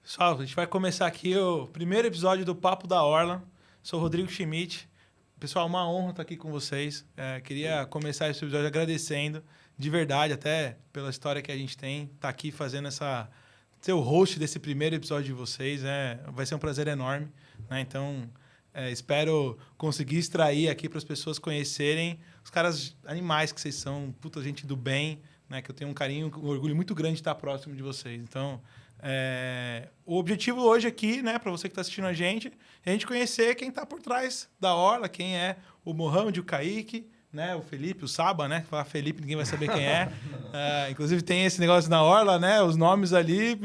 Pessoal, a gente vai começar aqui o primeiro episódio do Papo da Orla. Sou o Rodrigo Schmidt. Pessoal, uma honra estar aqui com vocês. Queria começar esse episódio agradecendo, de verdade, até pela história que a gente tem. Estar aqui fazendo ser o host desse primeiro episódio de vocês. Vai ser um prazer enorme, né? Então, espero conseguir extrair aqui para as pessoas conhecerem os caras animais que vocês são, puta gente do bem, né? Que eu tenho um carinho, um orgulho muito grande de estar próximo de vocês. Então, o objetivo hoje aqui, né, para você que está assistindo a gente conhecer quem está por trás da Orla, quem é o Mohamed, o Kaique, né, o Felipe, o Saba, né? Falar Felipe, ninguém vai saber quem é. Inclusive tem esse negócio na Orla, né? Os nomes ali,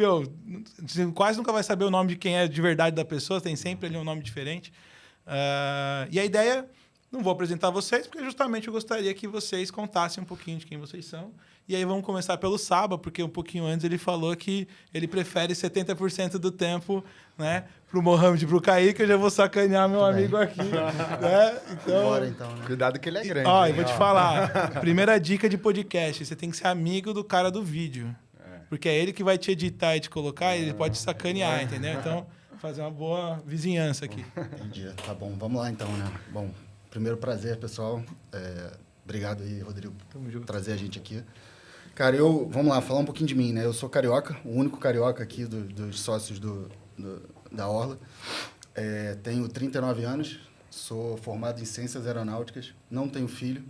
você quase nunca vai saber o nome de quem é de verdade da pessoa, tem sempre ali um nome diferente. E a ideia, não vou apresentar vocês, porque justamente eu gostaria que vocês contassem um pouquinho de quem vocês são. E aí vamos começar pelo Saba, porque um pouquinho antes ele falou que ele prefere 70% do tempo, né, pro Mohamed e pro Kaique, eu já vou sacanear meu amigo aqui. Né? Então, bora, então, né? Cuidado que ele é grande. Eu vou te falar. Primeira dica de podcast, você tem que ser amigo do cara do vídeo. Porque é ele que vai te editar e te colocar, e ele pode te sacanear, entendeu? Então, fazer uma boa vizinhança aqui. Entendi. Tá bom, vamos lá então, né? Bom, primeiro prazer, pessoal. Obrigado aí, Rodrigo, por trazer a gente aqui. Cara, vamos lá, falar um pouquinho de mim, né? Eu sou carioca, o único carioca aqui dos sócios da Orla. Tenho 39 anos, sou formado em Ciências Aeronáuticas, não tenho filho.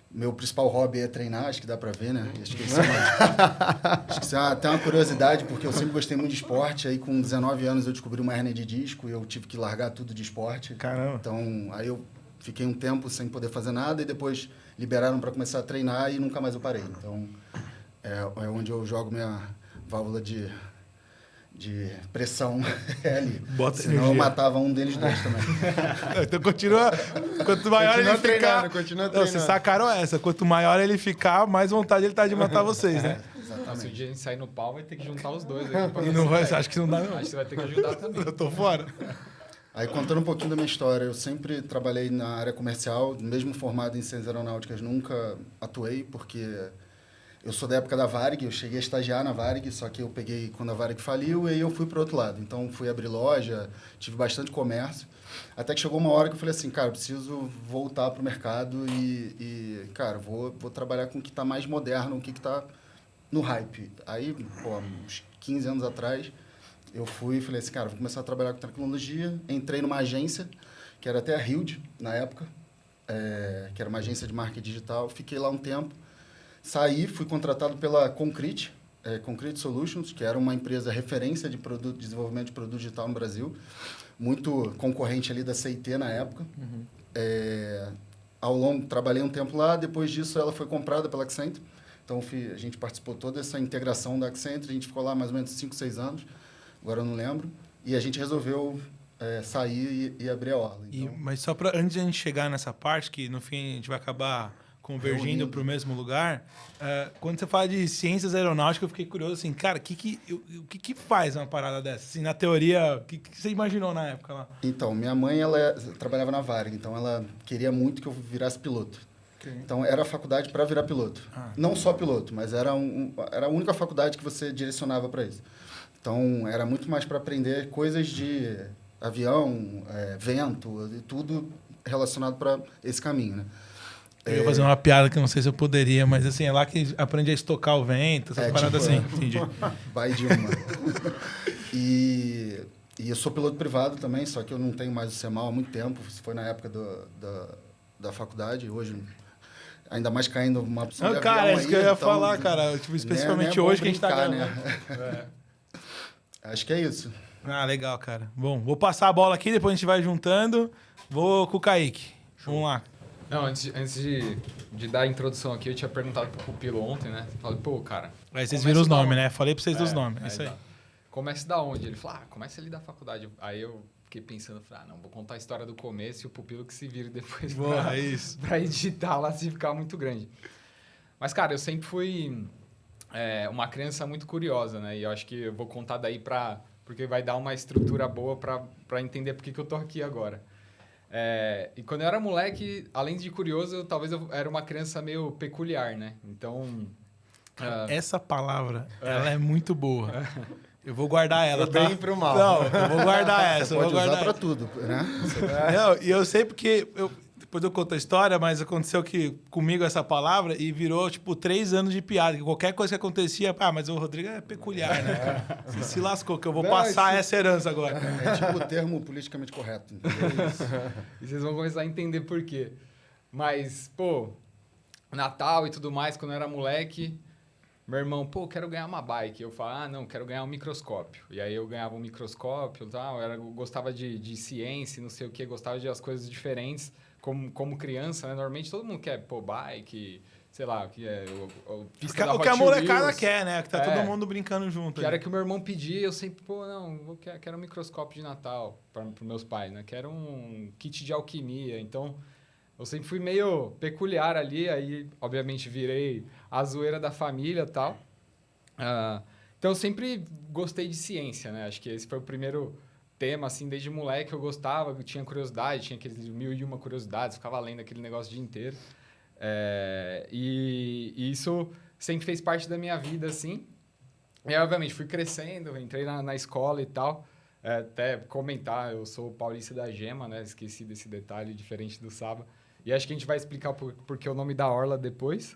Meu principal hobby é treinar, acho que dá pra ver, né? Acho que isso é até uma curiosidade, porque eu sempre gostei muito de esporte. Aí, com 19 anos, eu descobri uma hérnia de disco e eu tive que largar tudo de esporte. Caramba! Então, aí eu fiquei um tempo sem poder fazer nada e depois liberaram para começar a treinar e nunca mais eu parei. Então, é onde eu jogo minha válvula de pressão ali. Bota Senão energia. eu matava um deles dois também. Então continua. Quanto maior ele ficar. Continua Não, treinando. vocês sacaram essa. Quanto maior ele ficar, mais vontade ele tá de matar vocês, né? Se o dia a gente sair no pau, vai ter que juntar os dois. Aí pra E não vai, sair. acho que não dá, não. Acho que você vai ter que ajudar também. Eu tô fora. Aí, contando um pouquinho da minha história, eu sempre trabalhei na área comercial, mesmo formado em Ciências Aeronáuticas, nunca atuei, porque eu sou da época da Varig, eu cheguei a estagiar na Varig, só que eu peguei quando a Varig faliu e aí eu fui para o outro lado. Então, fui abrir loja, tive bastante comércio, até que chegou uma hora que eu falei assim, cara, eu preciso voltar para o mercado e cara, vou trabalhar com o que está mais moderno, o que está no hype. Aí, uns 15 anos atrás, eu fui e falei assim, cara, vou começar a trabalhar com tecnologia. Entrei numa agência, que era até a Hilde, na época, que era uma agência de marketing digital. Fiquei lá um tempo. Saí, fui contratado pela Concrete, Concrete Solutions, que era uma empresa referência de desenvolvimento de produto digital no Brasil. Muito concorrente ali da CIT na época. Trabalhei um tempo lá. Depois disso, ela foi comprada pela Accenture. Então, a gente participou toda essa integração da Accenture. A gente ficou lá mais ou menos 5, 6 anos. Agora eu não lembro. E a gente resolveu sair e abrir a Orla. Então, Mas só para antes de a gente chegar nessa parte, que no fim a gente vai acabar convergindo para o mesmo lugar, quando você fala de ciências aeronáuticas, eu fiquei curioso assim, cara, o que faz uma parada dessa? Assim, na teoria, o que você imaginou na época lá? Então, minha mãe trabalhava na Varig, então ela queria muito que eu virasse piloto. Okay. Então, era a faculdade para virar piloto. Não só piloto, mas era a única faculdade que você direcionava para isso. Então, era muito mais para aprender coisas de avião, vento, tudo relacionado para esse caminho, né? Eu ia fazer uma piada que eu não sei se eu poderia, mas assim, é lá que aprende a estocar o vento, essas paradas assim. Entendi. Vai de uma. E eu sou piloto privado também, só que eu não tenho mais o CEMAL há muito tempo. Isso foi na época da faculdade. Hoje, ainda mais caindo uma opção de cara, avião é isso que eu ia falar, cara. Tipo, especificamente né, hoje que a gente tá gravando. né? Acho que é isso. Legal, cara. Bom, vou passar a bola aqui, depois a gente vai juntando. Vou com o Kaique. Vamos lá. Não, antes de dar a introdução aqui, eu tinha perguntado pro Pupilo ontem, né? Falei, pô, cara... Aí vocês viram os nomes, né? Falei pra vocês dos nomes. É isso aí. Começa da onde? Ele falou, começa ali da faculdade. Aí eu fiquei pensando, falei, não, vou contar a história do começo e o Pupilo que se vire depois pra editar lá se ficar muito grande. Mas, cara, eu sempre fui uma criança muito curiosa, né? E eu acho que eu vou contar daí porque vai dar uma estrutura boa pra entender por que eu tô aqui agora. E quando eu era moleque, além de curioso, talvez eu era uma criança meio peculiar, né? Então... Essa palavra, ela é muito boa. Eu vou guardar ela, pro tá? bem e pro mal. Não, eu vou guardar essa. Você pode usar pra essa. tudo, né? Não, e eu sei porque... Depois eu conto a história, mas aconteceu que comigo essa palavra e virou, tipo, 3 anos de piada. Que qualquer coisa que acontecia... Mas o Rodrigo é peculiar, né, cara? Você se lascou, que eu vou passar essa herança agora. É tipo o termo politicamente correto. E vocês vão começar a entender por quê. Mas, pô, Natal e tudo mais, quando eu era moleque, meu irmão, pô, quero ganhar uma bike. Eu falo, não, quero ganhar um microscópio. E aí eu ganhava um microscópio e tal. Eu gostava de ciência, não sei o quê, gostava de as coisas diferentes. Como criança, né? Normalmente todo mundo quer, pô, bike, sei lá, o que é pista da O que a Hot molecada Wheels. quer, né? Que tá todo mundo brincando junto. Que era que o meu irmão pedia, eu sempre, pô, não, quero um microscópio de Natal para meus pais, né? Quero um kit de alquimia. Então, eu sempre fui meio peculiar ali, aí, obviamente, virei a zoeira da família e tal. Então, eu sempre gostei de ciência, né? Acho que esse foi o primeiro tema, assim, desde moleque eu gostava, eu tinha curiosidade, tinha aqueles 1001 curiosidades, ficava lendo aquele negócio o dia inteiro. E isso sempre fez parte da minha vida, assim. E, obviamente, fui crescendo, entrei na escola e tal. Até comentar, eu sou paulista da Gema, né? Esqueci desse detalhe, diferente do Saba. E acho que a gente vai explicar porque o nome da Orla depois.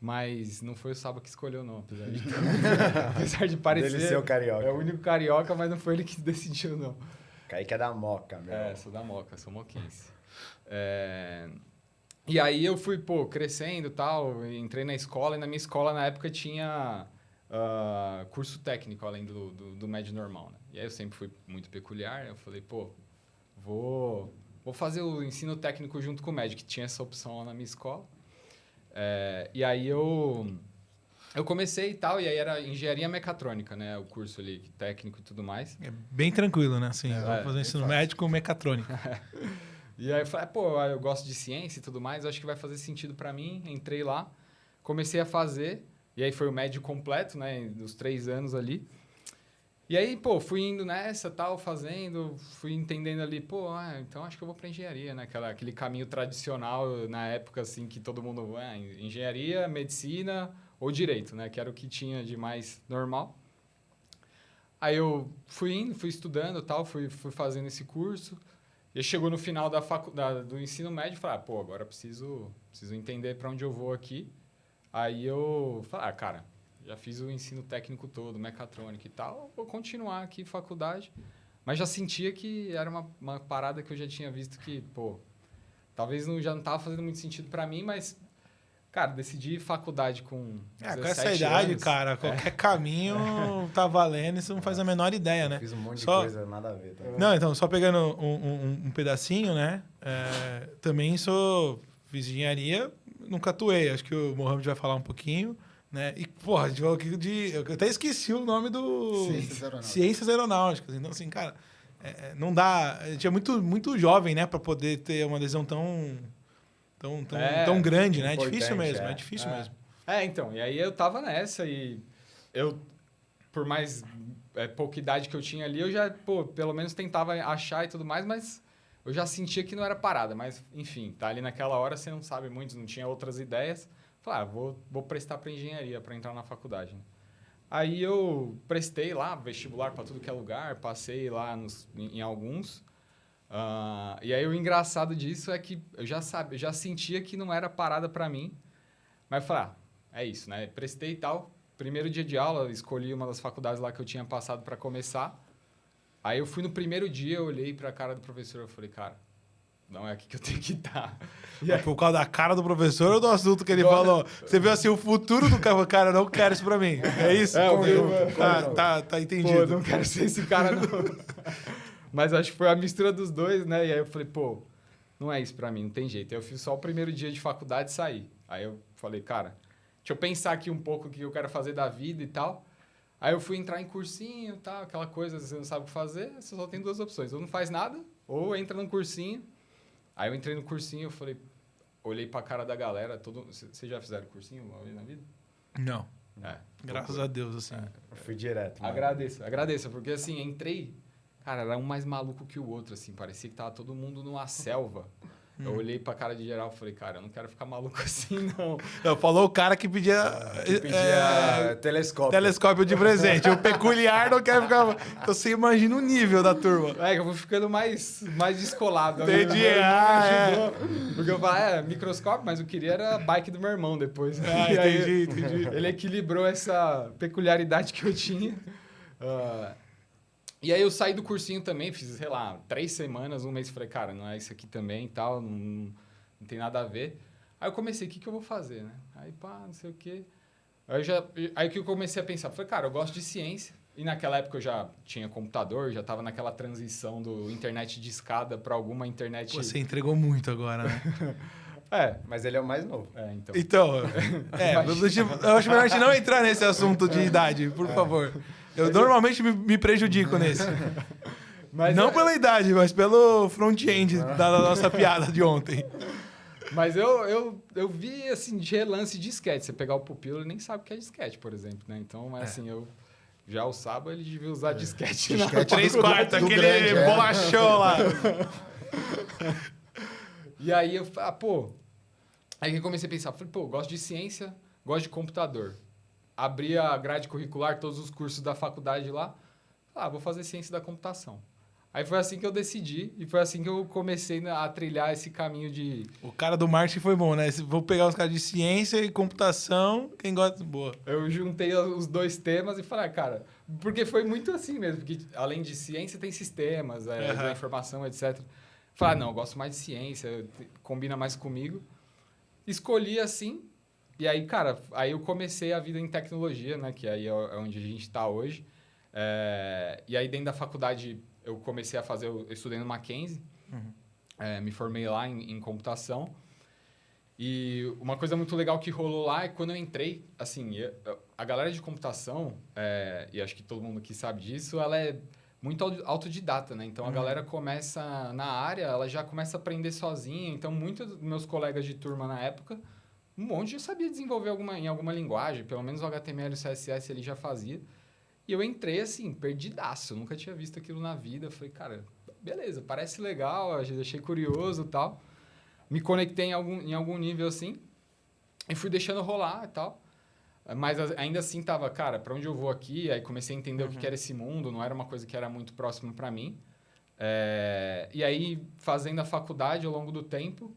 Mas não foi o Saba que escolheu, não. Apesar de parecer... Dele ser o carioca. É o único carioca, mas não foi ele que decidiu, não. Kaique é da Moca, meu. Sou da Moca, sou moquense. E aí eu fui, pô, crescendo e tal, entrei na escola, e na minha escola, na época, tinha curso técnico, além do médio normal, né? E aí eu sempre fui muito peculiar, eu falei, pô, vou fazer o ensino técnico junto com o médio, que tinha essa opção lá na minha escola. E aí eu comecei e tal, e aí era engenharia mecatrônica, né? O curso ali, técnico e tudo mais. É bem tranquilo, né? Assim, vou fazer ensino médio com mecatrônica. E aí eu falei, pô, eu gosto de ciência e tudo mais, acho que vai fazer sentido para mim. Entrei lá, comecei a fazer, e aí foi o médio completo, né? Dos 3 anos ali. E aí, pô, fui indo nessa, tal, fazendo, fui entendendo ali, pô, então acho que eu vou para engenharia, né? Aquele caminho tradicional na época, assim, que todo mundo, engenharia, medicina ou direito, né? Que era o que tinha de mais normal. Aí eu fui indo, fui estudando, tal, fui fazendo esse curso. E chegou no final do ensino médio, falei, pô, agora preciso entender para onde eu vou aqui. Aí eu falei, cara, já fiz o ensino técnico todo, mecatrônica e tal, vou continuar aqui faculdade. Mas já sentia que era uma parada que eu já tinha visto que, pô, talvez já não estava fazendo muito sentido para mim, mas, cara, decidi faculdade com 17 com essa idade, anos. cara, qualquer caminho tá valendo e você não faz a menor ideia, né? Fiz um monte de coisa, nada a ver. Também. Não, então, só pegando um pedacinho, né? Também fiz engenharia, nunca atuei. Acho que o Mohamed vai falar um pouquinho. Né? E, porra, a gente falou aqui eu até esqueci o nome do... Ciências Aeronáuticas. Então, assim, cara, não dá... A gente é muito, muito jovem, né? Para poder ter uma adesão tão grande, né? É difícil mesmo, é difícil mesmo. Então, e aí eu tava nessa e eu, por mais pouca idade que eu tinha ali, eu já, pô, pelo menos tentava achar e tudo mais, mas eu já sentia que não era parada. Mas, enfim, tá ali naquela hora, você não sabe muito, não tinha outras ideias. Falei, vou prestar para engenharia, para entrar na faculdade. Né? Aí eu prestei lá, vestibular para tudo que é lugar, passei lá em alguns. E aí o engraçado disso é que eu já sentia que não era parada para mim. Mas falei, é isso, né? Prestei e tal. Primeiro dia de aula, escolhi uma das faculdades lá que eu tinha passado para começar. Aí eu fui no primeiro dia, eu olhei para a cara do professor, eu falei, cara, não é aqui que eu tenho que estar. Por causa da cara do professor ou do assunto que ele falou? Você viu assim, o futuro do cara, não quero isso pra mim. É isso? Tá entendido. Pô, não quero ser esse cara, não. Mas acho que foi a mistura dos dois, né? E aí eu falei, pô, não é isso pra mim, não tem jeito. Aí eu fiz só o primeiro dia de faculdade e saí. Aí eu falei, cara, deixa eu pensar aqui um pouco o que eu quero fazer da vida e tal. Aí eu fui entrar em cursinho e tal, aquela coisa, você não sabe o que fazer, você só tem 2 opções. Ou não faz nada, ou entra num cursinho. Aí eu entrei no cursinho, eu falei, olhei pra cara da galera, vocês já fizeram cursinho uma vez na vida? Não. Graças a Deus, assim. Eu fui direto. Mano. Agradeço, porque assim, entrei, cara, era um mais maluco que o outro, assim, parecia que tava todo mundo numa selva. Eu olhei pra cara de geral e falei, cara, eu não quero ficar maluco assim, não. Falou o cara que pedia... telescópio de presente. O peculiar não quer ficar... Então você imagina o nível da turma. Eu vou ficando mais descolado. Entendi. Porque eu falei, microscópio, mas eu queria era a bike do meu irmão depois. Entendi. Ele equilibrou essa peculiaridade que eu tinha. E aí eu saí do cursinho também, fiz, sei lá, 3 semanas, um mês, falei, cara, não é isso aqui também e tal, não tem nada a ver. Aí eu comecei, o que eu vou fazer, né? Aí, não sei o quê. Aí que eu comecei a pensar, falei, cara, eu gosto de ciência. E naquela época eu já tinha computador, já estava naquela transição do internet de escada para alguma internet... Você entregou muito agora, né? Mas ele é o mais novo. Então, eu acho melhor a gente não entrar nesse assunto de idade, por favor. Eu normalmente me prejudico nesse. Mas não pela idade, mas pelo front-end da nossa piada de ontem. Mas eu vi, assim, de relance disquete. Você pegar o pupilo, ele nem sabe o que é disquete, por exemplo, né? Então, assim, já o Saba, ele devia usar disquete. 3/4, aquele bolachão lá. E aí eu falei, Aí eu comecei a pensar, falei, gosto de ciência, gosto de computador. Abri a grade curricular, todos os cursos da faculdade lá. Vou fazer ciência da computação. Aí foi assim que eu decidi e foi assim que eu comecei a trilhar esse caminho de... O cara do marketing foi bom, né? Vou pegar os caras de ciência e computação, quem gosta... Boa. Eu juntei os 2 temas e falei, cara... Porque foi muito assim mesmo, porque além de ciência tem sistemas, da informação, etc. Falei, não, eu gosto mais de ciência, combina mais comigo. Escolhi assim, e aí, cara, aí eu comecei a vida em tecnologia, né? Que aí é onde a gente está hoje. E aí, dentro da faculdade, eu comecei a fazer... Eu estudei no Mackenzie, me formei lá em computação. E uma coisa muito legal que rolou lá é que quando eu entrei, assim, a galera de computação, e acho que todo mundo aqui sabe disso, ela é muito autodidata, né? Então, a galera começa na área, ela já começa a aprender sozinha. Então, muitos dos meus colegas de turma na época, um monte já sabia desenvolver em alguma linguagem, pelo menos o HTML e o CSS ele já fazia. E eu entrei, assim, perdidaço. Eu nunca tinha visto aquilo na vida. Eu falei, cara, beleza, parece legal, achei curioso e tal. Me conectei em algum nível, assim, e fui deixando rolar e tal. Mas ainda assim tava, cara, para onde eu vou aqui? Aí comecei a entender o que era esse mundo, não era uma coisa que era muito próxima para mim. E aí, fazendo a faculdade ao longo do tempo,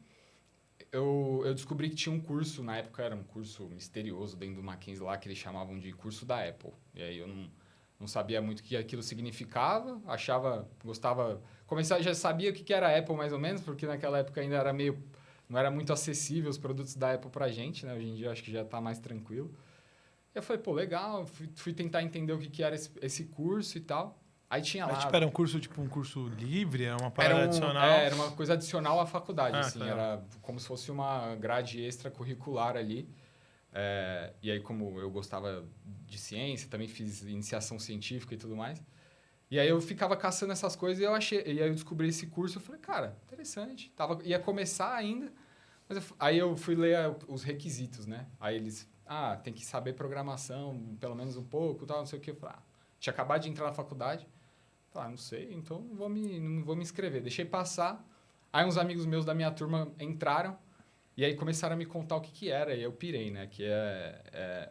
eu descobri que tinha um curso, na época era um curso misterioso dentro do Mackenzie lá, que eles chamavam de curso da Apple. E aí eu não sabia muito o que aquilo significava, gostava... Já sabia o que era a Apple mais ou menos, porque naquela época ainda era não era muito acessível os produtos da Apple pra gente, né? Hoje em dia eu acho que já tá mais tranquilo. E eu falei, legal, fui tentar entender o que era esse curso e tal. Aí tinha lá... Era um curso, tipo, um curso livre? Era uma parada adicional? Era uma coisa adicional à faculdade, assim. Tá. Era como se fosse uma grade extracurricular ali. E aí, como eu gostava de ciência, também fiz iniciação científica e tudo mais. E aí eu ficava caçando essas coisas e aí eu descobri esse curso. Eu falei, cara, interessante. Ia começar ainda. Mas aí eu fui ler os requisitos, né? Aí eles... tem que saber programação, pelo menos um pouco, tal, não sei o que. Eu falei, tinha acabado de entrar na faculdade. Falei, não sei, então não vou me inscrever. Deixei passar. Aí uns amigos meus da minha turma entraram e aí começaram a me contar o que era. E eu pirei, né? Que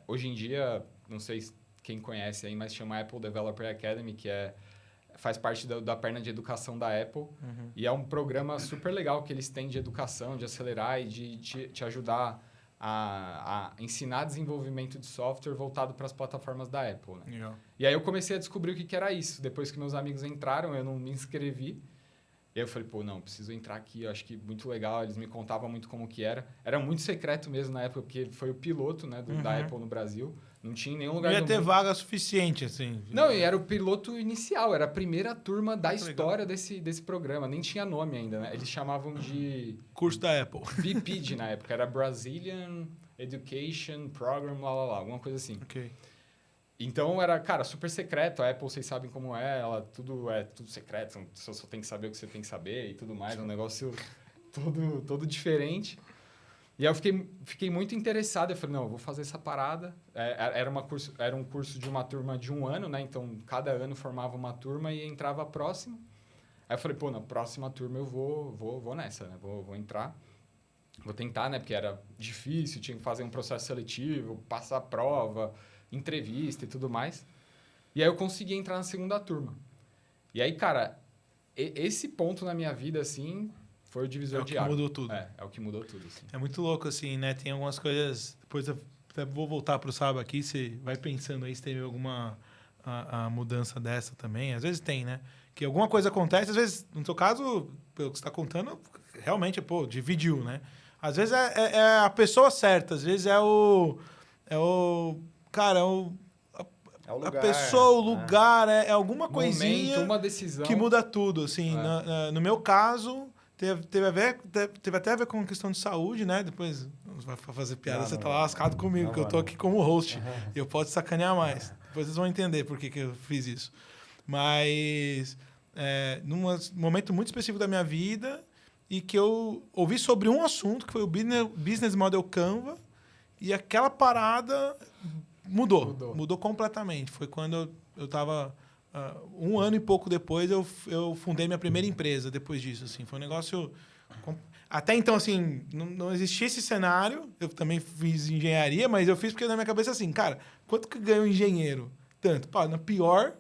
hoje em dia, não sei quem conhece aí, mas chama Apple Developer Academy, que faz parte da perna de educação da Apple. E é um programa super legal que eles têm de educação, de acelerar e de te ajudar a ensinar desenvolvimento de software voltado para as plataformas da Apple, né? Legal. E aí eu comecei a descobrir o que era isso. Depois que meus amigos entraram, eu não me inscrevi. E aí eu falei, preciso entrar aqui. Eu acho que muito legal. Eles me contavam muito como que era. Era muito secreto mesmo na época, porque foi o piloto, né, da Apple no Brasil. Não tinha em nenhum lugar do mundo. Não ia ter vaga suficiente, assim. Não, e era o piloto inicial. Era a primeira turma da história desse programa. Nem tinha nome ainda, né? Eles chamavam de... Curso da Apple. BPD na época. Era Brazilian Education Program, alguma coisa assim. Ok. Então era, cara, super secreto. A Apple, vocês sabem como é. Tudo secreto. Você só tem que saber o que você tem que saber e tudo mais. É um negócio todo diferente. E aí eu fiquei muito interessado. Eu falei, não, eu vou fazer essa parada. Era um curso de uma turma de 1 ano, né? Então, cada ano formava uma turma e entrava a próxima. Aí eu falei, pô, na próxima turma eu vou nessa, né? Vou entrar. Vou tentar, né? Porque era difícil, tinha que fazer um processo seletivo, passar prova, entrevista e tudo mais. E aí eu consegui entrar na segunda turma. E aí, cara, esse ponto na minha vida, assim, foi o divisor de água. É o que mudou tudo. É o que mudou tudo, assim. É muito louco, assim, né? Tem algumas coisas... Depois eu até vou voltar pro Saba aqui, você vai pensando aí se teve alguma a mudança dessa também. Às vezes tem, né? Que alguma coisa acontece, às vezes, no seu caso, pelo que você está contando, realmente, pô, dividiu, né? Às vezes é a pessoa certa, às vezes é o cara, é o lugar, a pessoa, o lugar, é alguma coisinha uma decisão que muda tudo, assim. No meu caso, teve até a ver com a questão de saúde, né? Depois vai fazer piada, você tá lá lascado comigo, que eu tô aqui como host. E eu posso sacanear mais. Depois vocês vão entender por que eu fiz isso. Mas, num momento muito específico da minha vida, e que eu ouvi sobre um assunto, que foi o Business Model Canva, e aquela parada mudou completamente. Foi quando eu estava... um ano e pouco depois, eu fundei minha primeira empresa depois disso. Assim. Foi um negócio... Até então, assim, não existia esse cenário. Eu também fiz engenharia, mas eu fiz porque na minha cabeça, assim, cara, quanto que ganha um engenheiro? Tanto. Pá, na pior,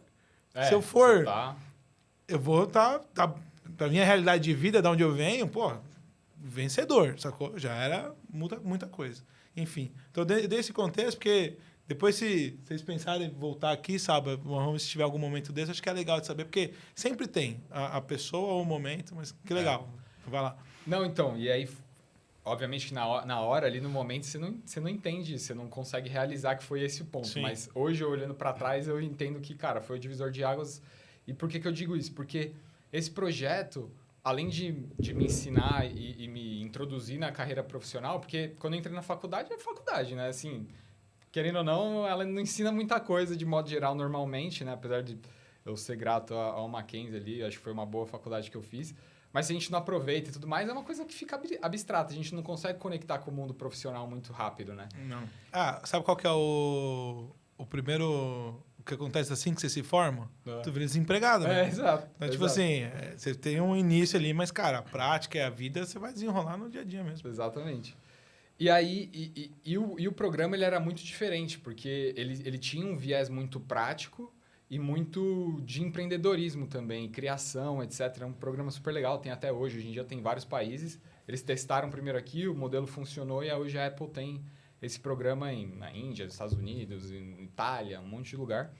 se eu for... Eu vou estar... Pra minha realidade de vida, de onde eu venho, pô, vencedor, sacou? Já era muita coisa. Enfim, então eu dei esse contexto, porque depois, se vocês pensarem em voltar aqui, sabe, se tiver algum momento desse, acho que é legal de saber, porque sempre tem a pessoa ou o momento, mas que legal. Vai lá. Não, então, e aí, obviamente que na hora, ali no momento, você não entende, você não consegue realizar que foi esse o ponto. Sim. Mas hoje, olhando para trás, eu entendo que, cara, foi o divisor de águas. E por que eu digo isso? Porque esse projeto, além de me ensinar e me introduzir na carreira profissional, porque quando eu entrei na faculdade, é faculdade, né? Assim, querendo ou não, ela não ensina muita coisa de modo geral normalmente, né? Apesar de eu ser grato ao Mackenzie ali, acho que foi uma boa faculdade que eu fiz. Mas se a gente não aproveita e tudo mais, é uma coisa que fica abstrata. A gente não consegue conectar com o mundo profissional muito rápido, né? Não. Sabe qual que é o primeiro... O que acontece assim que você se forma? Tu vira desempregado, né? Exato. Então, tipo assim, você tem um início ali, mas, cara, a prática e a vida você vai desenrolar no dia a dia mesmo. Exatamente. E aí, o programa ele era muito diferente, porque ele tinha um viés muito prático e muito de empreendedorismo também, criação, etc. É um programa super legal, tem até hoje. Hoje em dia tem vários países. Eles testaram primeiro aqui, o modelo funcionou e hoje a Apple tem esse programa na Índia, nos Estados Unidos, em Itália, um monte de lugar.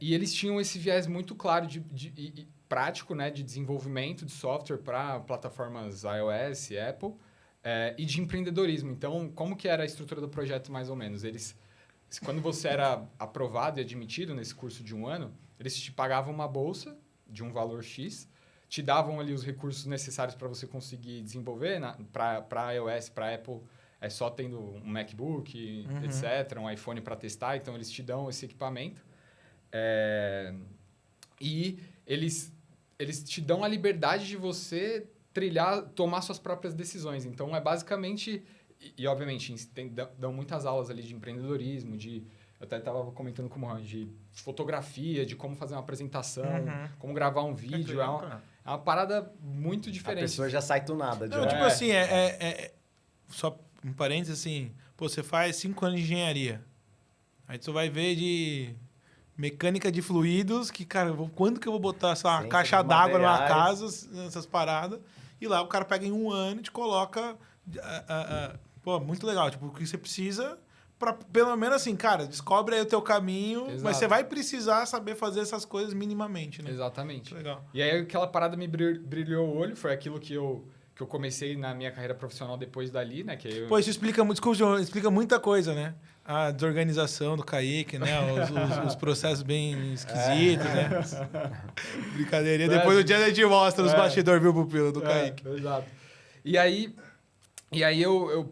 E eles tinham esse viés muito claro e prático, né, de desenvolvimento de software para plataformas iOS, Apple, e de empreendedorismo. Então, como que era a estrutura do projeto, mais ou menos? Quando você era aprovado e admitido nesse curso de um ano, eles te pagavam uma bolsa de um valor X, te davam ali os recursos necessários para você conseguir desenvolver para iOS, para Apple. É só tendo um MacBook, etc., um iPhone para testar. Então, eles te dão esse equipamento. E eles te dão a liberdade de você tomar suas próprias decisões. Então, é basicamente... E obviamente, dão muitas aulas ali de empreendedorismo, eu até estava comentando com o Mohamed, de fotografia, de como fazer uma apresentação, como gravar um vídeo. É uma parada muito diferente. A pessoa já sai tunada. Não, tipo assim, só um parênteses assim, pô, você faz 5 anos de engenharia. Aí tu vai ver de mecânica de fluidos, que, cara, quando que eu vou botar essa caixa d'água numa casa, essas paradas, e lá o cara pega em um ano e te coloca... pô, muito legal. Tipo, o que você precisa para, pelo menos assim, cara, descobre aí o teu caminho, Exato. Mas você vai precisar saber fazer essas coisas minimamente, né? Exatamente. Muito legal. E aí aquela parada me brilhou o olho, foi aquilo que eu comecei na minha carreira profissional depois dali, né? Pô, isso explica muita coisa, né? A desorganização do Kaique, né? Os processos bem esquisitos, né? Brincadeirinha. Depois do dia a gente mostra os bastidores, viu, Pupilo, do Kaique. Exato. E aí eu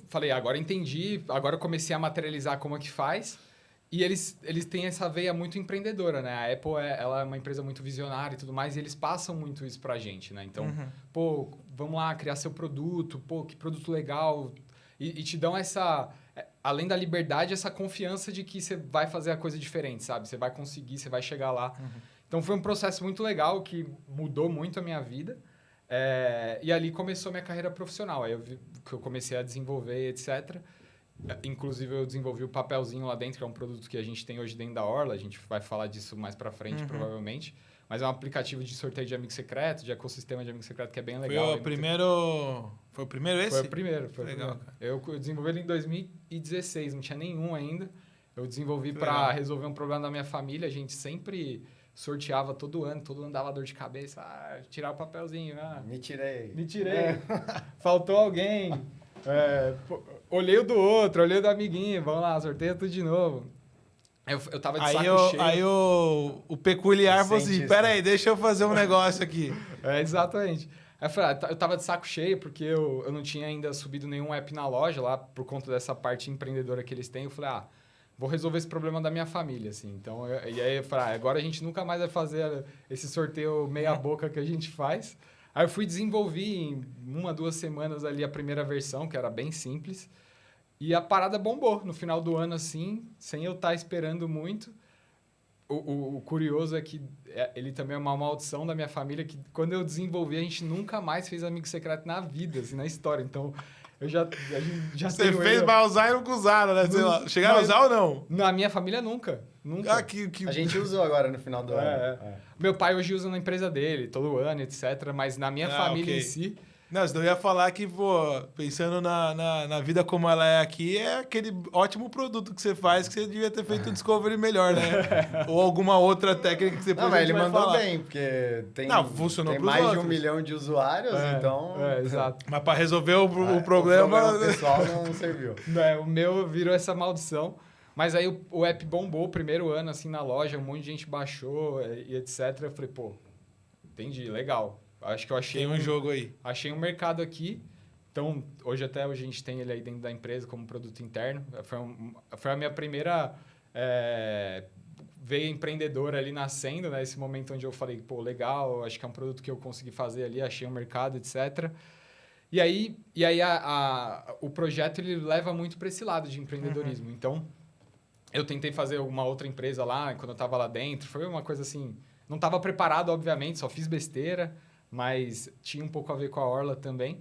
falei, agora entendi, agora eu comecei a materializar como é que faz. E eles têm essa veia muito empreendedora, né? A Apple, ela é uma empresa muito visionária e tudo mais, e eles passam muito isso pra gente, né? Então, vamos lá, criar seu produto, que produto legal. E te dão essa... Além da liberdade, essa confiança de que você vai fazer a coisa diferente, sabe? Você vai conseguir, você vai chegar lá. Então foi um processo muito legal que mudou muito a minha vida. E ali começou a minha carreira profissional. Aí eu comecei a desenvolver, etc. Inclusive, eu desenvolvi o papelzinho lá dentro, que é um produto que a gente tem hoje dentro da Orla. A gente vai falar disso mais pra frente, provavelmente. Mas é um aplicativo de sorteio de amigo secreto, de ecossistema de amigo secreto, que é bem legal. Foi o primeiro esse? Foi o primeiro. Legal, cara. Eu desenvolvi ele em 2016, não tinha nenhum ainda. Eu desenvolvi para resolver um problema da minha família. A gente sempre sorteava todo ano dava dor de cabeça. Tirar o papelzinho. Me tirei. Faltou alguém. Olhei o do outro, olhei o do amiguinho. Vamos lá, sorteia tudo de novo. Eu tava de saco cheio. Aí o peculiar falou assim, peraí, deixa eu fazer um negócio aqui. Exatamente. Aí eu falei, eu tava de saco cheio porque eu não tinha ainda subido nenhum app na loja lá por conta dessa parte empreendedora que eles têm. Eu falei, vou resolver esse problema da minha família, assim. Então, e aí eu falei, agora a gente nunca mais vai fazer esse sorteio meia boca que a gente faz. Aí eu fui desenvolver em 1-2 semanas ali a primeira versão, que era bem simples. E a parada bombou no final do ano, assim, sem eu estar esperando muito. O curioso é que ele também é uma maldição da minha família, que quando eu desenvolvi, a gente nunca mais fez amigo secreto na vida, assim, na história. Então, a gente já Você fez pra usar e não usaram, né? Sei lá. Chegaram a usar ou não? Na minha família, nunca. A gente usou agora no final do ano. Meu pai hoje usa na empresa dele, todo ano, etc. Mas na minha família em si... Não, senão eu ia falar que, pô, pensando na vida como ela é aqui, é aquele ótimo produto que você faz que você devia ter feito um discovery melhor, né? Ou alguma outra técnica que você Não, mas ele mandou bem, porque tem mais de 1 milhão de usuários, então... exato. Mas para resolver o problema... O pessoal não serviu. O meu virou essa maldição. Mas aí o app bombou o primeiro ano, assim, na loja, um monte de gente baixou e etc. Eu falei, pô, entendi, legal. Acho que eu achei um jogo aí. Achei um mercado aqui. Então, hoje a gente tem ele aí dentro da empresa como produto interno. Foi a minha primeira veia empreendedora ali nascendo, né? Esse momento onde eu falei, pô, legal, acho que é um produto que eu consegui fazer ali, achei um mercado, etc. E aí o projeto ele leva muito para esse lado de empreendedorismo. Então, eu tentei fazer uma outra empresa lá, quando eu estava lá dentro. Foi uma coisa assim... Não estava preparado, obviamente, só fiz besteira. Mas tinha um pouco a ver com a Orla também.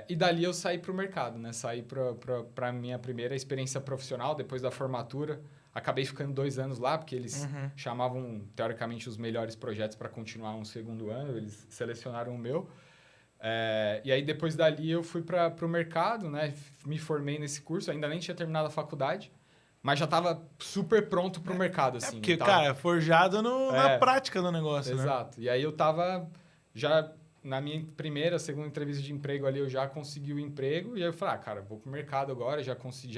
E dali eu saí para o mercado, né? Saí para a minha primeira experiência profissional, depois da formatura. Acabei ficando 2 anos lá, porque eles chamavam, teoricamente, os melhores projetos para continuar um segundo ano. Eles selecionaram o meu. E aí, depois dali, eu fui para o mercado, né? Me formei nesse curso, ainda nem tinha terminado a faculdade. Mas já estava super pronto para o mercado, assim. Porque, cara, forjado na prática do negócio, né? Exato. E aí eu estava... Já na minha segunda entrevista de emprego ali, eu já consegui o emprego. E aí eu falei, cara, vou pro mercado agora, já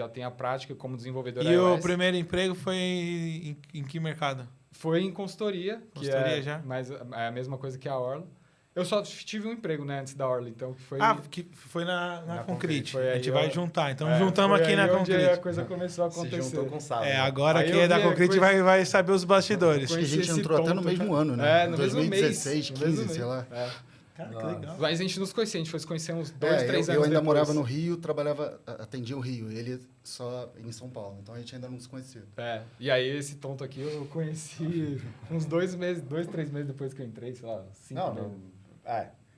tenho a prática como desenvolvedor iOS. E o primeiro emprego foi em que mercado? Foi em consultoria. Consultoria já? Mas é a mesma coisa que a Orla. Eu só tive um emprego, né, antes da Orla, então foi... que foi na Concrete. A gente vai juntar. Então, juntamos aqui na Concrete. A coisa começou a acontecer. Se juntou com o Sábado. Agora quem é da Concrete vai saber os bastidores. Acho que a gente entrou até no mesmo ano, né? No 2016, mesmo mês. 15, sei lá. Cara, que legal. Mas a gente nos conhecia, a gente foi se conhecer uns 2, 3 anos Eu ainda depois. morava no Rio, atendia o Rio. Ele só em São Paulo. Então, a gente ainda não se conhecia. E aí, esse tonto aqui, eu conheci uns 2, 3 meses depois que eu entrei, sei lá, 5 meses.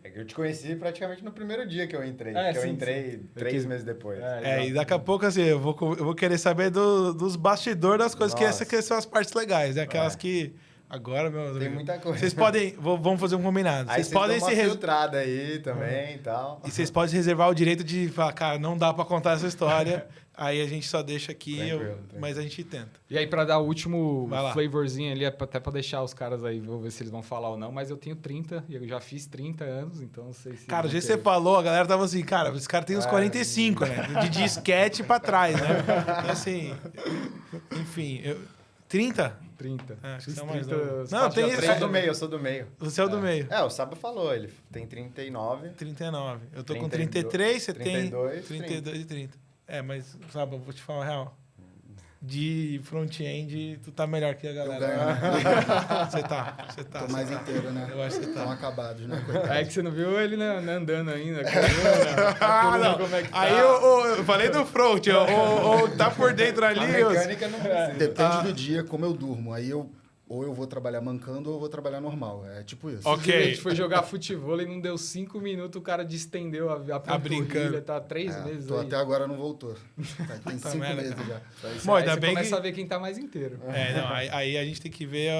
Eu te conheci praticamente no primeiro dia que eu entrei. Eu sim, entrei sim. 3 meses depois. E daqui a pouco, assim, eu vou querer saber dos bastidores das coisas, que essas que são as partes legais, né? Aquelas que... Agora, meu... Tem muita coisa. Vocês podem... Vamos fazer um combinado. Aí vocês podem se filtrada aí também e tal. E vocês podem reservar o direito de falar, cara, não dá pra contar essa história. Aí a gente só deixa aqui, Tranquilo. mas a gente tenta. E aí, pra dar o último flavorzinho ali, até pra deixar os caras aí, vou ver se eles vão falar ou não, mas eu tenho 30, e eu já fiz 30 anos, então não sei se... Cara, o jeito que você falou, a galera tava assim, cara, esse cara tem uns 45, né? De disquete pra trás, né? Então, assim, enfim, 30? 30. Acho que Fiz são mais 30. Não, tem Eu sou do meio. Você é o do meio. O Saba falou, ele tem 39. 39. Eu tô 32, com 33, você 32, tem 32 e 30. Mas, sabe, eu vou te falar a real. De front-end, tu tá melhor que a galera. Eu ganho, né? Você tá. Tô mais inteiro, né? Eu acho que você tá. Estão acabados, né? É que você não viu ele andando ainda. Não. Como é que tá. Aí eu falei do front, ou tá por dentro ali. A mecânica não precisa. Depende do dia, como eu durmo. Aí eu ou eu vou trabalhar mancando ou eu vou trabalhar normal. É tipo isso. Ok. A gente foi jogar futebol e não deu 5 minutos, o cara distendeu a panturrilha, tá 3 meses aí. Até agora não voltou. Tem 5 meses já. Bom, ainda bem começa a ver quem tá mais inteiro. Aí a gente tem que ver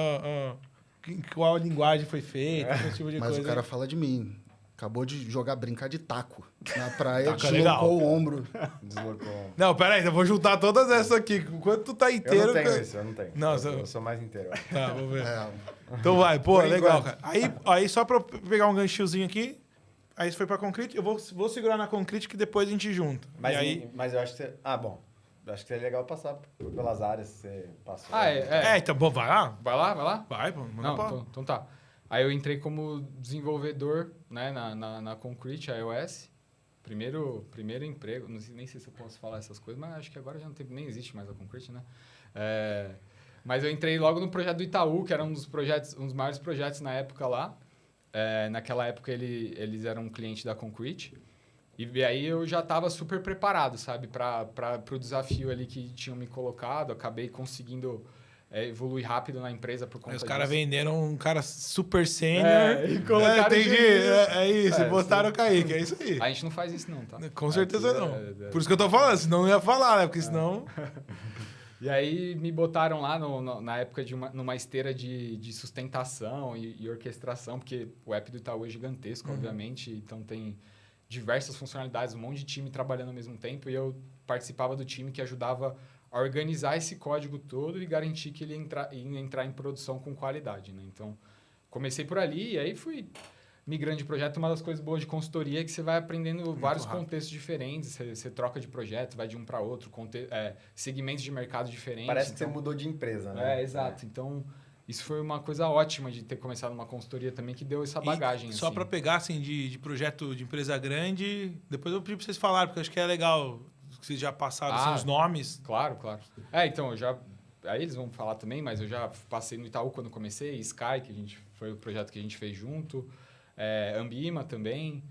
qual linguagem foi feita, esse tipo de Mas coisa. O cara fala de mim. Acabou de brincar de taco na praia, deslocou o ombro. Deslocou. Não, peraí, eu vou juntar todas essas aqui. Enquanto tu tá inteiro... Eu não tenho. Eu sou mais inteiro. Tá, vou ver. Então vai, pô, legal, cara. Aí só pra eu pegar um ganchozinho aqui, aí você foi pra Concrete, eu vou segurar na Concrete que depois a gente junta. Mas eu acho que você... bom. Eu acho que seria legal passar pelas áreas que você passou. Então, bom, vai lá. Vai lá? Vai, pô. Então tá. Aí eu entrei como desenvolvedor, né, na Concrete, iOS. Primeiro emprego, nem sei se eu posso falar essas coisas, mas acho que agora já nem existe mais a Concrete, né? Mas eu entrei logo no projeto do Itaú, que era um dos maiores projetos na época lá. Naquela época eles eram um cliente da Concrete. E aí eu já estava super preparado, sabe, para o desafio ali que tinham me colocado. Acabei conseguindo... evoluir rápido na empresa por conta disso. Os caras venderam um cara super sênior. E colocaram isso, botaram o Kaique, é isso aí. A gente não faz isso não, tá? Com certeza não. Por isso que eu tô falando, senão não ia falar, né? Porque senão... E aí me botaram lá na época numa esteira de sustentação e orquestração, porque o app do Itaú é gigantesco, obviamente, então tem diversas funcionalidades, um monte de time trabalhando ao mesmo tempo, e eu participava do time que ajudava a organizar esse código todo e garantir que ele ia entrar em produção com qualidade, né? Então, comecei por ali e aí fui migrando de projeto. Uma das coisas boas de consultoria é que você vai aprendendo vários contextos diferentes, você troca de projeto, vai de um para outro, segmentos de mercado diferentes. Parece que você mudou de empresa, né? Exato. Então, isso foi uma coisa ótima de ter começado uma consultoria também, que deu essa bagagem. Só para pegar, assim, de projeto de empresa grande, depois eu pedi para vocês falarem, porque eu acho que é legal... Vocês já passaram assim, os nomes? Claro. Então, aí eles vão falar também, mas eu já passei no Itaú quando comecei, Sky, foi o projeto que a gente fez junto, Ambima também,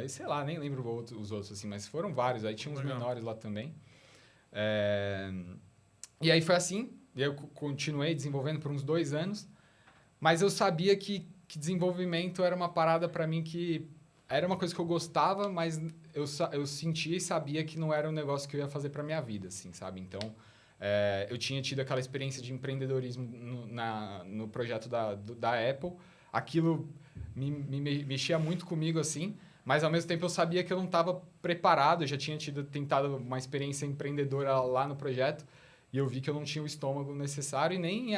e sei lá, nem lembro os outros, assim, mas foram vários, aí tinha uns menores lá também. E aí foi assim, e eu continuei desenvolvendo por uns 2 anos, mas eu sabia que desenvolvimento era uma parada para mim que... Era uma coisa que eu gostava, mas eu sentia e sabia que não era um negócio que eu ia fazer para minha vida, assim, sabe? Então, eu tinha tido aquela experiência de empreendedorismo no projeto da Apple. Aquilo me mexia muito comigo, assim, mas ao mesmo tempo eu sabia que eu não estava preparado. Eu já tinha tentado uma experiência empreendedora lá no projeto e eu vi que eu não tinha o estômago necessário e nem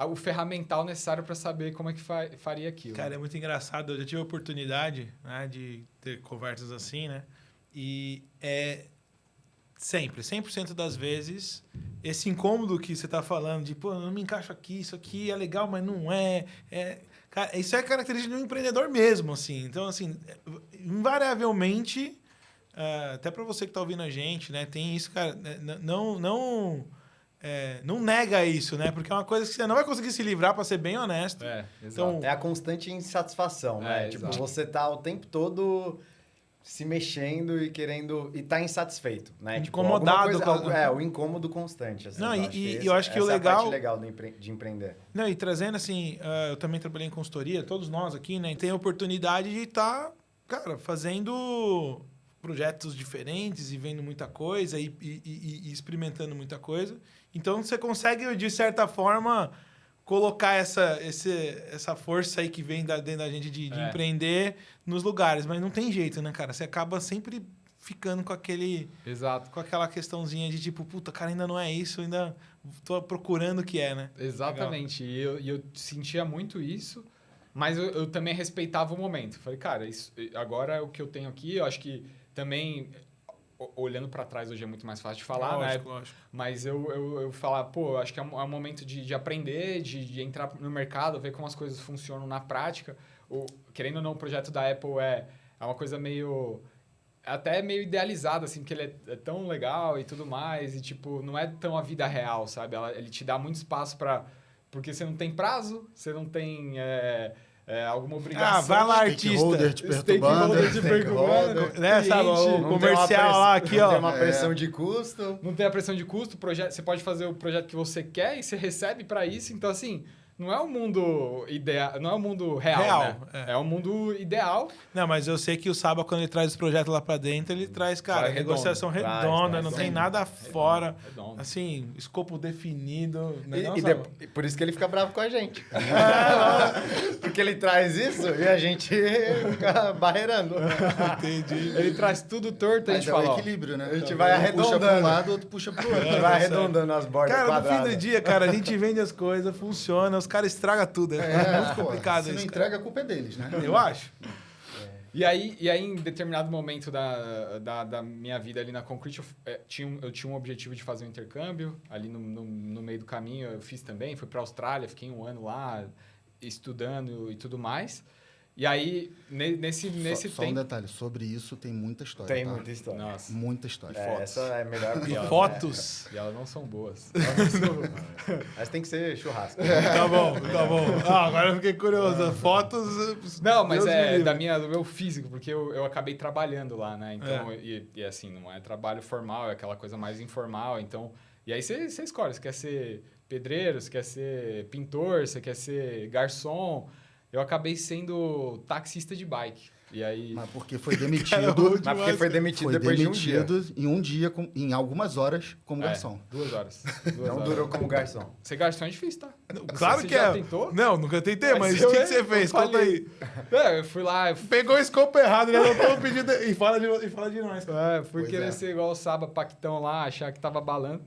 o ferramental necessário para saber como é que faria aquilo. Cara, é muito engraçado. Eu já tive a oportunidade, né, de ter conversas assim, né? E sempre, 100% das vezes, esse incômodo que você está falando de, pô, não me encaixo aqui, isso aqui é legal, mas não é. Cara, isso é característica de um empreendedor mesmo, assim. Então, assim, invariavelmente, até para você que está ouvindo a gente, né, tem isso, cara, não nega isso, né? Porque é uma coisa que você não vai conseguir se livrar, para ser bem honesto. Então, é a constante insatisfação, né? Tipo, você tá o tempo todo se mexendo e querendo... E tá insatisfeito, né? Incomodado. O incômodo constante. Assim, não, eu acho que o legal... é a parte legal de empreender. Não, e trazendo assim... eu também trabalhei em consultoria, todos nós aqui, né? Tem a oportunidade de estar, cara, fazendo projetos diferentes e vendo muita coisa e experimentando muita coisa. Então, você consegue, de certa forma, colocar essa força aí que vem dentro da gente de empreender nos lugares. Mas não tem jeito, né, cara? Você acaba sempre ficando com aquele... Exato. Com aquela questãozinha de tipo, puta, cara, ainda não é isso, ainda tô procurando o que é, né? Exatamente. E eu sentia muito isso, mas eu também respeitava o momento. Falei, cara, isso, agora é o que eu tenho aqui. Eu acho que também... Olhando para trás hoje é muito mais fácil de falar, lógico, né? Lógico. Mas eu falar, pô, acho que é um momento de aprender, de entrar no mercado, ver como as coisas funcionam na prática. Querendo ou não, o projeto da Apple é uma coisa meio... Até meio idealizada, assim, porque ele é tão legal e tudo mais. E, tipo, não é tão a vida real, sabe? Ele te dá muito espaço para... Porque você não tem prazo, você não tem... alguma obrigação. Vai lá, artista. Stakeholder te perturbando. Né, sabe, o comercial lá, aqui, ó. Não tem uma pressão de custo. Não tem a pressão de custo, você pode fazer o projeto que você quer e você recebe para isso. Então, assim, não é o mundo ideal, não é o mundo real, né? É o mundo ideal. Não, mas eu sei que o Saba, quando ele traz os projetos lá pra dentro, ele traz, cara, negociação redonda, não tem nada fora. Redondo. Assim, escopo definido. E por isso que ele fica bravo com a gente. Porque ele traz isso e a gente fica barreirando. Entendi. Ele traz tudo torto, a gente É fala, o ó, equilíbrio, né? A gente vai Puxa arredondando. para um lado, outro puxa pro outro. A gente vai arredondando as bordas Cara, no quadradas. fim do dia, cara, a gente vende as coisas, funciona, os caras estragam tudo. É muito Pô, complicado se não isso, entrega, a culpa é deles, né? cara. Eu acho. E aí, em determinado momento da minha vida ali na Concrete, eu tinha um objetivo de fazer um intercâmbio. Ali no meio do caminho eu fiz também. Fui para a Austrália, fiquei 1 ano lá estudando e tudo mais. E aí, nesse Só tempo... um detalhe, sobre isso tem muita história. Tem tá? muita história. Nossa, Muita história. Essa é a melhor E parte. fotos. e elas não são boas. Mas tem que ser churrasco. Tá bom. Agora eu fiquei curioso. Fotos. Não, mas Deus me livre. do meu físico, porque eu acabei trabalhando lá, né? Então, e assim, não é trabalho formal, é aquela coisa mais informal. Então, e aí você escolhe, você quer ser pedreiro, você quer ser pintor, você quer ser garçom. Eu acabei sendo taxista de bike. E aí... Mas porque foi demitido. Mas porque foi demitido Foi depois demitido de um dia. em um dia, em algumas horas, como garçom. 2 horas. Não durou como garçom. Ser garçom é difícil, tá? Claro Você que já é. tentou? Não, nunca tentei, mas eu o que você fez? eu Conta aí. falei. Eu fui lá... Pegou o escopo errado, ele anotou o pedido e fala de nós. Cara. Fui Pois querer é. ser igual o Saba, Pactão lá, achar que tava balando.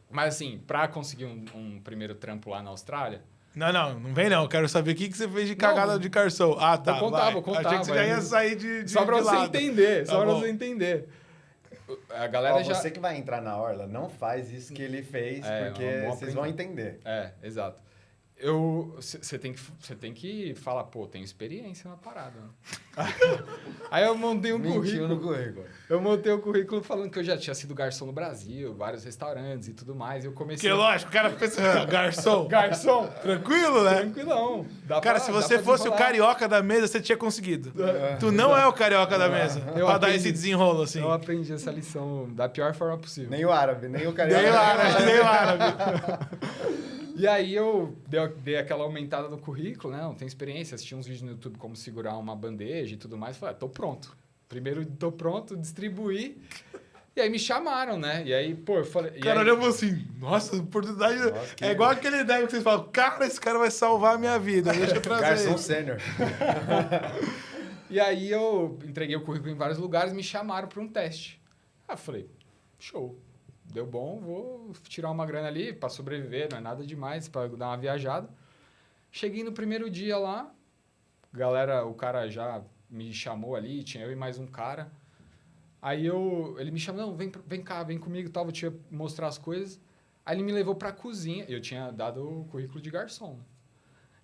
Mas assim, pra conseguir um primeiro trampo lá na Austrália... Não vem não. Quero saber o que você fez de cagada de garçom. Ah, tá. Vou contar. Achei que você já ia sair de Só pra de você lado. entender, Tá bom. A galera já... Você que vai entrar na Orla, não faz isso que ele fez, porque é um bom vocês vão entender. Exato. Você tem que falar, pô, tenho experiência na parada. Aí eu montei Mentiu no currículo. Eu montei o currículo falando que eu já tinha sido garçom no Brasil, vários restaurantes e tudo mais. E eu comecei... Que lógico, o cara pensa, garçom. Garçom! Tranquilo, né? Tranquilão. Cara, se você fosse o carioca da mesa, você tinha conseguido. Tu não é o carioca da mesa. Eu Pra dar aprendi. esse desenrolo, assim. Eu aprendi essa lição da pior forma possível. Nem o árabe, nem o carioca. Nem o árabe. E aí eu dei aquela aumentada no currículo, né? Não tenho experiência, assisti uns vídeos no YouTube como segurar uma bandeja e tudo mais. Falei, tô pronto. Primeiro tô pronto, distribuí. E aí me chamaram, né? E aí, pô, eu falei... O cara olhou assim, nossa, oportunidade... que- É igual aquele ideia que vocês falam, cara, esse cara vai salvar a minha vida, deixa eu trazer Garçom ele. sênior. E aí eu entreguei o currículo em vários lugares e me chamaram para um teste. Aí eu falei, show. Deu bom, vou tirar uma grana ali para sobreviver, não é nada demais, para dar uma viajada. Cheguei no primeiro dia lá, o cara já me chamou ali, tinha eu e mais um cara. Aí ele me chamou, não, vem cá, vem comigo e tal, vou te mostrar as coisas. Aí ele me levou para a cozinha, eu tinha dado o currículo de garçom.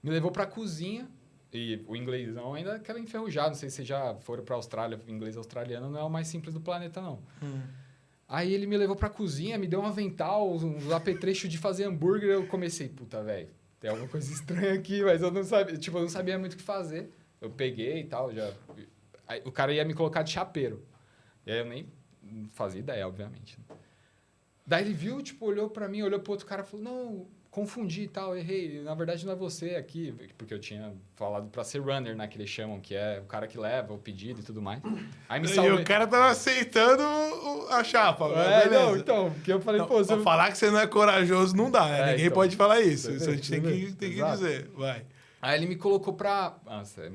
Me levou para a cozinha, e o inglêsão ainda é aquela enferrujada, não sei se vocês já foram para a Austrália, o inglês australiano não é o mais simples do planeta, não. Aí ele me levou pra cozinha, me deu um avental, uns apetrechos de fazer hambúrguer. Eu comecei, puta, velho, tem alguma coisa estranha aqui, mas eu não sabia muito o que fazer. Eu peguei e tal, já... Aí, o cara ia me colocar de chapeiro. E aí eu nem fazia ideia, obviamente. Daí ele viu, olhou pra mim, olhou pro outro cara e falou, não, confundi e tal, errei. Na verdade não é você aqui, porque eu tinha falado pra ser runner, né, que eles chamam, que é o cara que leva o pedido e tudo mais. Aí me E salvei. o cara tava aceitando a chapa. Beleza. Não, então, porque eu falei, Não, pô... pra falar que você não é corajoso não dá, né? Ninguém então. pode falar isso. Você Isso a vê, gente você vê. tem que Exato. dizer. Vai. Aí ele me colocou pra... Nossa,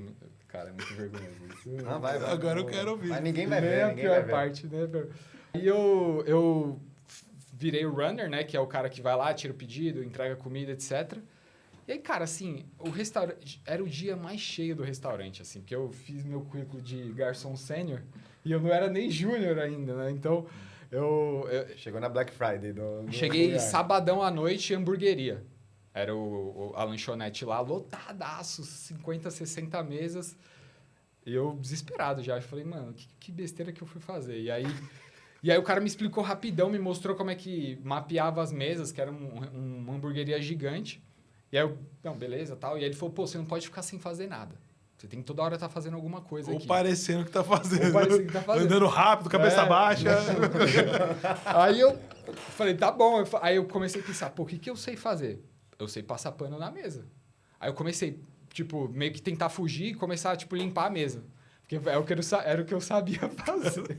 cara, é muito vergonhoso isso. Não, vai. Agora eu quero ouvir. Mas ninguém vai Nem ver, a ninguém pior vai ver. parte, né? Aí eu virei o runner, né? Que é o cara que vai lá, tira o pedido, entrega comida, etc. E aí, cara, assim, o restaurante... Era o dia mais cheio do restaurante, assim. Porque eu fiz meu currículo de garçom sênior e eu não era nem júnior ainda, né? Então, eu Chegou na Black Friday do cheguei lugar. sabadão à noite em hamburgueria. Era a lanchonete lá, lotadaço, 50, 60 mesas. E eu desesperado já. Eu falei, mano, que besteira que eu fui fazer? E aí o cara me explicou rapidão, me mostrou como é que mapeava as mesas, que era uma hamburgueria gigante. E aí eu, não, beleza, tal. E aí ele falou, pô, você não pode ficar sem fazer nada. Você tem que toda hora estar fazendo alguma coisa Ou aqui. parecendo que tá fazendo. Ou parecendo que tá fazendo. Andando rápido, cabeça baixa. Aí eu falei, tá bom. Aí eu comecei a pensar, pô, o que eu sei fazer? Eu sei passar pano na mesa. Aí eu comecei, tipo, meio que tentar fugir e começar, tipo, limpar a mesa. Porque era o que eu sabia fazer.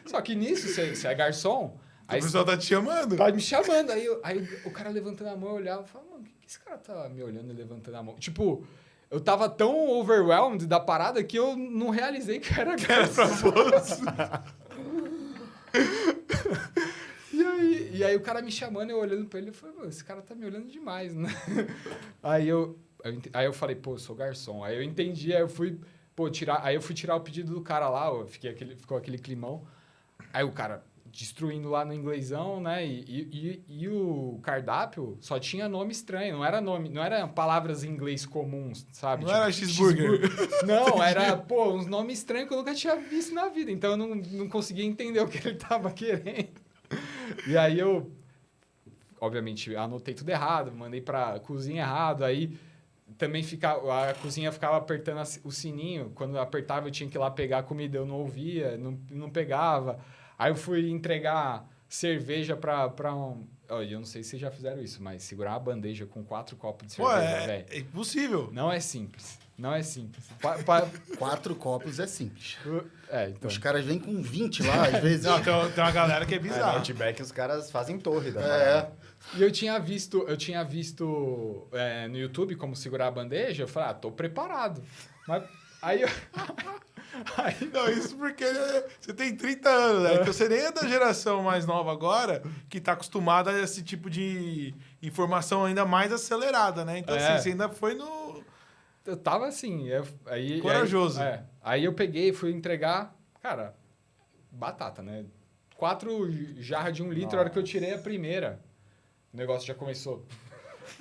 Só que nisso, você é garçom... Aí o pessoal tá te chamando. Tá me chamando. Aí o cara levantando a mão, eu olhava e falava, mano, por que esse cara tá me olhando e levantando a mão? Tipo, eu tava tão overwhelmed da parada que eu não realizei que era garçom. E aí o cara me chamando, eu olhando pra ele, eu falei, mano, esse cara tá me olhando demais, né? Aí eu falei, pô, eu sou garçom. Aí eu entendi, aí eu fui tirar o pedido do cara lá, ficou aquele climão. Aí o cara... destruindo lá no inglesão, né? E o cardápio só tinha nome estranho, não era palavras em inglês comuns, sabe? Não era cheeseburger. Não, era, pô, uns nomes estranhos que eu nunca tinha visto na vida. Então eu não conseguia entender o que ele tava querendo. E aí eu, obviamente, anotei tudo errado, mandei pra cozinha errado, aí também a cozinha ficava apertando o sininho, quando eu apertava eu tinha que ir lá pegar a comida, eu não ouvia, não pegava. Aí eu fui entregar cerveja pra um... Eu não sei se vocês já fizeram isso, mas segurar uma bandeja com 4 copos de cerveja, velho. É impossível. Não é simples. Não é simples. 4 copos é simples. Então. Os caras vêm com 20 lá, às vezes. Não, tem uma galera que é bizarra. No Outback os caras fazem torre da E eu tinha visto no YouTube como segurar a bandeja, eu falei, tô preparado. Mas aí eu... Não, isso porque você tem 30 anos, né? Então você nem é da geração mais nova agora, que tá acostumada a esse tipo de informação ainda mais acelerada, né? Então, assim, você ainda foi no... Eu tava assim, corajoso. Aí eu peguei, fui entregar, cara, batata, né? 4 jarras de 1 litro, a hora que eu tirei a primeira, o negócio já começou...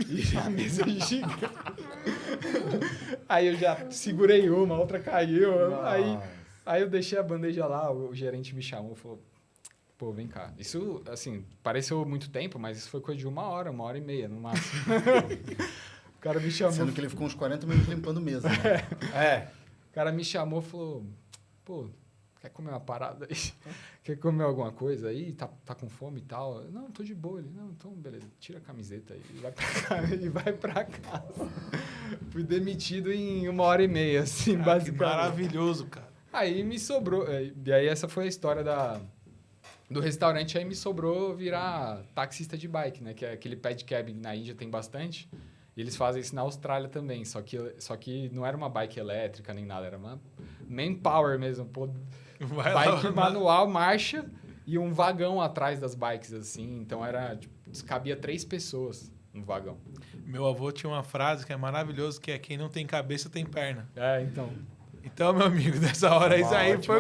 E a mesa gigante. Aí eu já segurei uma, a outra caiu. Aí eu deixei a bandeja lá, o gerente me chamou e falou, pô, vem cá. Isso, assim, pareceu muito tempo, mas isso foi coisa de 1 hora, 1h30 no máximo. O cara me chamou... Sendo que ele ficou uns 40 minutos limpando mesa. Né? O cara me chamou e falou, pô, quer comer uma parada aí? Quer comer alguma coisa aí? Tá com fome e tal? Não, tô de boa. Ele, não, então beleza, tira a camiseta aí e vai pra casa. Fui demitido em 1h30, assim, basicamente. Que maravilhoso, cara. Aí me sobrou... E aí essa foi a história do restaurante. Aí me sobrou virar taxista de bike, né? Que é aquele pad cab na Índia tem bastante. E eles fazem isso na Austrália também. Só que não era uma bike elétrica nem nada. Era uma manpower mesmo, pô. Bike manual, marcha e um vagão atrás das bikes, assim. Então era, tipo, cabia 3 pessoas no vagão. Meu avô tinha uma frase que é maravilhosa, que é quem não tem cabeça tem perna. Então. Então, meu amigo, nessa hora isso aí foi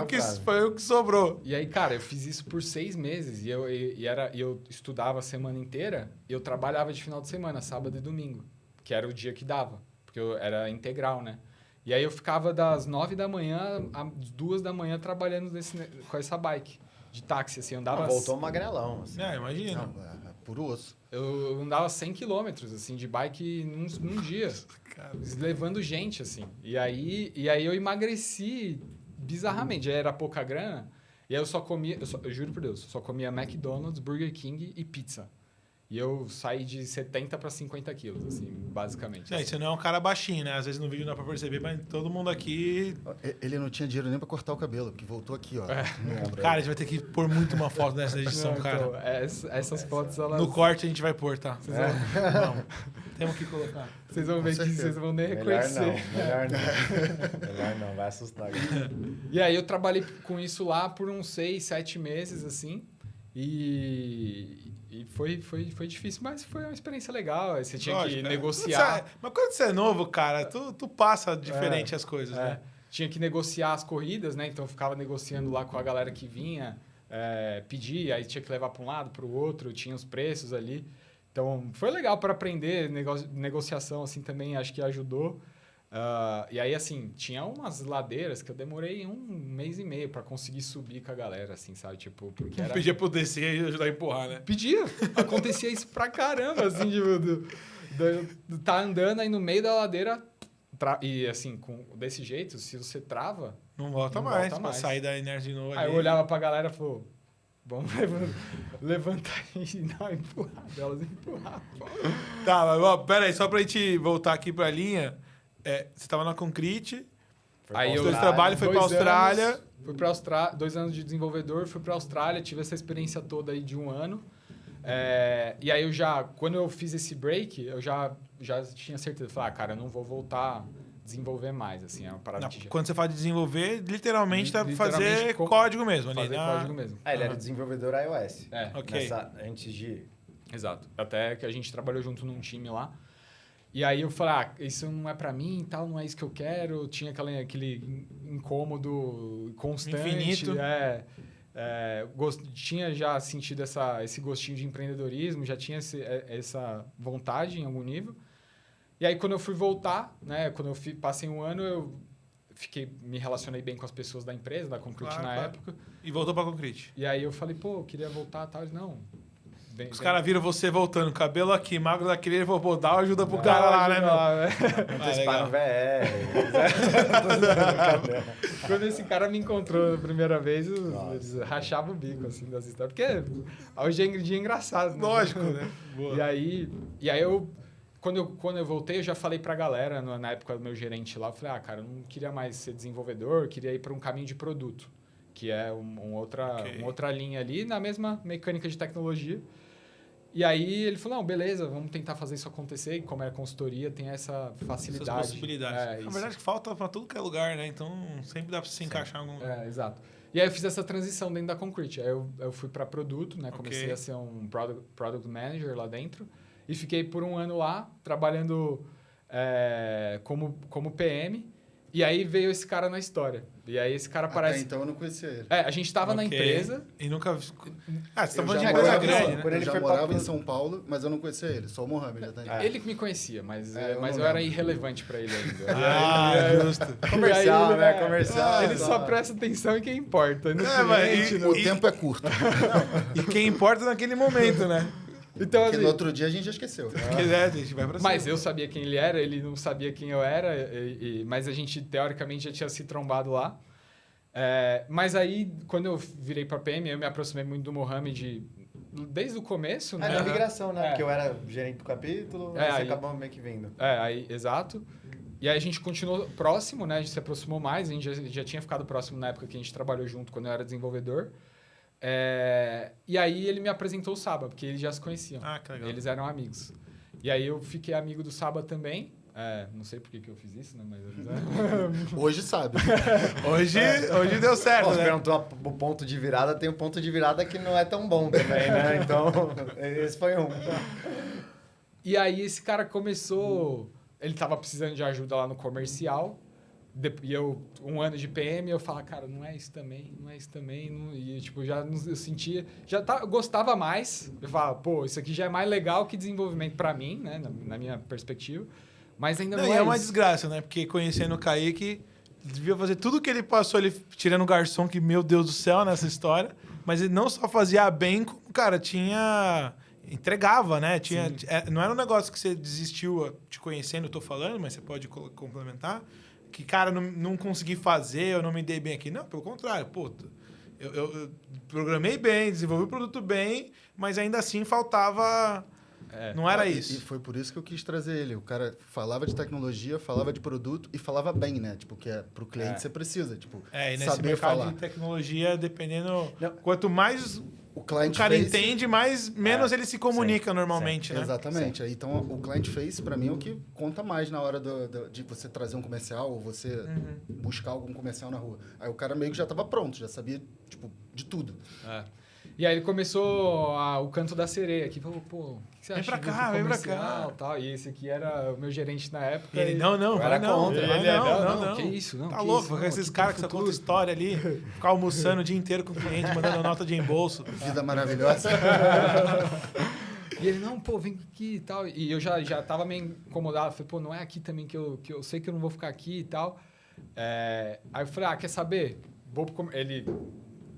o que sobrou. E aí, cara, eu fiz isso por 6 meses. E eu estudava a semana inteira e eu trabalhava de final de semana, sábado e domingo. Que era o dia que dava. Porque era integral, né? E aí eu ficava das 9 da manhã às 2 da manhã trabalhando com essa bike de táxi, assim, andava... Voltou magrelão, assim. Imagina. Não, puro osso. Eu andava 100 quilômetros, assim, de bike num dia, levando gente, assim. E aí eu emagreci bizarramente, já era pouca grana, e aí eu só comia, eu juro por Deus, só comia McDonald's, Burger King e pizza. E eu saí de 70 para 50 quilos, assim, basicamente. Você não é um cara baixinho, né? Às vezes no vídeo não dá pra perceber, mas todo mundo aqui... Ele não tinha dinheiro nem pra cortar o cabelo, porque voltou aqui, ó. No ombro. Cara, a gente vai ter que pôr muito uma foto nessa edição, cara. Então, essas fotos, elas... No corte a gente vai pôr, tá? Vamos. Temos que colocar. Vocês vão ver que vocês vão nem reconhecer. Melhor não, vai assustar. E aí eu trabalhei com isso lá por uns 6, 7 meses, assim. E foi difícil, mas foi uma experiência legal. Você tinha que negociar. Mas quando você é novo, cara, tu passa diferente as coisas, né? Tinha que negociar as corridas, né? Então eu ficava negociando lá com a galera que vinha, pedir, aí tinha que levar para um lado, para o outro, tinha os preços ali. Então foi legal para aprender negociação, assim, também acho que ajudou. E aí, assim, tinha umas ladeiras que eu demorei 1 mês e meio pra conseguir subir com a galera, assim, sabe? Tipo, porque era... Pedia pro descer e ajudar a empurrar, né? Pedia. Acontecia isso pra caramba, assim, Tá andando aí no meio da ladeira e assim, desse jeito, se você trava... Não volta mais, pra sair da inércia de novo. Aí eu olhava pra galera e falou, vamos levantar e dar uma empurrada. Elas empurravam. Tá, mas ó, pera aí, só pra gente voltar aqui pra linha. Você tava na Concrete, aí os dois trabalhos, foi pra Austrália. Fui pra Austrália, 2 anos de desenvolvedor, fui pra Austrália, tive essa experiência toda aí de 1 ano. E aí quando eu fiz esse break, eu já tinha certeza. Falei, cara, eu não vou voltar a desenvolver mais, assim, é uma parada que Quando você fala de desenvolver, literalmente tá fazer código mesmo. Fazer código mesmo. Ele era desenvolvedor iOS. Ok. Antes de... Exato. Até que a gente trabalhou junto num time lá. E aí eu falei, isso não é pra mim e tal, não é isso que eu quero. Tinha aquele incômodo constante. Infinito. Tinha já sentido esse gostinho de empreendedorismo, já tinha essa vontade em algum nível. E aí, quando eu fui voltar, né? Quando eu passei 1 ano, eu me relacionei bem com as pessoas da empresa, da Concrete na época. E voltou pra Concrete. E aí eu falei, eu queria voltar e tal. Não. Os caras viram você voltando, cabelo aqui, magro daquele, ele falou, dá ajuda pro cara lá, né, meu? Antecipar no VR. Quando esse cara me encontrou a primeira vez, eles rachavam o bico, assim, das histórias. Porque hoje em dia é engraçado, né? Lógico, né? Boa. E aí eu... Quando eu voltei, eu já falei pra galera, na época do meu gerente lá, eu falei, cara, eu não queria mais ser desenvolvedor, queria ir para um caminho de produto, que é uma outra linha ali, na mesma mecânica de tecnologia. E aí ele falou, não, beleza, vamos tentar fazer isso acontecer, e como é consultoria, tem essa facilidade. Essas possibilidades. Na verdade, falta pra tudo que é lugar, né? Então, sempre dá pra se encaixar em algum lugar. Exato. E aí eu fiz essa transição dentro da Concrete. Aí eu fui para produto, né? Comecei a ser um product manager lá dentro. E fiquei por 1 ano lá, trabalhando como PM. E aí veio esse cara na história. E aí esse cara parece... Até então eu não conhecia ele. A gente tava na empresa... E nunca... você tá falando de já empresa morava, grande, né? eu já morava em São Paulo, mas eu não conhecia ele. Só o Mohamed. Ele que me conhecia, mas eu era irrelevante pra ele ainda. Justo. Comercial, aí, né? Comercial. Ele só presta atenção em quem importa. No O tempo é curto. E quem importa naquele momento, né? Então, Porque assim, no outro dia a gente já esqueceu. A gente vai pra cima. Mas eu sabia quem ele era, ele não sabia quem eu era, mas a gente, teoricamente, já tinha se trombado lá. Mas aí, quando eu virei para PM, eu me aproximei muito do Mohamed desde o começo, né? Na migração, né? Porque eu era gerente do capítulo, você acabou meio que vindo. Exato. E aí a gente continuou próximo, né? A gente se aproximou mais, a gente já tinha ficado próximo na época que a gente trabalhou junto, quando eu era desenvolvedor. E aí ele me apresentou o Saba, porque eles já se conheciam. Que legal. Eles eram amigos. E aí eu fiquei amigo do Saba também. Não sei por que eu fiz isso, né? Mas Hoje sabe. Hoje deu certo, Você né? perguntou o ponto de virada, tem um ponto de virada que não é tão bom também, né? Então, esse foi um. E aí esse cara começou... Ele tava precisando de ajuda lá no comercial. E eu, 1 ano de PM, eu falava, cara, não é isso também. E, tipo, eu sentia... Eu gostava mais. Eu falava, isso aqui já é mais legal que desenvolvimento para mim, né? Na minha perspectiva. Mas ainda não é uma isso. desgraça, né? Porque conhecendo o Kaique, devia fazer tudo que ele passou ali, tirando o garçom, que, meu Deus do céu, nessa história. Mas ele não só fazia bem, como, cara, entregava, né? Não era um negócio que você desistiu te conhecendo, eu tô falando, mas você pode complementar. Que, cara, não consegui fazer, eu não me dei bem aqui. Não, pelo contrário, eu programei bem, desenvolvi o produto bem, mas ainda assim faltava... não era isso. E foi por isso que eu quis trazer ele. O cara falava de tecnologia, falava de produto e falava bem, né? Tipo, que pro cliente você precisa, tipo, e nesse saber mercado falar. de tecnologia, dependendo... Quanto mais o client cara face, entende, menos ele se comunica normalmente, né? Exatamente. Aí, então, o client face, para mim, é o que conta mais na hora de você trazer um comercial ou você buscar algum comercial na rua. Aí o cara meio que já estava pronto, já sabia, tipo, de tudo. E aí ele começou o canto da sereia aqui. Falou, o que você acha? Vem pra cá. Tal. E esse aqui era o meu gerente na época. Ele, não, que isso? Não, tá que louco, isso, esses caras que só contam história ali, ficar almoçando o dia inteiro com o cliente, mandando nota de reembolso. Vida maravilhosa. E ele, vem aqui e tal. E eu já tava meio incomodado. Falei, não é aqui também que eu sei que eu não vou ficar aqui e tal. Aí eu falei, quer saber? Ele...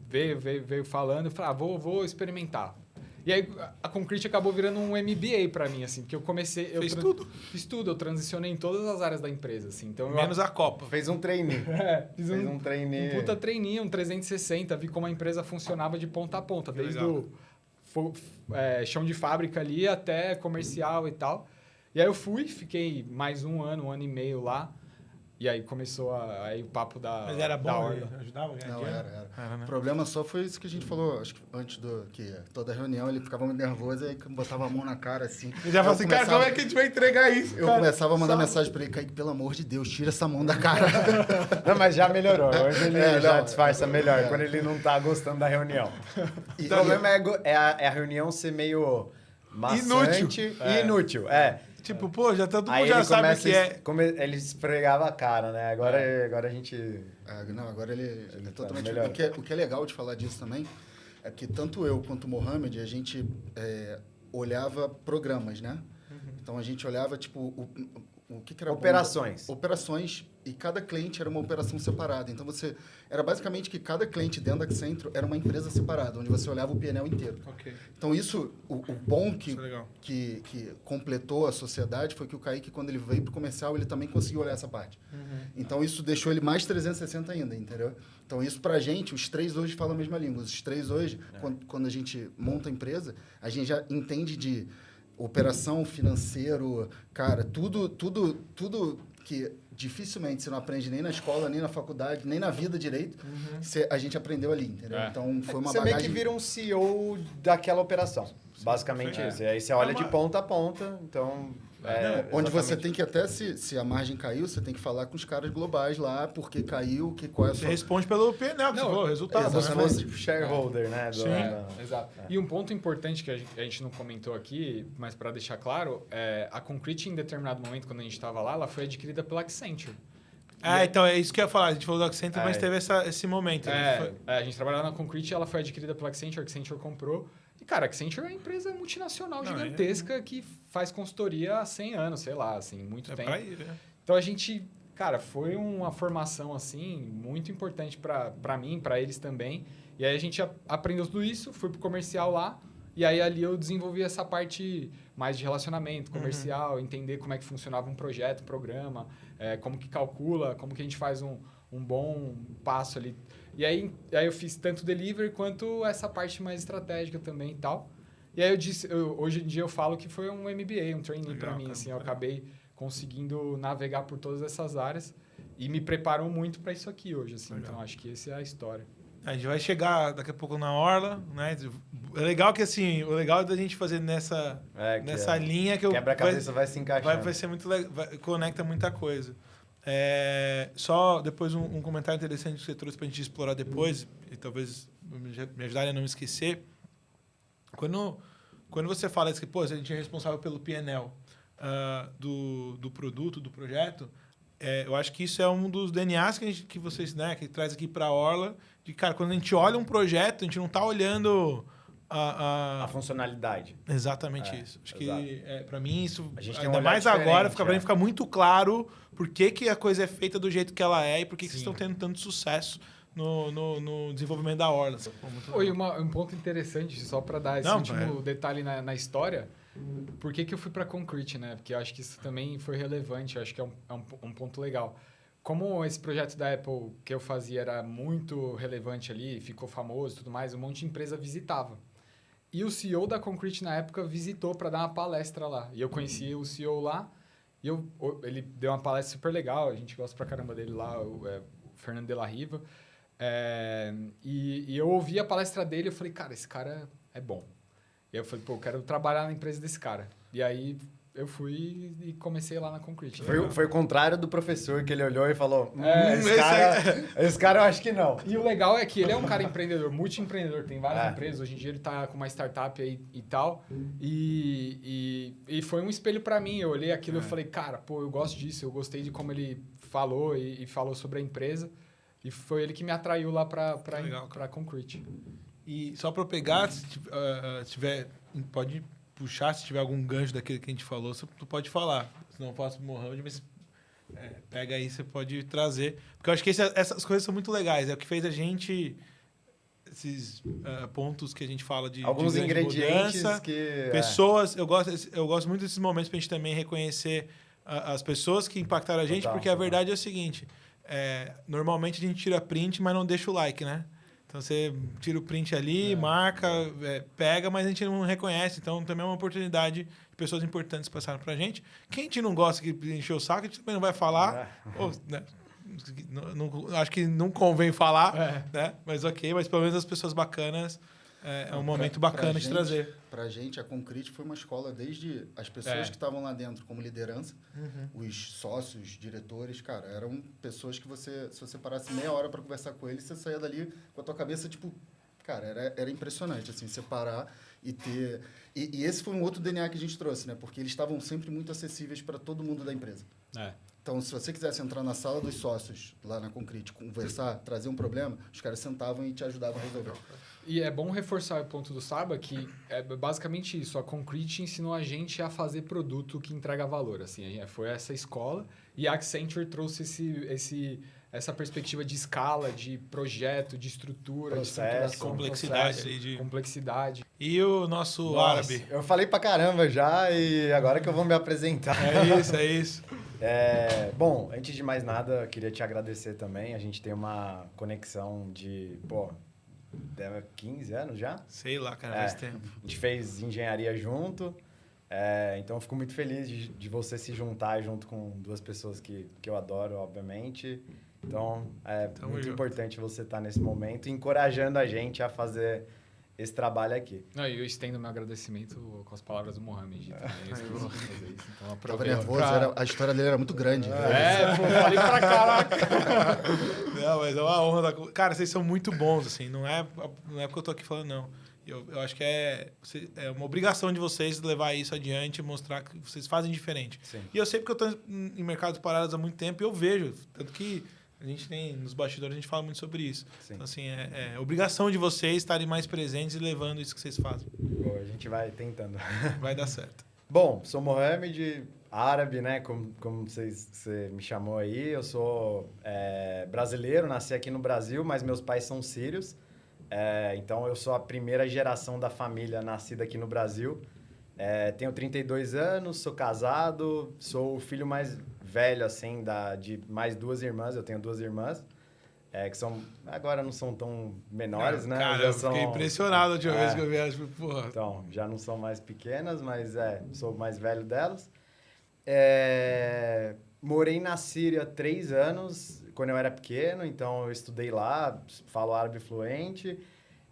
Veio falando, eu falei, vou experimentar. E aí a Concrete acabou virando um MBA para mim, assim, porque eu comecei... Fiz tudo. Fiz tudo, eu transicionei em todas as áreas da empresa, assim. Então, Menos a Copa. Fez um trainee. Fiz um trainee. Um puta trainee, um 360, vi como a empresa funcionava de ponta a ponta, Que desde legal. o chão de fábrica ali até comercial e tal. E aí eu fiquei mais um ano e meio lá. E aí começou aí o papo da Mas era da bom, Orla. ele ajudava a ganhar Não, dinheiro? era. Né? O problema só foi isso que a gente falou, acho que antes que toda reunião ele ficava muito nervoso e botava a mão na cara assim. Ele já falou assim, cara, como é que a gente vai entregar isso? Eu começava a mandar mensagem pra ele, Kaique, pelo amor de Deus, tira essa mão da cara. Não, mas já melhorou. Hoje ele já disfarça melhor, é. quando ele não tá gostando da reunião. E- O problema é a reunião ser meio maçante e inútil. Tipo, pô, já todo mundo Aí já ele sabe o que é. ele esfregava a cara, né? Agora a gente... Não, agora ele é totalmente... melhor. O que é legal de falar disso também é que tanto eu quanto o Mohamed, a gente olhava programas, né? Então a gente olhava, tipo, o que era... Operações. Operações, e cada cliente era uma operação separada. Então era basicamente que cada cliente dentro da Accenture era uma empresa separada, onde você olhava o PNL inteiro. Ok. Então isso, o bom Isso é legal. que completou a sociedade foi que o Kaique, quando ele veio para o comercial, ele também conseguiu olhar essa parte. Então isso deixou ele mais 360 ainda, entendeu? Então isso pra gente, os três hoje falam a mesma língua. Os três hoje, quando a gente monta a empresa, a gente já entende de operação, financeiro, cara, tudo que dificilmente você não aprende nem na escola, nem na faculdade, nem na vida direito, a gente aprendeu ali, entendeu? Então foi uma Você bagagem... meio que vira um CEO daquela operação. Basicamente isso. E aí você olha de ponta a ponta, então... onde você exatamente. tem que até, se a margem caiu, você tem que falar com os caras globais lá, porque caiu, qual é a Você sua... responde pelo PNL, que você falou, resultado. Você né? fosse shareholder, né? Sim. Exato. E um ponto importante que a gente não comentou aqui, mas para deixar claro, a Concrete, em determinado momento, quando a gente estava lá, ela foi adquirida pela Accenture. Então é isso que eu ia falar. A gente falou do Accenture, mas teve esse momento. A gente trabalhava na Concrete, ela foi adquirida pela Accenture, a Accenture comprou. E, cara, a Accenture é uma empresa multinacional gigantesca que faz consultoria há 100 anos, sei lá, assim, muito tempo. Pra ir, né? Então, a gente... Cara, foi uma formação, assim, muito importante para mim, para eles também. E aí, a gente aprendeu tudo isso, fui pro comercial lá. E aí, ali, eu desenvolvi essa parte mais de relacionamento comercial, entender como é que funcionava um projeto, um programa, como que calcula, como que a gente faz um bom passo ali. E aí eu fiz tanto delivery quanto essa parte mais estratégica também e tal. E aí hoje em dia eu falo que foi um MBA, um trainee para mim. Assim, eu acabei conseguindo navegar por todas essas áreas e me preparou muito para isso aqui hoje. Assim. Então, acho que essa é a história. A gente vai chegar daqui a pouco na Orla, né? É legal que, assim, o legal da gente fazer nessa linha que eu... Quebra-cabeça vai se encaixando. Vai ser muito legal, conecta muita coisa. Só depois um comentário interessante que você trouxe para a gente explorar depois, e talvez me ajudarem a não me esquecer. Quando você fala isso, que pô, a gente é responsável pelo PNL do produto, do projeto, eu acho que isso é um dos DNAs que vocês, né, que traz aqui para a Orla, de, cara, quando a gente olha um projeto, a gente não está olhando... A funcionalidade. Exatamente isso. Acho que, para mim, isso, a gente tem ainda um olhar mais agora, diferente, para mim fica muito claro por que a coisa é feita do jeito que ela é e por que vocês estão tendo tanto sucesso no desenvolvimento da Orla. E um ponto interessante, só para dar esse último detalhe na história, por que eu fui para Concrete, né? Porque eu acho que isso também foi relevante, eu acho que é um ponto legal. Como esse projeto da Apple que eu fazia era muito relevante ali, ficou famoso e tudo mais, um monte de empresa visitava. E o CEO da Concrete, na época, visitou para dar uma palestra lá. E eu conheci o CEO lá, e ele deu uma palestra super legal, a gente gosta pra caramba dele lá, o Fernando de la Riva. E eu ouvi a palestra dele e eu falei, cara, esse cara é bom. E aí eu falei, pô, eu quero trabalhar na empresa desse cara. E aí eu fui e comecei lá na Concrete. Foi o contrário do professor, que ele olhou e falou, esse cara eu acho que não. E o legal é que ele é um cara empreendedor, multi-empreendedor, tem várias empresas. Hoje em dia ele tá com uma startup aí e tal. E foi um espelho para mim. Eu olhei aquilo e falei, cara, pô, eu gosto disso. Eu gostei de como ele falou e falou sobre a empresa. E foi ele que me atraiu lá para Concrete. E só para eu pegar, se tiver, pode puxar, se tiver algum gancho daquilo que a gente falou, tu pode falar. Se não faço Mohamed, mas pega aí, você pode trazer. Porque eu acho que essas coisas são muito legais. É o que fez a gente esses pontos que a gente fala de alguns de ingredientes mudança, que... pessoas, eu gosto muito desses momentos pra gente também reconhecer as pessoas que impactaram a gente, Total, porque a total. verdade é o seguinte, normalmente a gente tira print, mas não deixa o like, né? Então você tira o print ali, marca, pega, mas a gente não reconhece. Então também é uma oportunidade de pessoas importantes passaram pra gente. Quem a gente não gosta que encher o saco, a gente também não vai falar. Ou, né? Acho que não convém falar, né? Mas ok, mas pelo menos as pessoas bacanas é um momento bacana de trazer. Pra gente, a Concrete foi uma escola desde as pessoas que estavam lá dentro como liderança, os sócios, diretores, cara, eram pessoas que se você parasse meia hora para conversar com eles, você saía dali com a tua cabeça, tipo, cara, era impressionante, assim, você parar e ter... E esse foi um outro DNA que a gente trouxe, né? Porque eles estavam sempre muito acessíveis para todo mundo da empresa. Então, se você quisesse entrar na sala dos sócios, lá na Concrete, conversar, trazer um problema, os caras sentavam e te ajudavam a resolver. E é bom reforçar o ponto do Sarba, que é basicamente isso. A Concrete ensinou a gente a fazer produto que entrega valor. Assim, foi essa escola. E a Accenture trouxe essa perspectiva de escala, de projeto, de estrutura, Processo, de complexidade. Complexidade. E o nosso árabe? Eu falei pra caramba já e agora que eu vou me apresentar. É isso. Bom, antes de mais nada, eu queria te agradecer também. A gente tem uma conexão de, deve 15 anos já? Sei lá, cara, faz tempo. A gente fez engenharia junto. Então, eu fico muito feliz de você se juntar junto com duas pessoas que eu adoro, obviamente. Então, Tamo muito junto. importante você estar nesse momento, encorajando a gente a fazer esse trabalho aqui. Não, e eu estendo meu agradecimento com as palavras do Mohamed também. Eu esqueci de fazer isso, então Tava aproveito. nervoso, a história dele era muito grande. Falei pra caraca. Não, mas é uma honra. Cara, vocês são muito bons, assim. Não é porque eu tô aqui falando, não. Eu acho que é uma obrigação de vocês levar isso adiante e mostrar que vocês fazem diferente. Sim. E eu sei porque eu tô em mercados parados há muito tempo e eu vejo. Tanto que a gente tem, nos bastidores, a gente fala muito sobre isso. Sim. Então, assim, é obrigação de vocês estarem mais presentes e levando isso que vocês fazem. Bom, a gente vai tentando. Vai dar certo. Bom, sou Mohamed, árabe, né? Como você me chamou aí. Eu sou brasileiro, nasci aqui no Brasil, mas meus pais são sírios. Então, eu sou a primeira geração da família nascida aqui no Brasil. Tenho 32 anos, sou casado, sou o filho mais velho, assim, de mais duas irmãs. Eu tenho duas irmãs, que agora não são tão menores, né? Cara, Já eu fiquei impressionado a última vez que eu vi elas. Porra. Então, já não são mais pequenas, mas sou o mais velho delas. Morei na Síria 3 anos, quando eu era pequeno, então eu estudei lá, falo árabe fluente.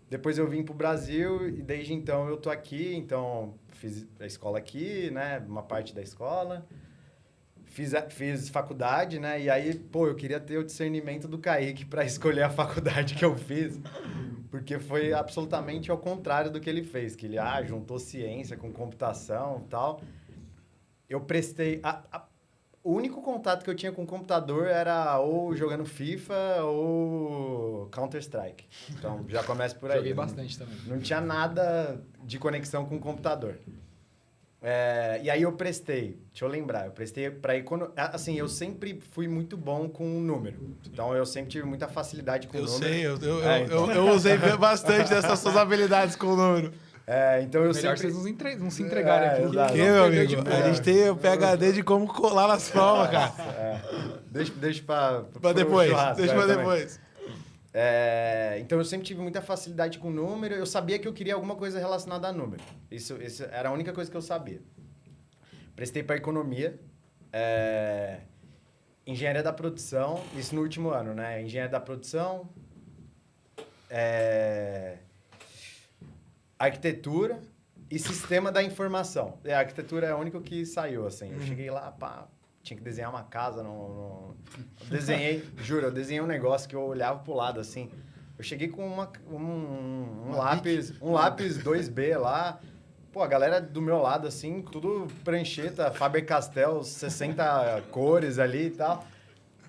Depois eu vim para o Brasil e desde então eu tô aqui, então fiz a escola aqui, né, uma parte da escola. Fiz faculdade, né, e aí, eu queria ter o discernimento do Kaique para escolher a faculdade que eu fiz, porque foi absolutamente ao contrário do que ele fez, que ele juntou ciência com computação e tal. Eu prestei... O único contato que eu tinha com o computador era ou jogando FIFA ou Counter-Strike. Então, já começa por aí. Joguei bastante também. Não tinha nada de conexão com o computador. E aí eu prestei, deixa eu lembrar, eu prestei para economia. Assim, eu sempre fui muito bom com número. Então, eu sempre tive muita facilidade com número. Eu usei bastante dessas suas habilidades com o número. Então eu Melhor sempre... vocês não se entregarem aqui. Exato. Aqui, meu amigo, a gente tem o PhD de como colar nas provas, cara. Deixa pra depois. churrasco, Deixa pra também. depois. Então, eu sempre tive muita facilidade com número. Eu sabia que eu queria alguma coisa relacionada a número. Isso era a única coisa que eu sabia. Prestei para economia, engenharia da produção, isso no último ano, né? Engenharia da produção, arquitetura e sistema da informação. A arquitetura é o único que saiu, assim. Eu cheguei lá, tinha que desenhar uma casa. Eu desenhei um negócio que eu olhava pro lado, assim. Eu cheguei com um lápis 2B lá. A galera do meu lado, assim, tudo prancheta, Faber-Castell, 60 cores ali e tal.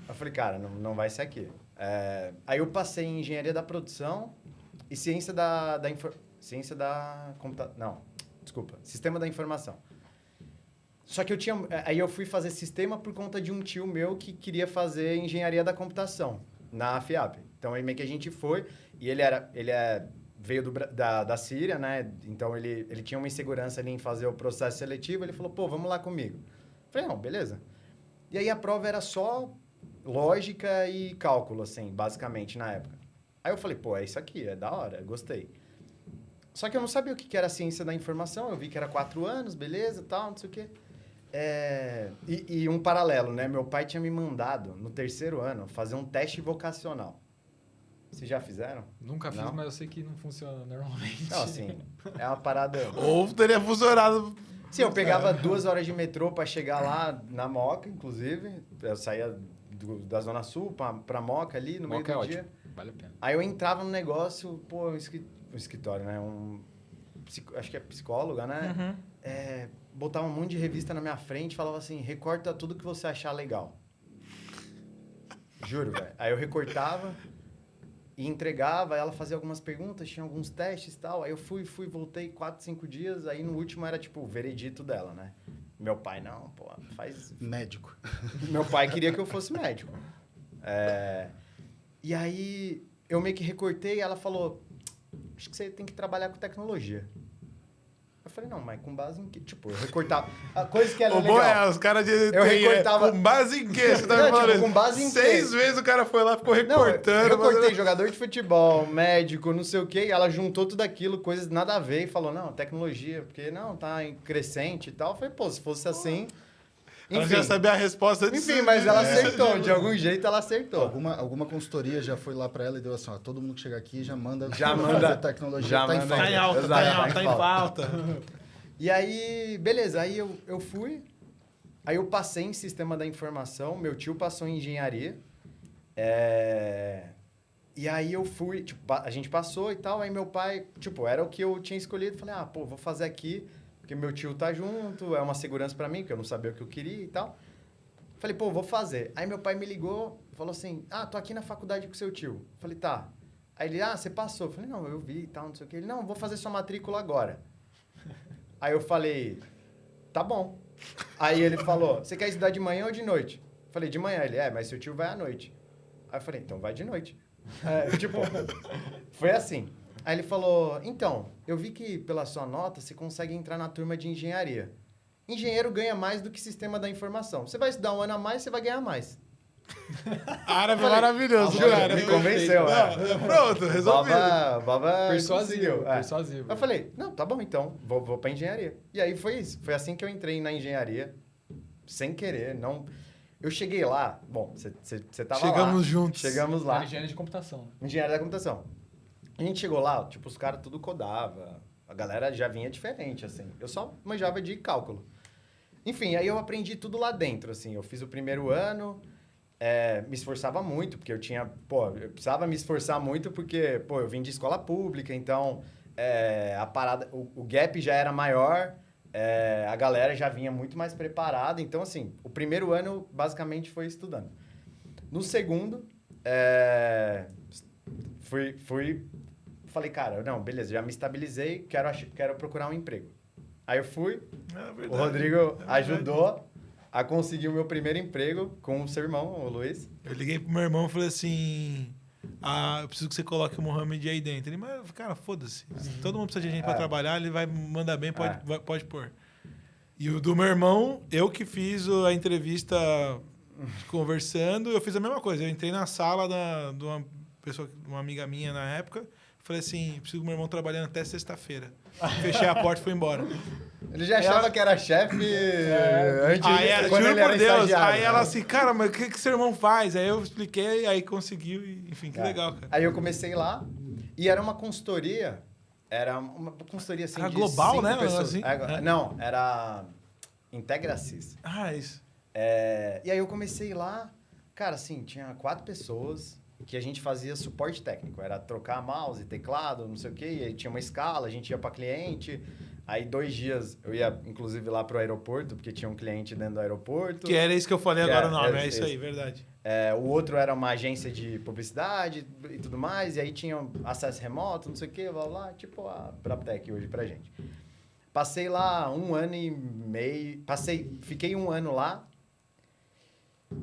Eu falei, cara, não vai ser aqui. Aí eu passei em engenharia da produção e sistema da informação. Só que aí eu fui fazer sistema por conta de um tio meu que queria fazer engenharia da computação. na FIAP. Então, aí meio que a gente foi, e veio da Síria, né? Então, ele tinha uma insegurança ali em fazer o processo seletivo, ele falou, pô, vamos lá comigo. Eu falei, não, beleza. E aí, a prova era só lógica e cálculo, assim, basicamente, na época. Aí eu falei, pô, é isso aqui, é da hora, gostei. Só que eu não sabia o que era ciência da informação, eu vi que era 4 anos, beleza, tal, não sei o quê. E um paralelo, né? Meu pai tinha me mandado, no 3º ano, fazer um teste vocacional. Vocês já fizeram? Nunca fiz, mas eu sei que não funciona normalmente. Não, assim, é uma parada... Ou teria funcionado... Sim, eu pegava 2 horas de metrô para chegar lá na Moca, inclusive. Eu saía da Zona Sul pra Moca ali, no Moca meio do dia. Ótimo. Vale a pena. Aí eu entrava no negócio, pô, um escritório, né? Acho que é psicóloga, né? Botava um monte de revista na minha frente, falava assim, recorta tudo que você achar legal. Juro, velho. Aí eu recortava e entregava, ela fazia algumas perguntas, tinha alguns testes e tal. Aí eu fui, voltei 4, 5 dias, aí no último era tipo o veredito dela, né? Meu pai, não, pô, faz... Médico. Meu pai queria que eu fosse médico. E aí, eu meio que recortei e ela falou, acho que você tem que trabalhar com tecnologia. Eu falei, não, mas com base em quê? Tipo, eu recortava... A coisa que era legal... O bom é, os caras eu recortava... com base em quê? Você tá não, falando? Tipo, com base em 6 vezes o cara foi lá, ficou recortando. Não, eu recortei jogador de futebol, médico, não sei o quê, e ela juntou tudo aquilo, coisas nada a ver, e falou, não, tecnologia, porque não, tá em crescente e tal. Eu falei, pô, se fosse assim... Enfim, ela já sabia a resposta disso. Enfim, mas ela acertou. De algum jeito, ela acertou. Alguma consultoria já foi lá para ela e deu assim, ó, todo mundo que chega aqui já manda tecnologia. Já tá manda. em falta. Tá em alta, Exato, tá em falta. E aí, beleza. Aí eu fui. Aí eu passei em sistema da informação. Meu tio passou em engenharia. E aí eu fui... Tipo, a gente passou e tal. Aí meu pai... Tipo, era o que eu tinha escolhido. Falei, vou fazer aqui... Porque meu tio tá junto, é uma segurança pra mim, porque eu não sabia o que eu queria e tal. Falei, pô, vou fazer. Aí meu pai me ligou, falou assim, tô aqui na faculdade com seu tio. Falei, tá. Aí ele, você passou. Falei, não, eu vi e tal, não sei o que. Ele, não, vou fazer sua matrícula agora. Aí eu falei, tá bom. Aí ele falou, você quer estudar de manhã ou de noite? Falei, de manhã. Ele, mas seu tio vai à noite. Aí eu falei, então vai de noite. Tipo, foi assim. Aí ele falou, então, eu vi que pela sua nota você consegue entrar na turma de engenharia. Engenheiro ganha mais do que sistema da informação. Você vai estudar um ano a mais, você vai ganhar mais. Árabe é maravilhoso. Me convenceu. Pronto, resolvido. Baba persuasivo. Eu falei, não, tá bom, então, vou pra engenharia. E aí foi isso. Foi assim que eu entrei na engenharia, sem querer, não... Eu cheguei lá, bom, você tava lá. Chegamos juntos. Chegamos lá. Engenharia de computação. Engenharia da computação. A gente chegou lá, tipo, os caras tudo codava. A galera já vinha diferente, assim. Eu só manjava de cálculo. Enfim, aí eu aprendi tudo lá dentro, assim. Eu fiz o primeiro ano, me esforçava muito, porque eu tinha... eu precisava me esforçar muito porque, eu vim de escola pública, então a parada... O gap já era maior, a galera já vinha muito mais preparada. Então, assim, o primeiro ano, basicamente, foi estudando. No segundo, falei, cara, não, beleza, já me estabilizei, quero procurar um emprego. Aí eu fui, o Rodrigo ajudou a conseguir o meu primeiro emprego com o seu irmão, o Luiz. Eu liguei pro meu irmão e falei assim, eu preciso que você coloque o Mohamed aí dentro. Ele, mas, cara, foda-se, todo mundo precisa de gente pra trabalhar, ele vai mandar bem, pode pôr. E o do meu irmão, eu que fiz a entrevista conversando, eu fiz a mesma coisa, eu entrei na sala de uma amiga minha na época. Falei assim, preciso do meu irmão trabalhando até sexta-feira. Fechei a porta e fui embora. Ele já achava que era chefe antes, quando ele era por Deus. Aí ela assim, cara, mas o que seu irmão faz? Aí eu expliquei, aí conseguiu, enfim, que legal, cara. Aí eu comecei lá, e era uma consultoria, assim, era de global, 5 né? pessoas. Assim, Não, era Integracis. Isso. E aí eu comecei lá, cara, assim, tinha 4 pessoas... que a gente fazia suporte técnico. Era trocar mouse, teclado, não sei o quê. E aí tinha uma escala, a gente ia para cliente. Aí 2 dias eu ia, inclusive, lá pro aeroporto, porque tinha um cliente dentro do aeroporto. Que era isso que eu falei agora o nome, é isso aí, verdade. O outro era uma agência de publicidade e tudo mais. E aí tinha acesso remoto, não sei o quê, blá, blá, tipo a Braptec hoje pra gente. Passei lá 1 ano e meio... Fiquei 1 ano lá.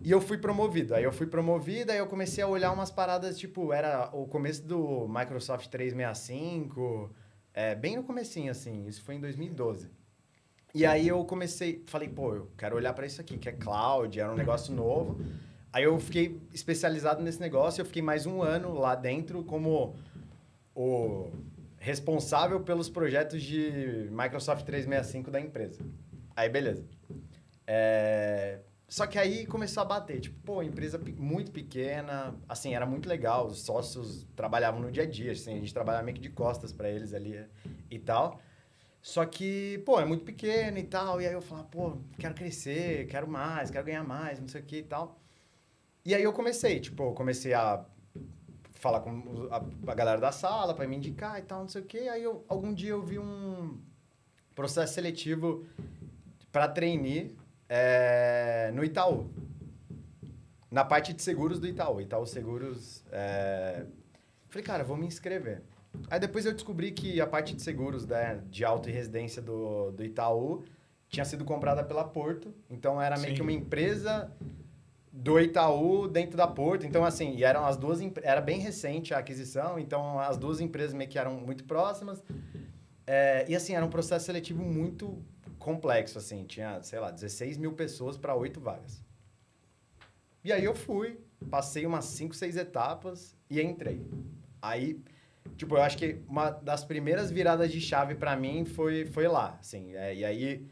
E eu fui promovido. Aí eu comecei a olhar umas paradas, tipo, era o começo do Microsoft 365, bem no comecinho, assim. Isso foi em 2012. E aí eu falei, pô, eu quero olhar para isso aqui, que é cloud, era um negócio novo. Aí eu fiquei especializado nesse negócio, eu fiquei mais um ano lá dentro como o responsável pelos projetos de Microsoft 365 da empresa. Aí, beleza. Só que aí começou a bater, tipo, pô, empresa muito pequena, assim, era muito legal, os sócios trabalhavam no dia a dia, assim, a gente trabalhava meio que de costas para eles ali e tal. Só que, pô, é muito pequeno e tal, e aí eu falava, pô, quero crescer, quero mais, quero ganhar mais, não sei o que e tal. E aí eu comecei a falar com a galera da sala para me indicar e tal, não sei o quê. Aí algum dia eu vi um processo seletivo para trainee no Itaú. Na parte de seguros do Itaú. Itaú Seguros. Falei, cara, vou me inscrever. Aí depois eu descobri que a parte de seguros, né, de auto e residência do Itaú tinha sido comprada pela Porto. Então era meio que uma empresa do Itaú dentro da Porto. Então, assim, e eram as duas... Era bem recente a aquisição, então as duas empresas meio que eram muito próximas. E, assim, era um processo seletivo muito complexo, assim. Tinha, sei lá, 16 mil pessoas para 8 vagas. E aí eu fui, passei umas 5, 6 etapas e entrei. Aí, tipo, eu acho que uma das primeiras viradas de chave para mim foi lá, assim. E aí...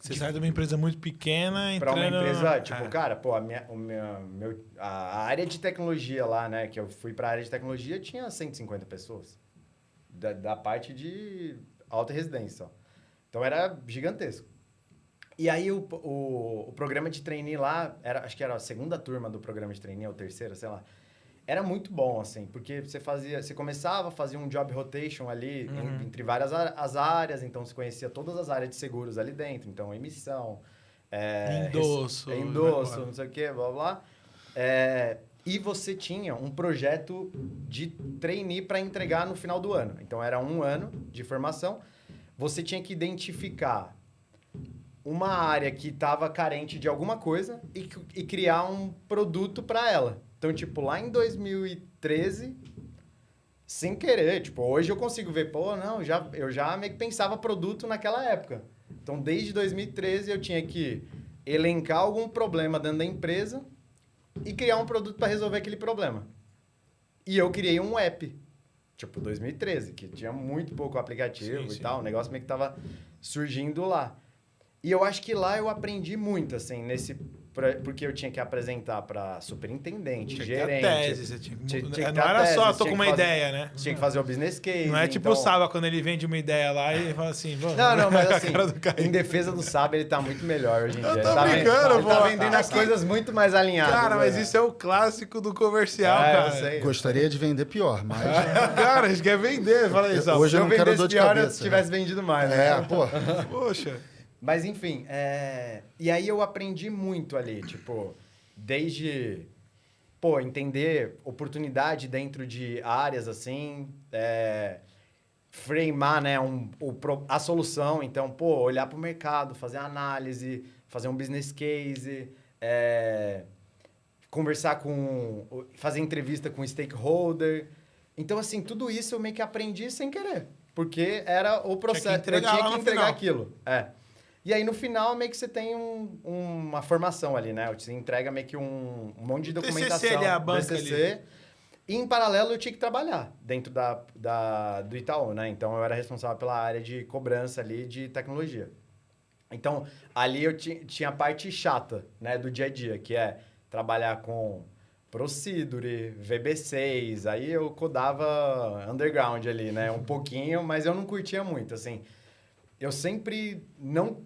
Você sai de uma empresa muito pequena... Para uma empresa, tipo, cara, pô, a área de tecnologia lá, né? Que eu fui para a área de tecnologia, tinha 150 pessoas. Da parte de alta residência, ó. Então, era gigantesco. E aí, o programa de trainee lá, acho que era a segunda turma do programa de trainee, ou terceira, sei lá. Era muito bom, assim, porque você começava a fazer um job rotation ali entre várias as áreas, então você conhecia todas as áreas de seguros ali dentro, então emissão, endosso, não sei o quê, blá, blá. E você tinha um projeto de trainee para entregar no final do ano. Então, era um ano de formação. Você tinha que identificar uma área que estava carente de alguma coisa e criar um produto para ela. Então, tipo, lá em 2013, sem querer, tipo, hoje eu consigo ver, pô, não, eu já meio que pensava produto naquela época. Então, desde 2013, eu tinha que elencar algum problema dentro da empresa e criar um produto para resolver aquele problema. E eu criei um app, tipo, 2013, que tinha muito pouco aplicativo e tal, o negócio meio que tava surgindo lá. E eu acho que lá eu aprendi muito, assim, porque eu tinha que apresentar para superintendente, gerente. Tese, você tinha não era só, tô com uma ideia, né? Tinha que fazer o business case. Não é tipo o Saba, quando ele vende uma ideia lá e fala assim... Não, mas assim, em defesa do Saba, ele tá muito melhor hoje em dia. Eu tô brincando, ele tá vendendo as coisas muito mais alinhadas. Cara, mas isso é o clássico do comercial, cara. Eu sei. Gostaria de vender pior, mas... Cara, a gente quer vender. Fala aí, Saba. Hoje eu não quero dor de cabeça. Se eu tivesse vendido mais, né? Pô. Poxa... Mas, enfim, e aí eu aprendi muito ali, tipo, desde, pô, entender oportunidade dentro de áreas, assim, framear, né, a solução. Então, pô, olhar para o mercado, fazer análise, fazer um business case, fazer entrevista com stakeholder. Então, assim, tudo isso eu meio que aprendi sem querer, porque era o processo, eu tinha que entregar aquilo. E aí, no final, meio que você tem uma formação ali, né? Você entrega meio que um monte de documentação. TCC ali, a banca ali. E, em paralelo, eu tinha que trabalhar dentro do Itaú, né? Então, eu era responsável pela área de cobrança ali de tecnologia. Então, ali eu tinha a parte chata, né? Do dia a dia, que é trabalhar com Procedure, VB6. Aí, eu codava underground ali, né? Um pouquinho, mas eu não curtia muito, assim... Eu sempre não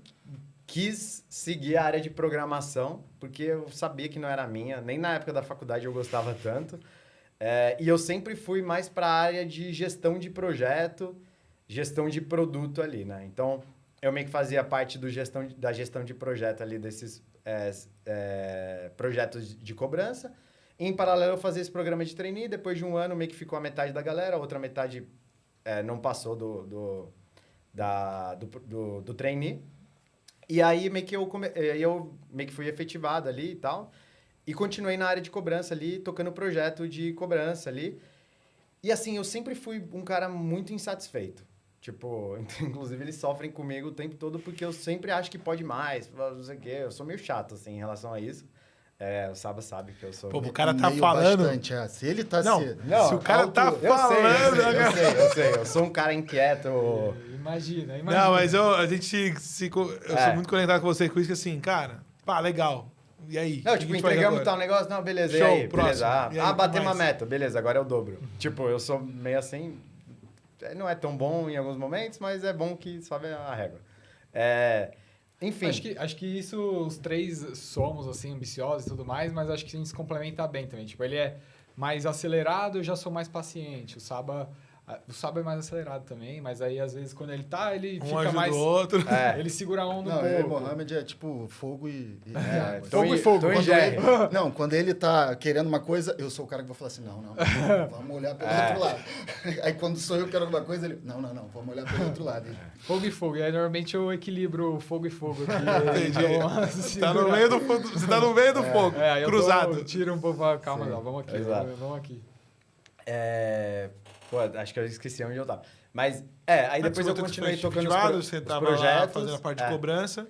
quis seguir a área de programação, porque eu sabia que não era minha. Nem na época da faculdade eu gostava tanto. E eu sempre fui mais para a área de gestão de projeto, gestão de produto ali, né? Então, eu meio que fazia parte da gestão de projeto ali desses projetos de cobrança. Em paralelo, eu fazia esse programa de trainee. Depois de um ano, meio que ficou a metade da galera. A outra metade não passou do trainee. E aí meio que eu meio que fui efetivado ali e tal. E continuei na área de cobrança ali, tocando projeto de cobrança ali. E assim, eu sempre fui um cara muito insatisfeito. Tipo, inclusive eles sofrem comigo o tempo todo porque eu sempre acho que pode mais, não sei o quê. Eu sou meio chato, assim, em relação a isso. O Saba sabe que eu sou... Pô, o cara tá falando... Bastante, Se ele tá... Não, se o cara tá falando... Eu sei. Eu sou um cara inquieto. Imagina. Não, mas eu sou muito conectado com você com isso, que assim, cara, pá, legal. E aí? Não, tipo, entregamos tal negócio, não, beleza, Show, e aí? próximo. Beleza. E aí, Bater mais? uma meta, beleza, agora é o dobro. Tipo, eu sou meio assim, não é tão bom em alguns momentos, mas é bom que sobe a régua. Enfim. Acho que isso, os três somos, assim, ambiciosos e tudo mais, mas acho que a gente se complementa bem também. Tipo, ele é mais acelerado, eu já sou mais paciente. O Saba é mais acelerado também, mas aí, às vezes, quando ele tá, ele fica mais... o outro. Ele segura a onda um Não, eu e o pouco. Mohamed é tipo fogo e água. Fogo e fogo. Quando ele tá querendo uma coisa, eu sou o cara que vou falar assim, não, vamos olhar pelo outro lado. Aí quando sou eu que quero alguma coisa, ele, não, vamos olhar pelo outro lado. Fogo e fogo. E aí, normalmente, eu equilibro fogo e fogo aqui. Entendi. Você tá no meio do fogo, cruzado. Tira um pouco, calma, não, vamos aqui, vamos aqui. Pô, acho que eu esqueci onde eu tava. Mas, aí depois eu continuei tocando você os tava projetos. lá fazendo a parte de cobrança.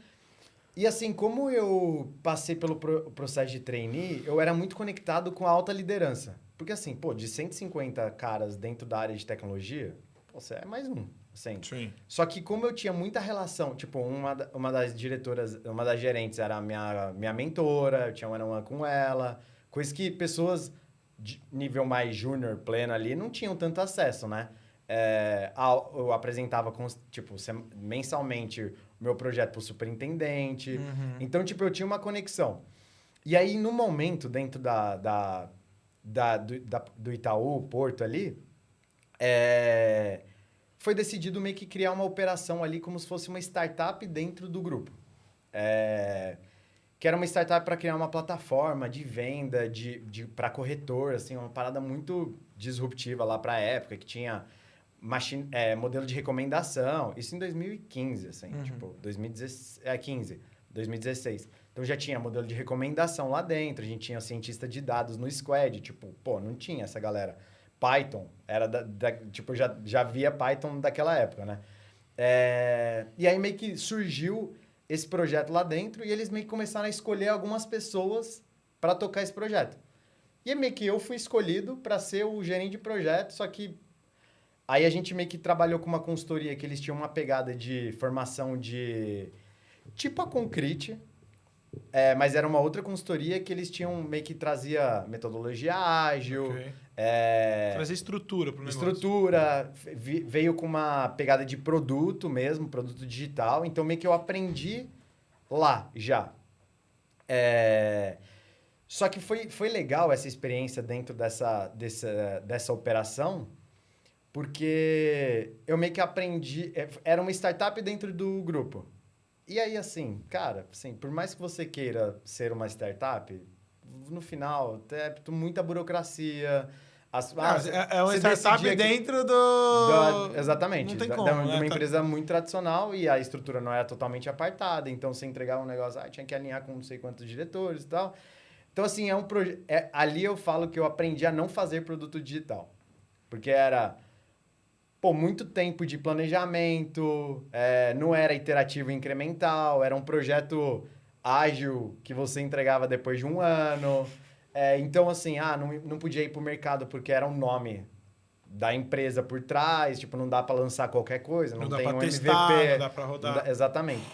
E assim, como eu passei pelo processo de trainee, eu era muito conectado com a alta liderança. Porque assim, pô, de 150 caras dentro da área de tecnologia, você é mais um. Assim. Sim. Só que como eu tinha muita relação, tipo, uma das diretoras, uma das gerentes era a minha mentora, eu tinha um one-on-one com ela, coisa que pessoas de nível mais júnior, pleno ali, não tinham tanto acesso, né? Eu apresentava, mensalmente o meu projeto para o superintendente. Uhum. Então, tipo, eu tinha uma conexão. E aí, no momento, dentro do Itaú, Porto ali, foi decidido meio que criar uma operação ali como se fosse uma startup dentro do grupo. Que era uma startup para criar uma plataforma de venda para corretor, assim, uma parada muito disruptiva lá para a época, que tinha modelo de recomendação. Isso em 2015, assim, tipo, 2016. Então já tinha modelo de recomendação lá dentro, a gente tinha cientista de dados no Squad, tipo, pô, não tinha essa galera. Python, era tipo, já via Python daquela época, né? E aí meio que surgiu esse projeto lá dentro e eles meio que começaram a escolher algumas pessoas para tocar esse projeto. E é meio que eu fui escolhido para ser o gerente de projeto, só que aí a gente meio que trabalhou com uma consultoria que eles tinham uma pegada de formação de... tipo a Concrete, mas era uma outra consultoria que eles tinham meio que trazia metodologia ágil... Okay. Trazer estrutura para o negócio. Estrutura, veio com uma pegada de produto mesmo, produto digital. Então, meio que eu aprendi lá já. Só que foi legal essa experiência dentro dessa operação, porque eu meio que aprendi... Era uma startup dentro do grupo. E aí, assim, cara, assim, por mais que você queira ser uma startup... No final, muita burocracia. É uma startup dentro do... Exatamente. Não tem como, de uma empresa muito tradicional e a estrutura não era totalmente apartada. Então, você entregava um negócio, tinha que alinhar com não sei quantos diretores e tal. Então, assim, ali eu falo que eu aprendi a não fazer produto digital. Porque era... muito tempo de planejamento, não era iterativo e incremental, era um projeto... ágil, que você entregava depois de um ano. Então, assim, não podia ir para o mercado porque era um nome da empresa por trás, tipo, não dá para lançar qualquer coisa, não tem um testar, MVP. não dá para rodar. Exatamente.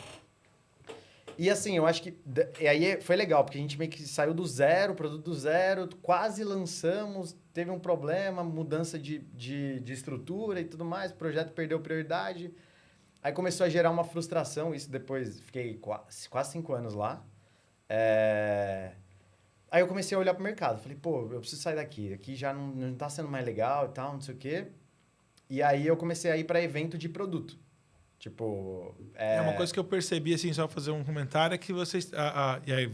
E, assim, eu acho que... E aí foi legal, porque a gente meio que saiu do zero, produto do zero, quase lançamos, teve um problema, mudança de estrutura e tudo mais, o projeto perdeu prioridade... Aí começou a gerar uma frustração, isso depois fiquei quase 5 anos lá. Aí eu comecei a olhar pro mercado, falei, pô, eu preciso sair daqui, aqui já não tá sendo mais legal e tal, não sei o quê. E aí eu comecei a ir para evento de produto. Tipo... uma coisa que eu percebi, assim, só fazer um comentário, é que vocês... e aí,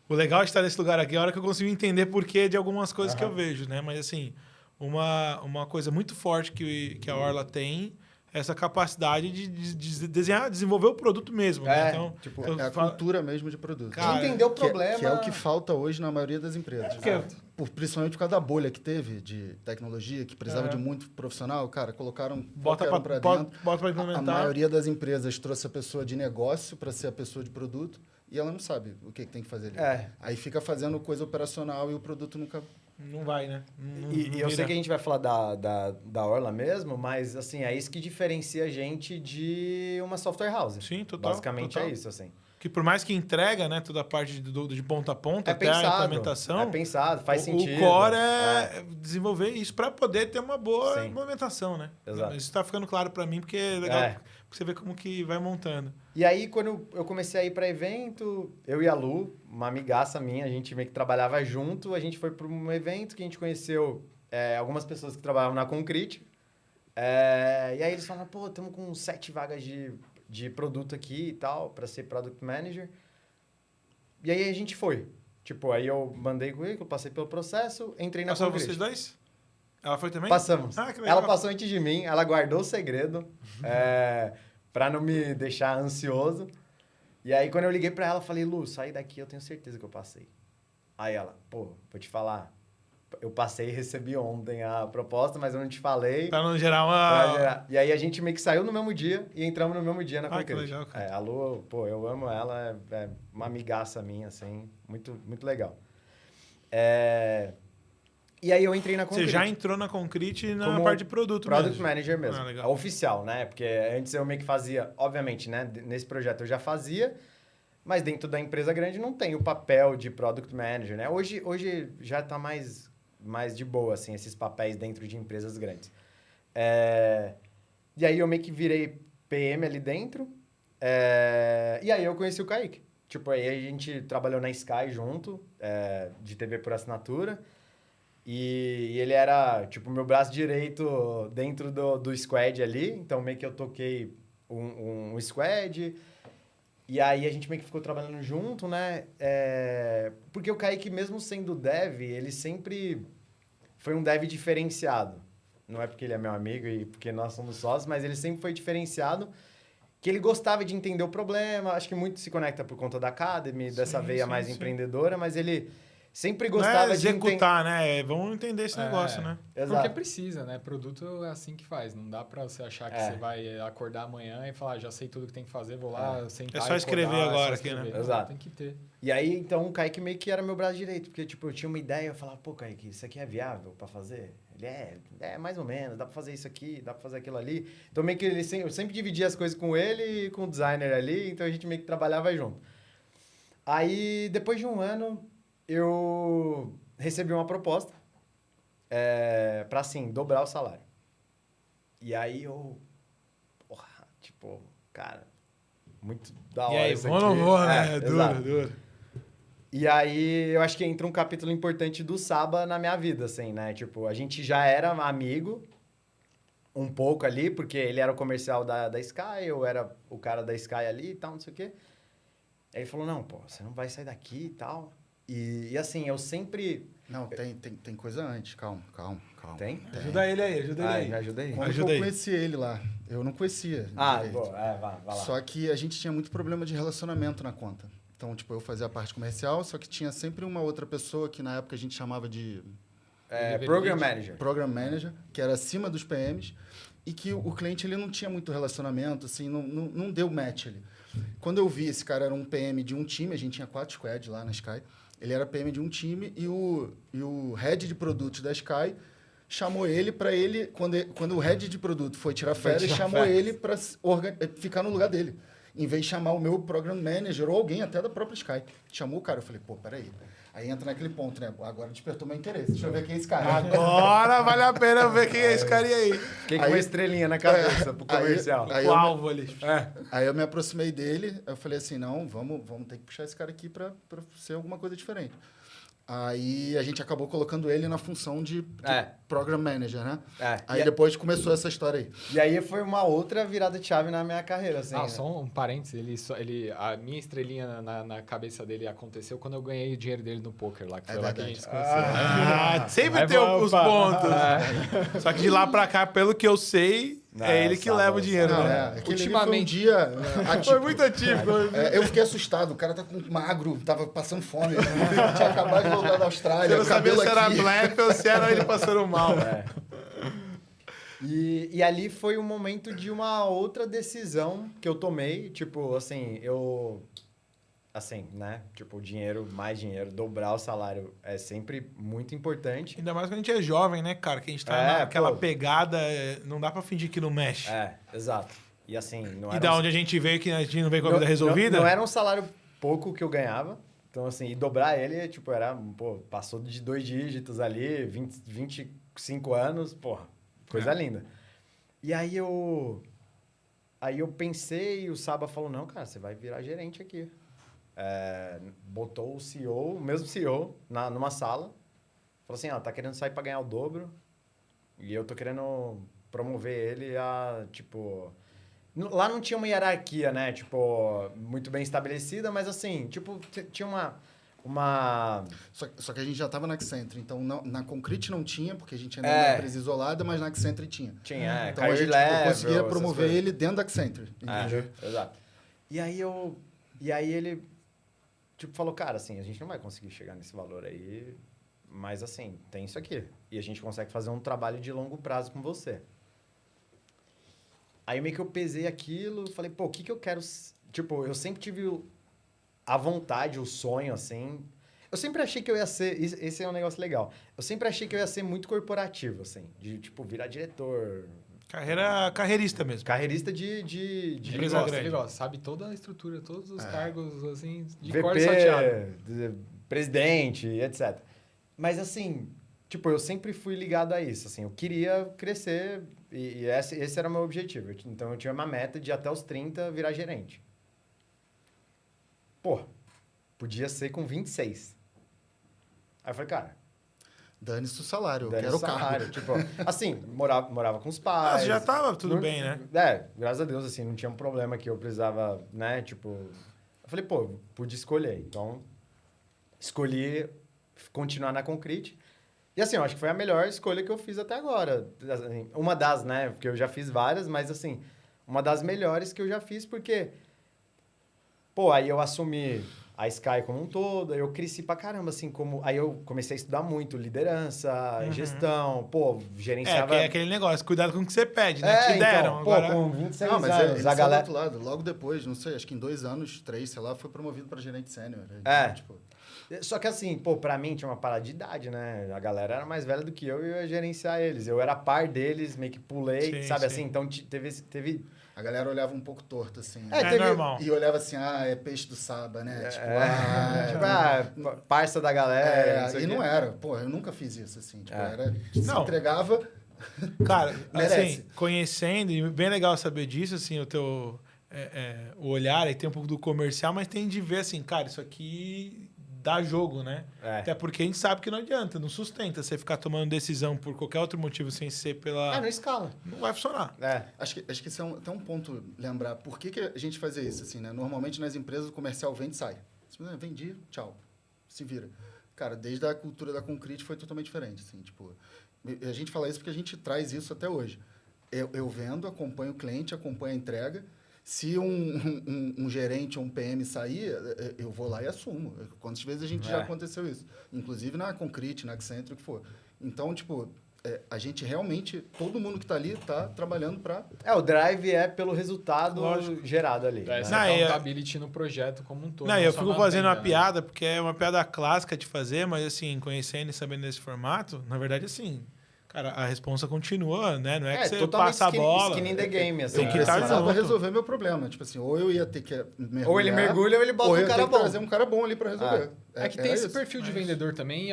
o legal de estar nesse lugar aqui é a hora que eu consigo entender porquê de algumas coisas que eu vejo, né? Mas, assim, uma coisa muito forte que a Orla tem... essa capacidade de desenhar, desenvolver o produto mesmo. Né? Então, tipo, É a cultura mesmo de produto. Cara, entender o problema. Que é o que falta hoje na maioria das empresas. Principalmente por causa da bolha que teve de tecnologia, que precisava de muito profissional, cara, colocaram bota pra dentro. bota pra implementar. A maioria das empresas trouxe a pessoa de negócio para ser a pessoa de produto e ela não sabe o que tem que fazer ali. Aí fica fazendo coisa operacional e o produto nunca... Não vai, né? E eu sei que a gente vai falar da Orla mesmo, mas assim, é isso que diferencia a gente de uma software house. Sim, total. Basicamente total. é isso, assim. Que por mais que entrega, né, toda a parte de ponta a ponta É até pensado, a implementação... É pensado, faz sentido. O core é desenvolver isso para poder ter uma boa implementação, né? Exato. Isso está ficando claro para mim, porque é legal você ver como que vai montando. E aí, quando eu comecei a ir para evento, eu e a Lu, uma amigaça minha, a gente meio que trabalhava junto, a gente foi para um evento que a gente conheceu algumas pessoas que trabalhavam na Concrete. E aí eles falaram, pô, estamos com 7 vagas de produto aqui e tal, para ser Product Manager. E aí a gente foi. Tipo, aí eu mandei currículo, passei pelo processo, entrei na Passaram Concrete. vocês dois? Ela foi também? Passamos. Ah, que legal. Ela passou antes de mim, ela guardou o segredo para não me deixar ansioso. E aí, quando eu liguei para ela, eu falei, Lu, saí daqui, eu tenho certeza que eu passei. Aí ela, pô, vou te falar, eu passei e recebi ontem a proposta, mas eu não te falei. Pra não gerar uma... E aí a gente meio que saiu no mesmo dia e entramos no mesmo dia na Concrete. Que legal, cara. A Lu, pô, eu amo ela, é uma amigaça minha, assim, muito, muito legal. E aí eu entrei na Concrete. Você já entrou na Concrete na Como parte de produto Product Manager mesmo. Ah, legal. A oficial, né? Porque antes eu meio que fazia, obviamente, né? Nesse projeto eu já fazia, mas dentro da empresa grande não tem o papel de Product Manager, né? Hoje já está mais de boa, assim, esses papéis dentro de empresas grandes. E aí eu meio que virei PM ali dentro. E aí eu conheci o Kaique. Tipo, aí a gente trabalhou na Sky junto, de TV por assinatura. E ele era, tipo, meu braço direito dentro do squad ali. Então, meio que eu toquei um squad. E aí, a gente meio que ficou trabalhando junto, né? Porque o Kaique, mesmo sendo dev, ele sempre foi um dev diferenciado. Não é porque ele é meu amigo e porque nós somos sócios, mas ele sempre foi diferenciado. Que ele gostava de entender o problema. Acho que muito se conecta por conta da Academy, dessa veia mais empreendedora. Mas ele... sempre gostava de executar, né? Vamos entender esse negócio, né? Exato. Porque precisa, né? Produto é assim que faz. Não dá pra você achar que você vai acordar amanhã e falar, já sei tudo que tem que fazer, vou lá sentar É só escrever agora aqui, né? Exato. Tem que ter. E aí, então, o Kaique meio que era meu braço direito. Porque, tipo, eu tinha uma ideia, eu falava, pô, Kaique, isso aqui é viável pra fazer? Ele mais ou menos, dá pra fazer isso aqui, dá pra fazer aquilo ali. Então, meio que eu sempre dividia as coisas com ele e com o designer ali, então a gente meio que trabalhava junto. Aí, depois de um ano, eu recebi uma proposta pra, assim, dobrar o salário. E aí eu... Porra, tipo, cara, muito da hora. E aí, isso vou aqui. ou não vou, né? Exato. Duro. E aí, eu acho que entra um capítulo importante do Saba na minha vida, assim, né? Tipo, a gente já era amigo um pouco ali, porque ele era o comercial da Sky, eu era o cara da Sky ali e tal, não sei o quê. Aí ele falou, não, pô, você não vai sair daqui e tal. E assim, eu sempre... Não, tem coisa antes. Calma. Tem? Ajuda ele aí, ajuda ele aí. Me ajuda aí. Como que eu conheci ele lá? Eu não conhecia. direito. Pô, vai lá. Só que a gente tinha muito problema de relacionamento na conta. Então, tipo, eu fazia a parte comercial, só que tinha sempre uma outra pessoa que na época a gente chamava de... Program Manager. Que era acima dos PMs, e que o cliente ele não tinha muito relacionamento, assim, não deu match ali. Quando eu vi, esse cara era um PM de um time, a gente tinha 4 squads lá na Sky, ele era PM de um time, e o head de produtos da Sky chamou ele para ele, quando o head de produto foi tirar férias, chamou ele para ficar no lugar dele. Em vez de chamar o meu program manager ou alguém até da própria Sky. Chamou o cara, eu falei, pô, peraí. Aí entra naquele ponto, né? Agora despertou meu interesse. Deixa eu ver quem é esse cara. Agora vale a pena ver quem é esse cara aí. Fiquei com uma estrelinha na cabeça pro comercial. O alvo ali. Aí eu me aproximei dele, eu falei assim, não, vamos ter que puxar esse cara aqui para ser alguma coisa diferente. Aí a gente acabou colocando ele na função de Program Manager, né? Aí depois começou essa história aí. E aí foi uma outra virada de chave na minha carreira, assim. Ah, só um parênteses, a minha estrelinha na cabeça dele aconteceu quando eu ganhei o dinheiro dele no poker lá, que foi lá que a gente se conheceu. Sempre tem os pontos. Só que de lá pra cá, pelo que eu sei, É ele que leva o dinheiro, né? Ultimamente... Foi um dia atípico. Foi muito atípico. Eu fiquei assustado. O cara tá com magro, tava passando fome. Tinha acabado de voltar da Austrália. Você não sabia se era blefe ou se era ele passando mal. E ali foi o momento de uma outra decisão que eu tomei. Tipo, assim, Assim, né? Tipo, mais dinheiro, dobrar o salário é sempre muito importante. Ainda mais quando a gente é jovem, né, cara? Que a gente tá naquela pegada, não dá pra fingir que não mexe. Exato. E assim, não era... E da onde a gente veio, que a gente não veio com a vida resolvida? Não era um salário pouco que eu ganhava. Então, assim, e dobrar ele, tipo, passou de 2 dígitos ali, 25 anos, porra, coisa linda. E aí eu pensei, e o Saba falou, não, cara, você vai virar gerente aqui. Botou o mesmo CEO, numa sala. Falou assim, tá querendo sair para ganhar o dobro. E eu tô querendo promover ele a, tipo... Lá não tinha uma hierarquia, né? Tipo, muito bem estabelecida, mas assim, tipo, tinha uma... Só que a gente já tava na Accenture, então na Concrete não tinha, porque a gente ainda era uma empresa isolada, mas na Accenture tinha. Então a gente conseguia promover ele dentro da Accenture. Exato. E aí ele... Tipo, falou, cara, assim, a gente não vai conseguir chegar nesse valor aí, mas, assim, tem isso aqui. E a gente consegue fazer um trabalho de longo prazo com você. Aí meio que eu pesei aquilo, falei, pô, o que eu quero... Tipo, eu sempre tive a vontade, o sonho, assim... Eu sempre achei que eu ia ser... Esse é um negócio legal. Eu sempre achei que eu ia ser muito corporativo, assim. De, tipo, virar diretor... Carreirista mesmo. Carreirista de empresa grande. Ele gosta, sabe toda a estrutura, todos os cargos, assim, de VP, cor salteado. Presidente, etc. Mas, assim, tipo, eu sempre fui ligado a isso, assim. Eu queria crescer e esse era o meu objetivo. Então, eu tinha uma meta de até os 30 virar gerente. Pô, podia ser com 26. Aí eu falei, cara... Dane-se o salário, eu quero o carro. Tipo, assim, morava com os pais. Já tava tudo bem, né? Graças a Deus, assim, não tinha um problema que eu precisava, né, tipo... Eu falei, pô, pude escolher. Então, escolhi continuar na Concrete. E assim, eu acho que foi a melhor escolha que eu fiz até agora. Assim, uma das, né, porque eu já fiz várias, mas assim, uma das melhores que eu já fiz, porque... Pô, aí eu assumi... a Sky como um todo, eu cresci pra caramba, assim, aí eu comecei a estudar muito, liderança, gestão, gerenciava... É aquele negócio, cuidado com o que você pede, né? Te deram, então, agora... com 26 anos, ele a galera... do outro lado, logo depois, não sei, acho que em 2 anos, 3, sei lá, foi promovido pra gerente sênior. Tipo... Só que assim, pra mim tinha uma parada de idade, né? A galera era mais velha do que eu e eu ia gerenciar eles. Eu era par deles, meio que pulei, sabe assim? Então teve... A galera olhava um pouco torto, assim. Normal. E olhava assim, é peixe do Saba, né? Parça da galera. E não era. Pô, eu nunca fiz isso, assim. Tipo, se entregava... Cara, assim, conhecendo, e bem legal saber disso, assim, o teu... o olhar, aí tem um pouco do comercial, mas tem de ver, assim, cara, isso aqui... dá jogo, né? Até porque a gente sabe que não adianta, não sustenta você ficar tomando decisão por qualquer outro motivo sem ser pela... não escala. Não vai funcionar. Acho que esse é até um ponto, lembrar. Por que a gente fazia isso, assim, né? Normalmente nas empresas o comercial vende e sai. Vendi, tchau. Se vira. Cara, desde a cultura da Concrete foi totalmente diferente, assim, tipo... A gente fala isso porque a gente traz isso até hoje. Eu vendo, acompanho o cliente, acompanho a entrega... Se um gerente ou um PM sair, eu vou lá e assumo. Quantas vezes a gente já aconteceu isso? Inclusive na Concrete, na Accenture, o que for. Então, tipo, a gente realmente, todo mundo que está ali está trabalhando para... o drive é pelo resultado gerado ali. Essa accountability no projeto como um todo. Eu fico fazendo uma piada, porque é uma piada clássica de fazer, mas assim, conhecendo e sabendo desse formato, na verdade, assim... Cara, a responsa continua, né? Não é que você passa a bola. Skin in the game, assim. Eu precisava resolver meu problema. Tipo assim, ou eu ia ter que mergulhar... Ou ele mergulha ou ele bota um cara bom. trazer um cara bom ali para resolver. É que tem esse perfil de vendedor também,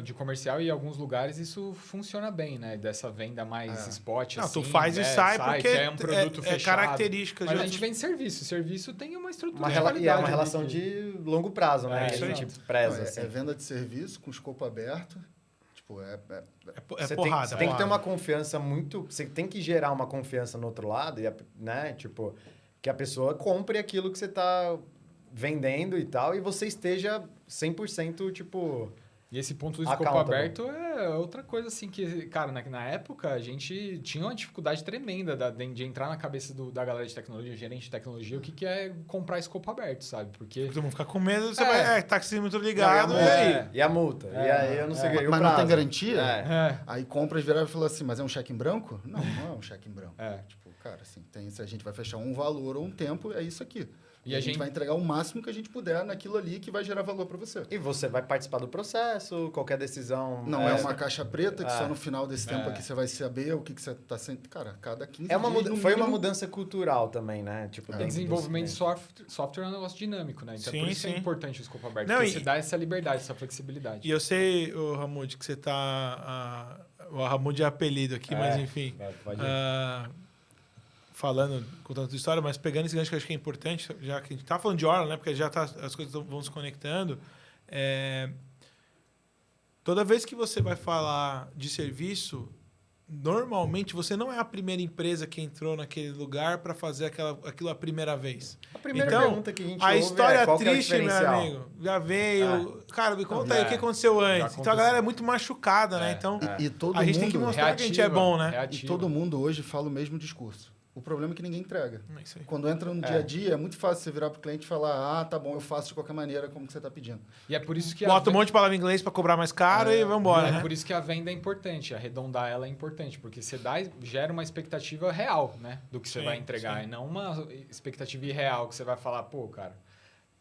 de comercial, e em alguns lugares isso funciona bem, né? Dessa venda mais spot, assim. Tu faz e sai porque é um produto fechado. Características. Mas a gente vende serviço. Serviço tem uma estrutura de qualidade. E é uma relação de longo prazo, né? Isso a gente preza, assim. É venda de serviço com escopo aberto. Você porrada. Tem que ter uma confiança muito... Você tem que gerar uma confiança no outro lado, né? Tipo, que a pessoa compre aquilo que você está vendendo e tal, e você esteja 100%, tipo... E esse ponto do escopo aberto é outra coisa, assim, que, cara, na época a gente tinha uma dificuldade tremenda de entrar na cabeça da galera de tecnologia, gerente de tecnologia, o que é comprar escopo aberto, sabe? Porque todo mundo fica com medo, você vai, taxímetro ligado, e a multa? E aí eu não sei o que. Mas não tem garantia? Aí compras viraram e falou assim, mas é um cheque em branco? Não é um cheque em branco. Tipo, cara, assim, se a gente vai fechar um valor ou um tempo, é isso aqui. E a gente vai entregar o máximo que a gente puder naquilo ali que vai gerar valor para você. E você vai participar do processo, qualquer decisão... Não é uma caixa preta que só no final desse tempo aqui você vai saber o que você está sendo... Cara, cada 15 dias... Foi uma mudança cultural também, né? Tipo, desenvolvimento de software é um negócio dinâmico, né? Então, por isso é importante o escopo aberto. Porque você dá essa liberdade, essa flexibilidade. E eu sei, Ramud, que você tá... O Ramud é apelido aqui, mas enfim... Pode ir. Contando a tua história, mas pegando esse gancho que eu acho que é importante, já que a gente tá falando de Orla, né? Porque já as coisas vão se conectando. Toda vez que você vai falar de serviço, normalmente você não é a primeira empresa que entrou naquele lugar para fazer aquilo a primeira vez. A primeira pergunta que a gente ouve história qual triste, meu amigo, já veio... Cara, me conta aí o que aconteceu antes. Então a galera é muito machucada, né? Então a gente tem que mostrar que a gente é bom, né? E todo mundo hoje fala o mesmo discurso. O problema é que ninguém entrega. Quando entra no dia a dia, é muito fácil você virar para o cliente e falar, tá bom, eu faço de qualquer maneira como que você está pedindo. E é por isso que bota um monte de palavra em inglês para cobrar mais caro e vamos embora. É por isso que a venda é importante, arredondar ela é importante, porque você gera uma expectativa real, né, do que você vai entregar, e não uma expectativa irreal que você vai falar, pô, cara,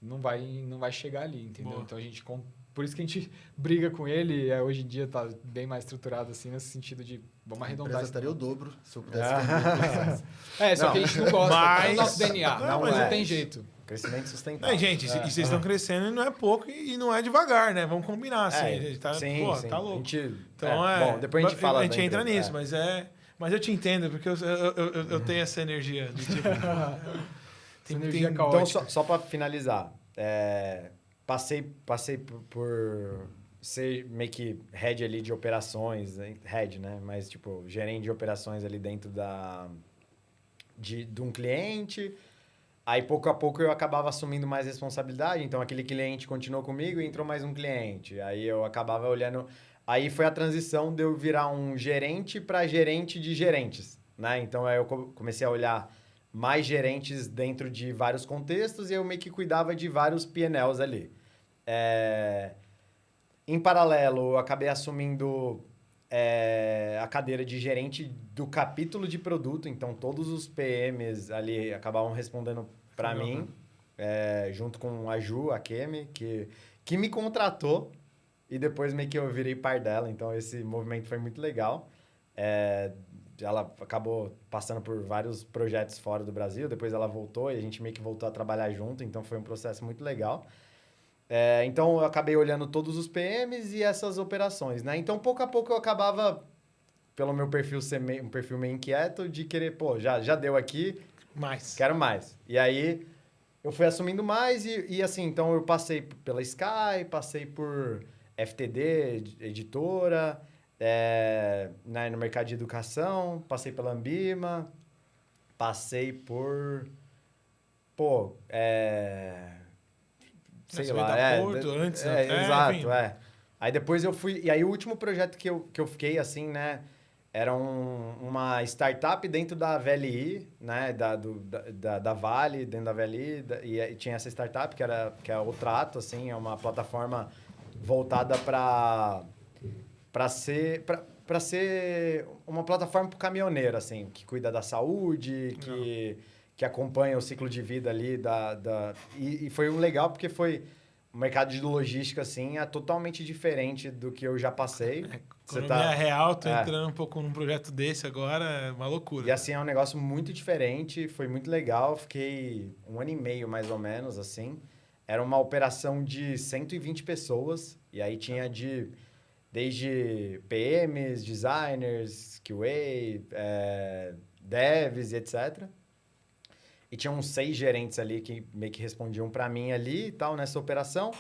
não vai chegar ali, entendeu? Boa. Então a gente... Por isso que a gente briga com ele, hoje em dia tá bem mais estruturado assim, nesse sentido de vamos arredondar. A empresa estaria o dobro, se eu pudesse só que a gente não gosta, mas... é o nosso DNA, mas não tem jeito. Crescimento sustentável. Gente, e vocês estão crescendo e não é pouco e não é devagar, né? Vamos combinar, assim. Tá louco. Então, bom, depois a gente fala. A gente entra nisso, mas eu te entendo, porque eu tenho essa energia de tipo... tem energia caótica. Então, só para finalizar, Passei por ser meio que head ali de operações, head, né? Mas, tipo, gerente de operações ali dentro de um cliente. Aí, pouco a pouco, eu acabava assumindo mais responsabilidade. Então, aquele cliente continuou comigo e entrou mais um cliente. Aí, eu acabava olhando... Aí, foi a transição de eu virar um gerente para gerente de gerentes, né? Então, aí eu comecei a olhar mais gerentes dentro de vários contextos e eu meio que cuidava de vários P&Ls ali. Em paralelo, eu acabei assumindo a cadeira de gerente do capítulo de produto. Então, todos os PMs ali acabavam respondendo para mim, junto com a Ju, a Kemi, que me contratou. E depois meio que eu virei par dela. Então, esse movimento foi muito legal. Ela acabou passando por vários projetos fora do Brasil. Depois ela voltou e a gente meio que voltou a trabalhar junto. Então, foi um processo muito legal. Então, eu acabei olhando todos os PMs e essas operações, né? Então, pouco a pouco, eu acabava, pelo meu perfil ser um perfil meio inquieto, de querer, já deu aqui, quero mais. E aí, eu fui assumindo mais e assim, então, eu passei pela Sky, passei por FTD, editora, no mercado de educação, passei pela Ambima, passei por... sei lá, antes, exato, Aí depois eu fui... E aí o último projeto que eu fiquei, assim, né? Era uma startup dentro da VLI, né? Da Vale, dentro da VLI. E tinha essa startup que é o Trato, assim. É uma plataforma voltada para ser uma plataforma para o caminhoneiro, assim. Que cuida da saúde, que acompanha o ciclo de vida ali e foi legal porque foi o mercado de logística, assim, é totalmente diferente do que eu já passei. Economia real, tô entrando um pouco num projeto desse agora, é uma loucura. E assim, é um negócio muito diferente, foi muito legal, fiquei 1 ano e meio, mais ou menos, assim. Era uma operação de 120 pessoas, e aí tinha desde PMs, designers, QA, devs e etc., e tinha uns 6 gerentes ali que meio que respondiam para mim ali e tal, nessa operação.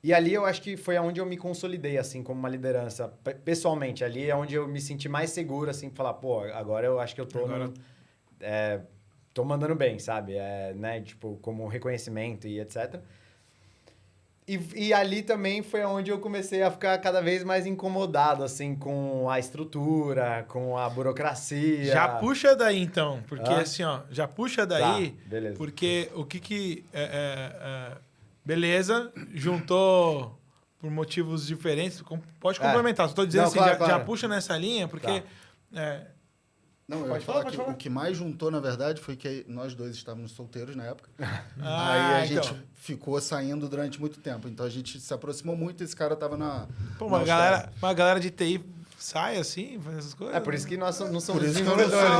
E ali eu acho que foi onde eu me consolidei, assim, como uma liderança. Pessoalmente, ali é onde eu me senti mais seguro, assim, pra falar, agora eu acho que eu tô... tô mandando bem, sabe? Né? Tipo, como reconhecimento e etc. E ali também foi onde eu comecei a ficar cada vez mais incomodado, assim, com a estrutura, com a burocracia. Já puxa daí, então. Porque, Hã? assim, ó, já puxa daí. Tá, beleza. Porque o que beleza, juntou por motivos diferentes. Pode complementar. Só tô dizendo Não, assim, claro, já claro. puxa nessa linha, porque... Tá. Não, eu ia Pode falar falar, que pode falar. o que mais juntou, na verdade, foi que nós dois estávamos solteiros na época. Ah, Aí a então. gente ficou saindo durante muito tempo. Então a gente se aproximou muito e esse cara tava na. Pô, na Austrália. uma galera de TI sai assim, faz essas coisas? É por isso que nós não somos Por isso que eu não desenvolvedores.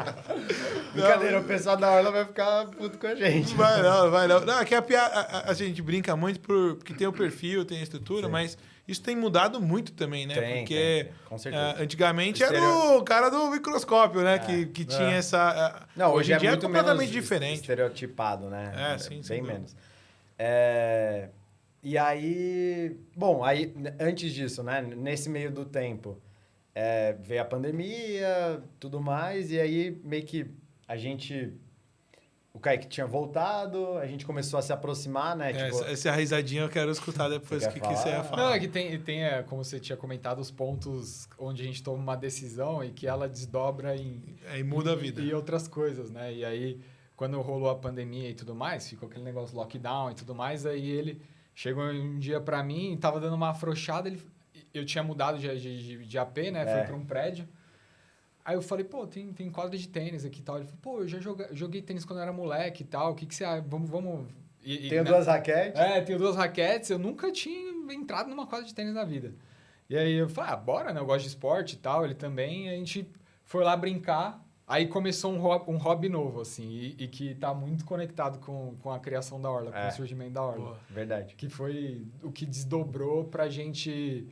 sou. Brincadeira, o pessoal da Orla vai ficar puto com a gente. Vai não, vai não. Não, é que a gente brinca muito porque tem o perfil, tem a estrutura, Sim. mas isso tem mudado muito também, né? Tem, porque com certeza. antigamente O era o cara do microscópio, né? Que tinha essa... Não, hoje em dia é muito completamente menos diferente. estereotipado, né? É, sim, sem bem dúvida. menos. E aí, bom, aí antes disso, né? Nesse meio do tempo, veio a pandemia, tudo mais, e aí meio que o Kaique tinha voltado, a gente começou a se aproximar, né? Tipo, Essa risadinha eu quero escutar depois Você o que quer você ia falar? falar. Não, é que tem como você tinha comentado, os pontos onde a gente toma uma decisão e que ela desdobra Aí muda a vida. e outras coisas, né? E aí, quando rolou a pandemia e tudo mais, ficou aquele negócio lockdown e tudo mais, aí ele chegou um dia pra mim, tava dando uma afrouxada, eu tinha mudado de AP, né? Fui pra um prédio. Aí eu falei, pô, tem quadra de tênis aqui e tal. Ele falou, pô, eu já joguei tênis quando eu era moleque e tal, o que você acha? Vamos... tenho duas raquetes. Tenho 2 raquetes, eu nunca tinha entrado numa quadra de tênis na vida. E aí eu falei, bora, né? Eu gosto de esporte e tal, ele também. A gente foi lá brincar, aí começou um hobby novo, assim, e que tá muito conectado com a criação da Orla, com o surgimento da Orla. Boa. Verdade. Que foi o que desdobrou pra gente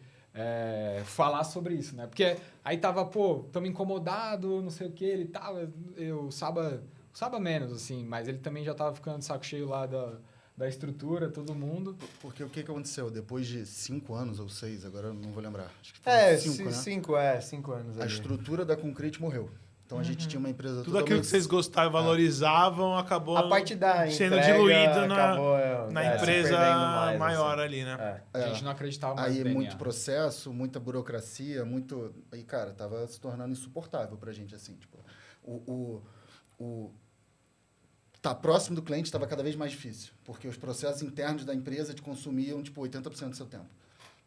falar sobre isso, né? Porque aí tava, pô, tamo incomodado, não sei o que, ele tava... O Saba menos, assim, mas ele também já tava ficando de saco cheio lá da estrutura, todo mundo. Porque o que aconteceu? Depois de 5 anos ou 6, agora eu não vou lembrar. Acho que foi 5, né? 5 anos. A ali. estrutura da Concrete morreu. Então a gente tinha uma empresa Tudo aquilo que vocês gostavam e valorizavam acabou A parte da sendo entrega diluído acabou, na se empresa perdendo mais, maior assim. ali, né? A gente não acreditava mais Aí no DNA. muito processo, muita burocracia, muito... Aí, cara, tava se tornando insuportável pra gente, assim, tipo... Tá próximo do cliente estava cada vez mais difícil, porque os processos internos da empresa te consumiam, tipo, 80% do seu tempo.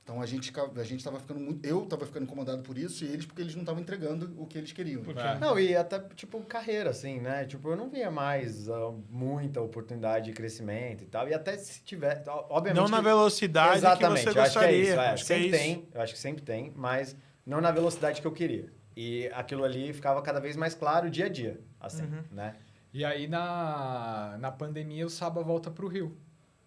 Então, a gente estava ficando muito... Eu estava ficando incomodado por isso e eles porque eles não estavam entregando o que eles queriam. Não, e até, tipo, carreira, assim, né? Tipo, eu não via mais muita oportunidade de crescimento e tal. E até se tiver... Obviamente Não na velocidade exatamente, que você eu acho que é isso. gostaria. Acho que sempre tem, eu acho que sempre tem, mas não na velocidade que eu queria. E aquilo ali ficava cada vez mais claro dia a dia, assim, né? E aí, na pandemia, o Saba volta pro Rio.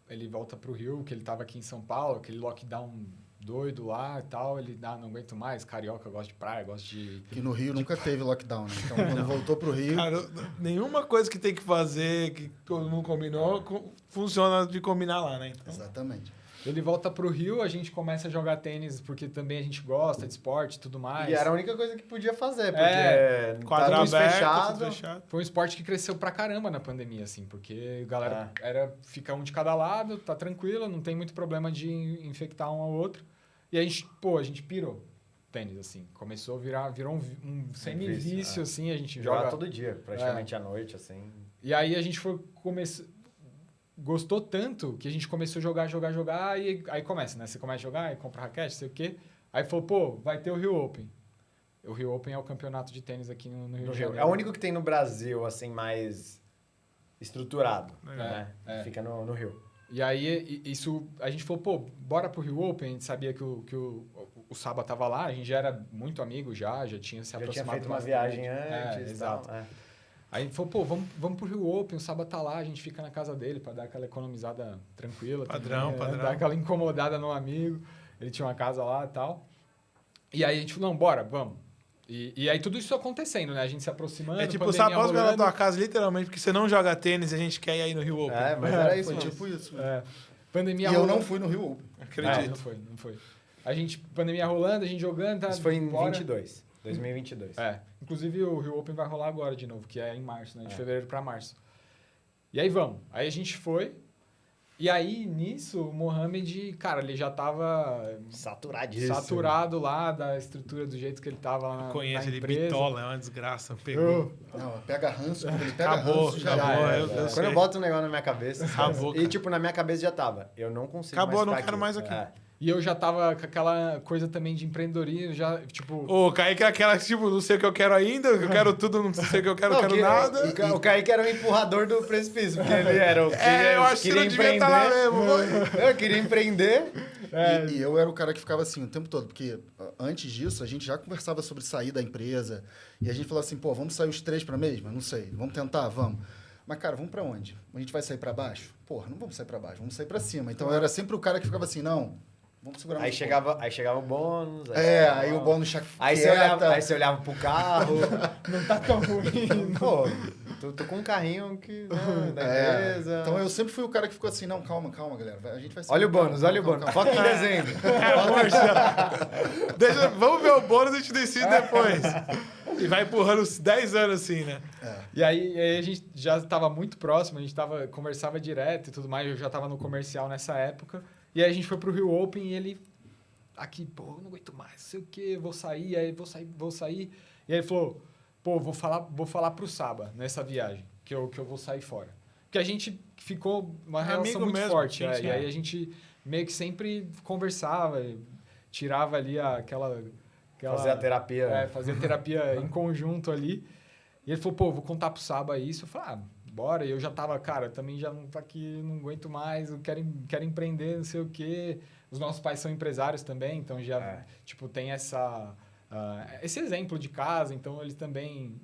Ele volta pro Rio, que ele tava aqui em São Paulo, aquele lockdown doido lá e tal. Ele, não aguento mais, carioca, gosta de praia, gosta de... Que no Rio nunca teve lockdown, né? Então, quando voltou pro Rio... Cara, nenhuma coisa que tem que fazer que todo mundo combinou funciona de combinar lá, né? Então, Exatamente. Ele volta pro Rio, a gente começa a jogar tênis, porque também a gente gosta de esporte e tudo mais. E era a única coisa que podia fazer, porque quadro tá tudo aberto, tudo fechado. fechado. Foi um esporte que cresceu pra caramba na pandemia, assim, porque a galera fica um de cada lado, tá tranquilo, não tem muito problema de infectar um ao outro. E a gente pirou tênis, assim. Começou a virou um semi-vício, assim, a gente Joga joga todo dia, praticamente à noite, assim. E aí a gente gostou tanto que a gente começou a jogar, e aí começa, né? Você começa a jogar, aí compra raquete, sei o quê. Aí falou, pô, vai ter o Rio Open. O Rio Open é o campeonato de tênis aqui no Rio de Janeiro. É o único que tem no Brasil, assim, mais estruturado, né? Fica no Rio. E aí, a gente falou, pô, bora pro Rio Open. A gente sabia que o Saba tava lá, a gente já era muito amigo já tinha se aproximado. Já tinha feito uma bastante. viagem antes. Exato. Tal, Aí a gente falou, pô, vamos pro Rio Open, o Saba tá lá, a gente fica na casa dele pra dar aquela economizada tranquila. Padrão. Dar aquela incomodada no amigo. Ele tinha uma casa lá e tal. E aí a gente falou, não, bora, vamos. E aí tudo isso acontecendo, né? A gente se aproximando. É tipo, pandemia sabe, posso ver na rolando. tua casa, literalmente, porque você não joga tênis e a gente quer ir aí no Rio Open. mas era isso Foi mesmo. tipo isso. Pandemia E eu rolando. não fui no Rio Open. Acredito. Não foi. Pandemia rolando, a gente jogando, tá? Isso foi em bora. 2022. Inclusive o Rio Open vai rolar agora de novo, que é em março, né? De fevereiro para março. E aí vamos. Aí a gente foi. E aí, nisso, o Mohamed, cara, ele já tava saturado lá da estrutura do jeito que ele tava lá na Conhece, ele empresa. bitola, é uma desgraça. Pegou. Não, pega ranço, quando ele pega Acabou, ranço, já acabou. era. Quando eu boto um negócio na minha cabeça... Acabou, E, tipo, na minha cabeça já tava. Eu não consigo acabou, mais não ficar quero mais aqui. E eu já tava com aquela coisa também de empreendedorismo, já, tipo... O Kaique é aquela, tipo, não sei o que eu quero ainda, eu quero tudo, não sei o que eu quero, quero nada. O Kaique era o empurrador do precipício, porque ele era o... Eu acho que não devia estar lá mesmo. Eu queria empreender. E eu era o cara que ficava assim o tempo todo, porque antes disso a gente já conversava sobre sair da empresa e a gente falava assim, pô, vamos sair os 3 para a mesma? Não sei, vamos tentar? Vamos. Mas, cara, vamos para onde? A gente vai sair para baixo? Porra, não vamos sair para baixo, vamos sair para cima. Então eu era sempre o cara que ficava assim, não, vamos segurar Aí chegava o bônus. Aí o bônus aí você olhava pro carro. Não tá tão ruim. Pô, tô com um carrinho que, né, da empresa. Então eu sempre fui o cara que ficou assim, não, calma, galera. A gente vai sair. Olha o bônus, olha o bônus. Foca em dezembro. Vamos ver o bônus e a gente decide depois. E vai empurrando uns 10 anos assim, né? E aí a gente já estava muito próximo, a gente conversava direto e tudo mais, eu já estava no comercial nessa época. E aí a gente foi pro Rio Open e ele... Aqui, pô, eu não aguento mais, não sei o quê, vou sair. E aí ele falou, pô, vou falar pro Saba nessa viagem, que eu vou sair fora. Porque a gente ficou uma relação muito mesmo, forte. gente, E aí a gente meio que sempre conversava, tirava ali aquela Fazer a terapia. Fazia terapia em conjunto ali. E ele falou, pô, vou contar pro Saba isso. Eu falei, bora. E eu já tava, cara, também já não tá aqui, não aguento mais, eu quero empreender, não sei o quê. Os nossos pais são empresários também, então já, tipo, tem esse exemplo de casa, então eles também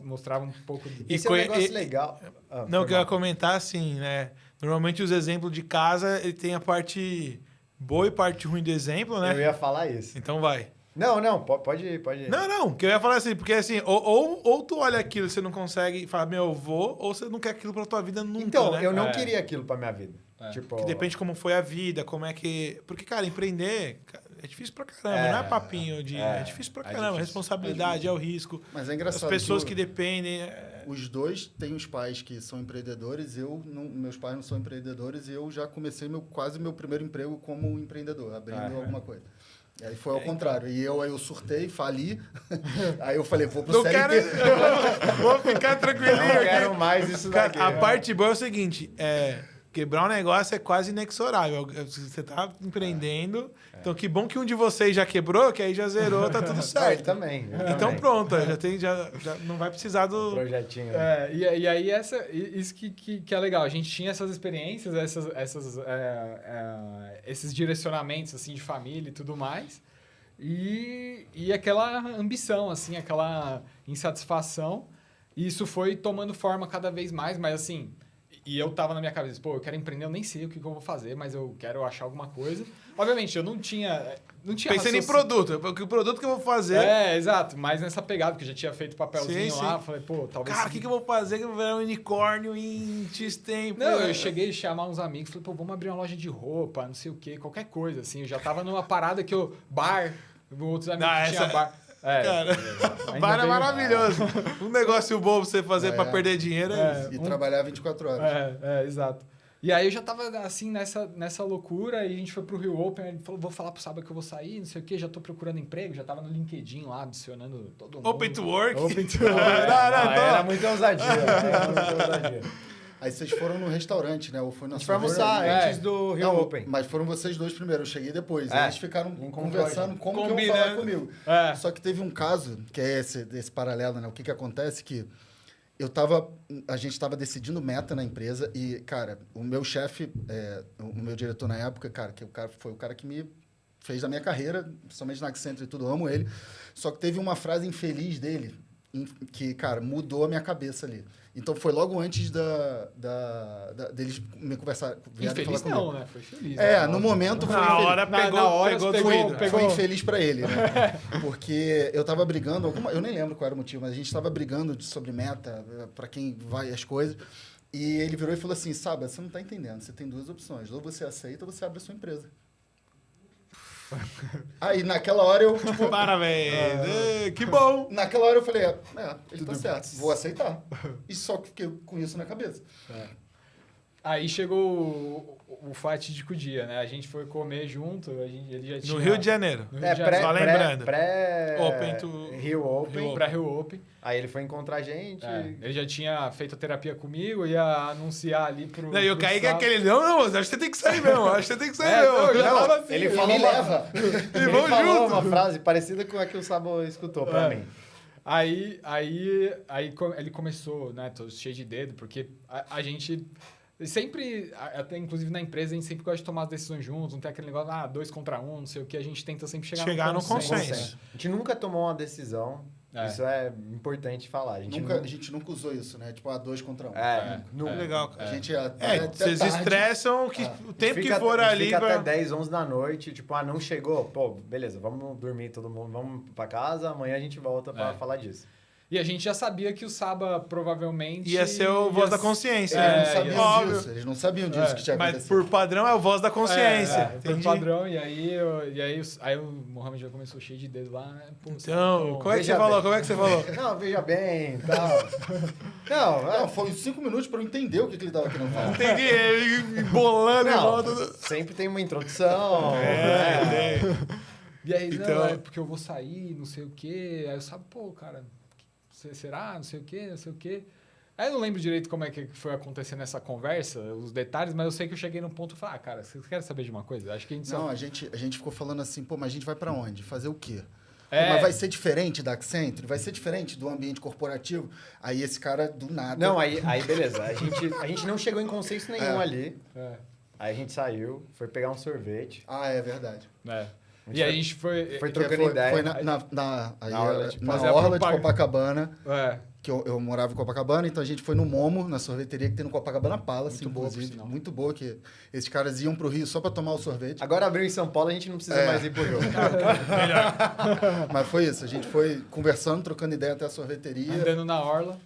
mostravam um pouco... Esse é um negócio legal. Não, que eu ia comentar assim, né? Normalmente os exemplos de casa, ele tem a parte boa e parte ruim do exemplo, né? Eu ia falar isso. Então vai. Não, pode ir. Não, que eu ia falar assim, porque assim, ou tu olha aquilo e você não consegue falar, meu, eu vou, ou você não quer aquilo pra tua vida nunca, então, né? eu não queria aquilo pra minha vida. Tipo... Que depende de como foi a vida, como é que... Porque, cara, empreender é difícil pra caramba, não é papinho de... É difícil pra caramba, a responsabilidade, é o risco. Mas é engraçado. As pessoas que dependem... Os dois têm os pais que são empreendedores, meus pais não são empreendedores, e eu já comecei quase meu primeiro emprego como empreendedor, abrindo alguma coisa. E aí foi ao contrário. E eu surtei, fali. Aí eu falei, vou pro CLT. Vou ficar tranquilinho. Não quero mais isso daqui. A parte boa é o seguinte, quebrar um negócio é quase inexorável. Você tá empreendendo, então que bom que um de vocês já quebrou, que aí já zerou, tá tudo certo. Eu também. Então pronto, já não vai precisar do... Projetinho. E aí isso que é legal. A gente tinha essas experiências, esses direcionamentos assim, de família e tudo mais. E aquela ambição, assim, aquela insatisfação. E isso foi tomando forma cada vez mais, mas assim... E eu tava na minha cabeça, pô, eu quero empreender, eu nem sei o que eu vou fazer, mas eu quero achar alguma coisa. Obviamente, eu não tinha Pensei em produto, porque o produto que eu vou fazer... exato, mas nessa pegada, porque eu já tinha feito papelzinho lá, falei, pô, talvez... Cara, o que eu vou fazer que eu vou virar um unicórnio em X tempo? Não, eu cheguei a chamar uns amigos, falei, pô, vamos abrir uma loja de roupa, não sei o quê, qualquer coisa, assim. Eu já tava numa parada que bar, outros amigos que tinham bar... Cara, bar é maravilhoso. Um negócio bom pra você fazer pra perder dinheiro E trabalhar 24 horas. Exato. E aí eu já tava assim nessa loucura e a gente foi pro Rio Open, ele falou, vou falar pro Saba que eu vou sair, não sei o quê, já tô procurando emprego, já tava no LinkedIn lá, adicionando todo mundo. Open to work? Open to work. Era muita ousadia. Aí vocês foram no restaurante, né? Ou foi na A gente foi almoçar antes do Rio Open. Mas foram vocês dois primeiro, eu cheguei depois. Eles ficaram conversando como que iam falar comigo. Só que teve um caso, que é esse paralelo, né? O que acontece que a gente estava decidindo meta na empresa e, cara, o meu chefe, o meu diretor na época, cara, foi o cara que me fez a minha carreira, principalmente na Accenture e tudo, amo ele. Só que teve uma frase infeliz dele que, cara, mudou a minha cabeça ali. Então, foi logo antes deles me conversar. Infeliz não, né? Foi feliz. No momento foi infeliz. Na hora pegou foi infeliz pra ele, né? Porque eu tava brigando, eu nem lembro qual era o motivo, mas a gente tava brigando sobre meta, pra quem vai as coisas. E ele virou e falou assim, Saba, você não tá entendendo, você tem 2 opções. Ou você aceita ou você abre a sua empresa. Aí, naquela hora, eu... Tipo, parabéns! Que bom! Naquela hora, eu falei, ele tá certo, vou aceitar. E só que fiquei com isso na cabeça. Aí chegou o fatídico dia, né? A gente foi comer junto, ele já tinha... No Rio de Janeiro. No Rio de Janeiro. Só lembrando. Rio Open. Pré-Rio Open. Aí ele foi encontrar a gente. Ele já tinha feito a terapia comigo, ia anunciar ali pro... E o Kaique é aquele, não, acho que você tem que sair mesmo, Assim, ele falou Ele falou junto. uma frase parecida com a que o Sabo escutou pra mim. Aí ele começou, né, todo cheio de dedo, porque a gente... Sempre, até inclusive na empresa, a gente sempre gosta de tomar as decisões juntos, não tem aquele negócio, 2 contra 1, não sei o que, a gente tenta sempre chegar no consenso. A gente nunca tomou uma decisão, isso é importante falar. A gente nunca usou isso, né? Tipo, 2 contra 1. Legal, cara. A gente vocês estressam o tempo que for ali. Fica até 10, 11 da noite, tipo, não chegou, pô, beleza, vamos dormir todo mundo, vamos pra casa, amanhã a gente volta pra falar disso. E a gente já sabia que o Saba provavelmente... Ia ser o voz da consciência. Eles não sabiam disso que tinha acontecido. Mas por padrão é o voz da consciência. Por padrão, e aí o Mohamed já começou cheio de dedo lá, né? Pô, então, como é que você falou? Como é que você falou? Não, veja bem, tal. Não, foi 5 minutos pra eu entender o que ele tava querendo falar. Entendi, ele bolando em volta. Sempre tem uma introdução. E aí, então... é porque eu vou sair, não sei o quê. Aí eu sabe, pô, cara... Será? Não sei o quê, não sei o quê. Aí eu não lembro direito como é que foi acontecendo essa conversa, os detalhes, mas eu sei que eu cheguei num ponto e falei, cara, vocês querem saber de uma coisa? Acho que a gente ficou falando assim, pô, mas a gente vai pra onde? Fazer o quê? Mas vai ser diferente da Accenture? Vai ser diferente do ambiente corporativo? Aí esse cara, do nada... Não, aí beleza. A gente não chegou em consenso nenhum ali. Aí a gente saiu, foi pegar um sorvete. É verdade. E aí a gente foi trocando ideia. Foi na Orla de Copacabana, que eu morava em Copacabana, então a gente foi no Momo, na sorveteria que tem no Copacabana Palace, inclusive. Muito boa, que esses caras iam pro Rio só pra tomar o sorvete. Agora abriu em São Paulo, a gente não precisa mais ir pro Rio. Mas foi isso, a gente foi conversando, trocando ideia até a sorveteria. Andando na Orla.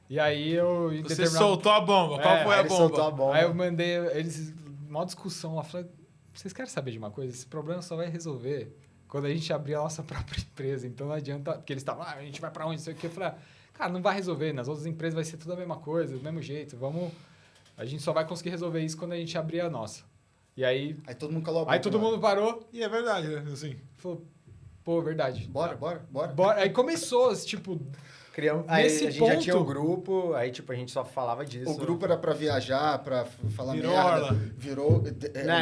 E aí eu... Você soltou a bomba. Qual foi a bomba? Soltou a bomba. Aí eu mandei eles... Uma discussão lá, falei... Vocês querem saber de uma coisa? Esse problema só vai resolver quando a gente abrir a nossa própria empresa. Então não adianta... Porque eles estavam, a gente vai pra onde? Não sei o quê. Eu falei, cara, não vai resolver. Nas outras empresas vai ser tudo a mesma coisa, do mesmo jeito. A gente só vai conseguir resolver isso quando a gente abrir a nossa. E aí... Aí todo mundo calou a boca. Aí todo mundo parou. E é verdade, né? Assim. Falou, pô, verdade. Bora. Aí começou, tipo... Aí a gente já tinha o grupo, aí tipo, a gente só falava disso. O grupo era pra viajar, pra falar Virou merda. Orla. Virou...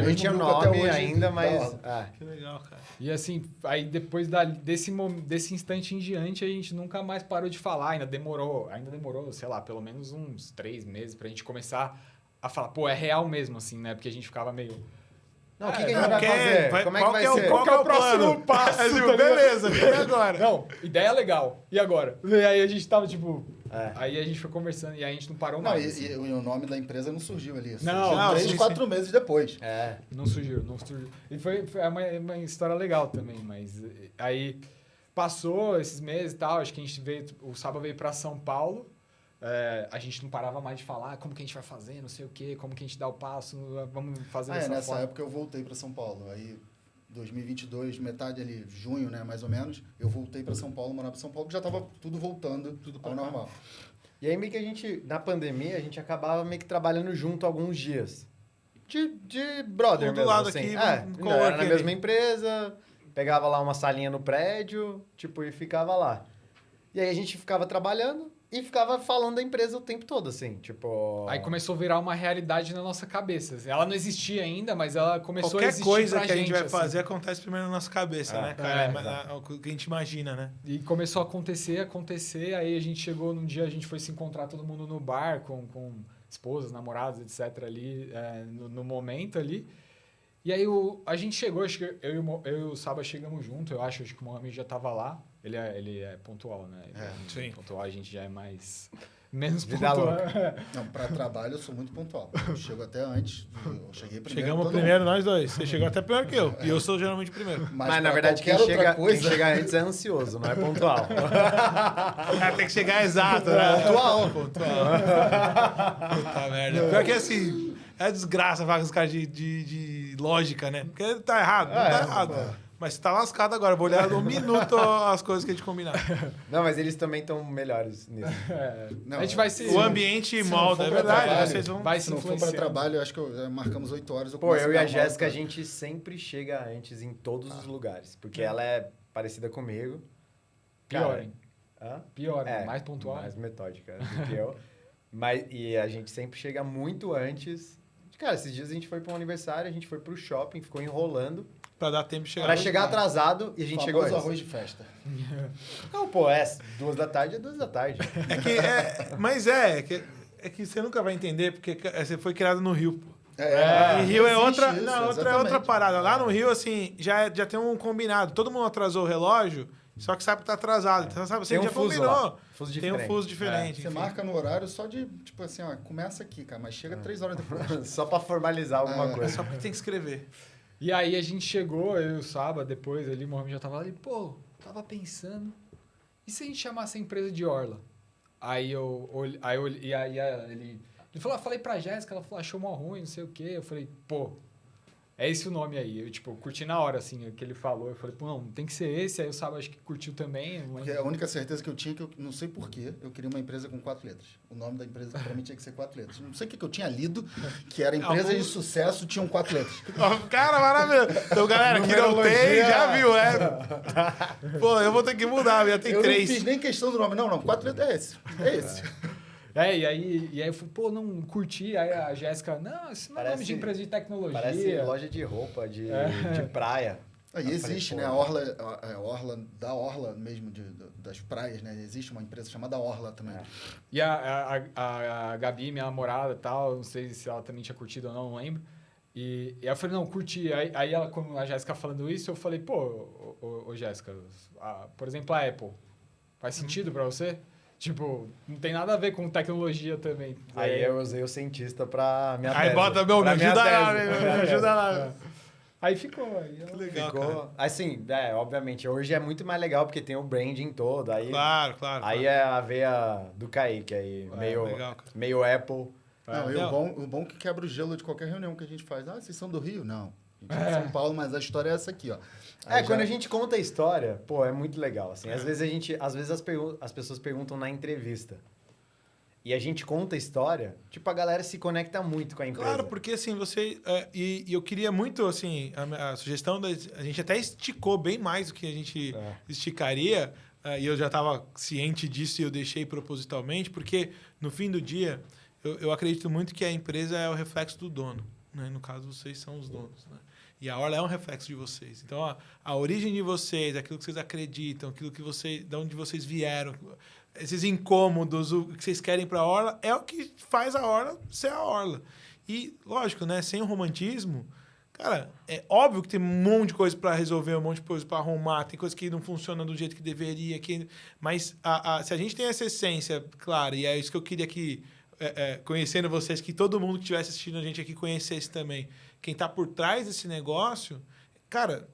Não tinha nome até hoje, ainda, mas... Que legal, cara. E assim, aí depois desse instante em diante, a gente nunca mais parou de falar. Ainda demorou, sei lá, pelo menos uns 3 meses pra gente começar a falar, pô, é real mesmo, assim, né? Porque a gente ficava meio... Não, o que a gente vai fazer? Como é que vai ser? Qual que é o próximo passo? Beleza, e agora? Não, ideia legal. E agora? E aí a gente tava, tipo... Aí a gente foi conversando e aí a gente não parou mais. E o nome da empresa não surgiu ali. Não, 3, 4 meses depois. Não surgiu. E foi uma história legal também, mas... Aí passou esses meses e tal, acho que a gente o Saba veio pra São Paulo. A gente não parava mais de falar como que a gente vai fazer, não sei o quê, como que a gente dá o passo, vamos fazer dessa nessa forma. época eu voltei para São Paulo. Aí, 2022, metade ali, junho, né, mais ou menos, eu voltei para São Paulo, morava em São Paulo, que já estava tudo voltando ao normal. E aí meio que a gente, na pandemia, a gente acabava meio que trabalhando junto alguns dias. De brother mesmo, lado assim. aqui, Era na mesma empresa, pegava lá uma salinha no prédio, tipo, e ficava lá. E aí a gente ficava trabalhando e ficava falando da empresa o tempo todo, assim, tipo... Aí começou a virar uma realidade na nossa cabeça. Ela não existia ainda, mas ela começou a existir Qualquer coisa pra que a gente vai assim. fazer acontece primeiro na nossa cabeça, né, cara? O que a gente imagina, né? E começou a acontecer, aí a gente chegou num dia, a gente foi se encontrar todo mundo no bar, com esposas, namorados, etc, ali, no momento ali. E aí a gente chegou, acho que eu e o Saba chegamos junto, acho que o Mohamed já estava lá. Ele é pontual, né? Sim. Pontual, a gente já é menos Vida pontual. Não, para trabalho eu sou muito pontual. Eu chego até antes, eu cheguei primeiro. Chegamos primeiro nós dois. Você chegou até pior que eu. E eu sou geralmente o primeiro. Mas na verdade, quem chega antes é ansioso, não é pontual. Tem que chegar exato, né? Pontual. Puta merda. Pior que assim, é desgraça falar com os caras de lógica, né? Porque tá errado, não tá errado. Mas você tá lascado agora. Vou olhar no minuto as coisas que a gente combinar. Não, mas eles também estão melhores nisso. Não, a gente vai se... O ambiente molda, é for pra verdade. trabalho, Vocês vão... vai Se se não for para influenciando. trabalho, eu acho que marcamos 8 horas. Pô, eu e a começo a Jéssica, a dar uma gente sempre chega antes em todos os lugares. Porque ela é parecida comigo. Pior, Cara, hein? hã? Pior, mais pontual. Mais metódica do que eu. E a gente sempre chega muito antes. Cara, esses dias a gente foi para um aniversário, a gente foi pro shopping, ficou enrolando. Pra dar tempo de chegar. Pra chegar atrasado e a gente chegou famoso antes. arroz de festa. Não, pô, 2 da tarde é 2 da tarde. Mas é que você nunca vai entender, porque você foi criado no Rio, pô. E Rio é outra, existe isso, não, outra é exatamente. outra parada. Lá no Rio, assim, já tem um combinado. Todo mundo atrasou o relógio, só que sabe que tá atrasado. Então, sabe, você Tem um já fuso combinou. lá. Fuso Tem diferente. um fuso diferente. Você enfim. marca no horário só de, tipo assim, ó, começa aqui, cara, mas chega 3 horas depois. Só pra formalizar alguma É coisa. só porque tem que escrever. E aí a gente chegou, eu e o Saba, depois ali, o Mohamed já tava ali, pô, tava pensando, e se a gente chamasse a empresa de Orla? Aí ele falou, falei pra Jéssica, ela falou, achou mó ruim, não sei o quê. Eu falei, pô, é esse o nome aí. Eu, tipo, curti na hora, assim, o que ele falou. Eu falei, pô, não, tem que ser esse. Aí o Saba acho que curtiu também. Não Porque a única certeza que eu tinha, que eu não sei porquê, eu queria uma empresa com 4 letras. O nome da empresa pra mim tinha que ser 4 letras. Não sei o que eu tinha lido, que era empresa de sucesso, tinham 4 letras. Cara, maravilhoso. Então, galera, que não tem, já viu, é? Pô, eu vou ter que mudar, já tem Eu 3. não fiz nem questão do nome. Não, 4 letras é esse. É esse. E aí eu falei, pô, não, curti. Aí a Jéssica, não, isso não é nome de empresa de tecnologia. Parece loja de roupa, de praia. Aí Eu existe, falei, né? pô, A Orla, da Orla mesmo, das praias, né? Existe uma empresa chamada Orla também. E a Gabi, minha namorada e tal, não sei se ela também tinha curtido ou não lembro. E eu falei, não, curti. Aí ela, como a Jéssica falando isso, eu falei, pô, ô Jéssica, por exemplo, a Apple, faz sentido pra você? Tipo, não tem nada a ver com tecnologia também. Aí eu usei o cientista pra minha Aí tese. bota, meu, me Pra minha ajuda tese. lá, me ajuda lá. Aí ficou. Aí Que legal, cara. Ficou, assim, obviamente, hoje é muito mais legal porque tem o branding todo. Aí, Claro. aí é a veia do Kaique, aí, legal, cara. meio Apple. Não, e Não. o bom é que quebra o gelo de qualquer reunião que a gente faz. Ah, vocês são do Rio? Não. A gente é de São Paulo, mas a história é essa aqui, ó. Aí Quando a gente conta a história, pô, é muito legal, assim. Às vezes as pessoas perguntam na entrevista. E a gente conta a história, tipo, a galera se conecta muito com a empresa. Claro, porque assim, você... e eu queria muito, assim, a sugestão... A gente até esticou bem mais do que a gente esticaria. E eu já estava ciente disso e eu deixei propositalmente, porque no fim do dia, eu acredito muito que a empresa é o reflexo do dono. Né? No caso, vocês são os donos, né? E a Orla é um reflexo de vocês. Então, a origem de vocês, aquilo que vocês acreditam, aquilo que de onde vocês vieram, esses incômodos, o que vocês querem para a Orla, é o que faz a Orla ser a Orla. E, lógico, né? Sem o romantismo, cara, é óbvio que tem um monte de coisa para resolver, um monte de coisa para arrumar, tem coisa que não funciona do jeito que deveria, mas se a gente tem essa essência, claro, e é isso que eu queria que, conhecendo vocês, que todo mundo que estivesse assistindo a gente aqui conhecesse também. Quem está por trás desse negócio, cara,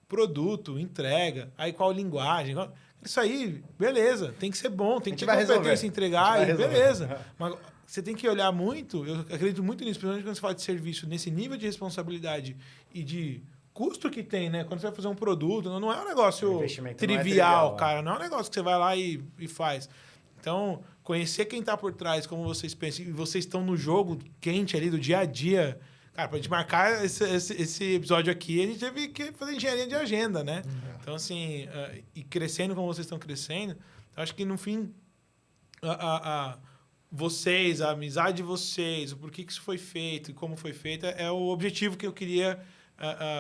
produto, entrega, aí qual linguagem, isso aí, beleza, tem que ser bom, tem que ter competência, entregar, e beleza. Mas você tem que olhar muito, eu acredito muito nisso, principalmente quando você fala de serviço, nesse nível de responsabilidade e de custo que tem, né? Quando você vai fazer um produto, não é um negócio trivial, cara, não é um negócio que você vai lá e faz. Então, conhecer quem está por trás, como vocês pensam, e vocês estão no jogo quente ali do dia a dia. Cara, pra gente marcar esse episódio aqui, a gente teve que fazer engenharia de agenda, né? Então, assim, e crescendo como vocês estão crescendo, acho que no fim, vocês, a amizade de vocês, o porquê que isso foi feito e como foi feito, é o objetivo que eu queria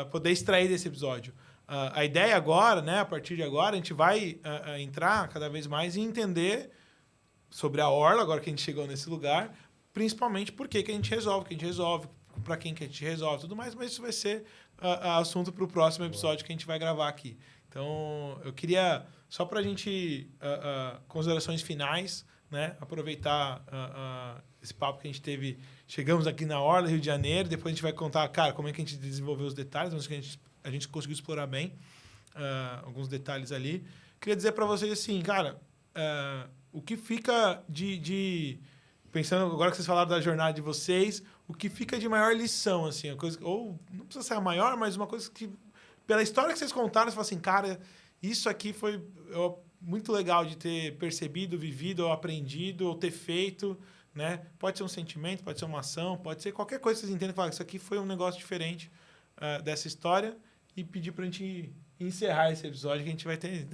poder extrair desse episódio. A ideia agora, né, a partir de agora, a gente vai entrar cada vez mais e entender sobre a Orla, agora que a gente chegou nesse lugar, principalmente por que a gente resolve, para quem que a gente resolve, tudo mais, mas isso vai ser assunto para o próximo episódio que a gente vai gravar aqui. Então, eu queria, só para a gente, considerações finais, né, aproveitar esse papo que a gente teve, chegamos aqui na Orla, Rio de Janeiro, depois a gente vai contar, cara, como é que a gente desenvolveu os detalhes, mas que a gente conseguiu explorar bem alguns detalhes ali. Queria dizer para vocês assim, cara, o que fica pensando agora que vocês falaram da jornada de vocês, o que fica de maior lição, assim, a coisa, ou não precisa ser a maior, mas uma coisa que pela história que vocês contaram, você fala assim, cara, isso aqui foi muito legal de ter percebido, vivido, ou aprendido, ou ter feito, né? Pode ser um sentimento, pode ser uma ação, pode ser qualquer coisa que vocês entendem. Falar, isso aqui foi um negócio diferente dessa história e pedir pra gente encerrar esse episódio, que a gente vai ter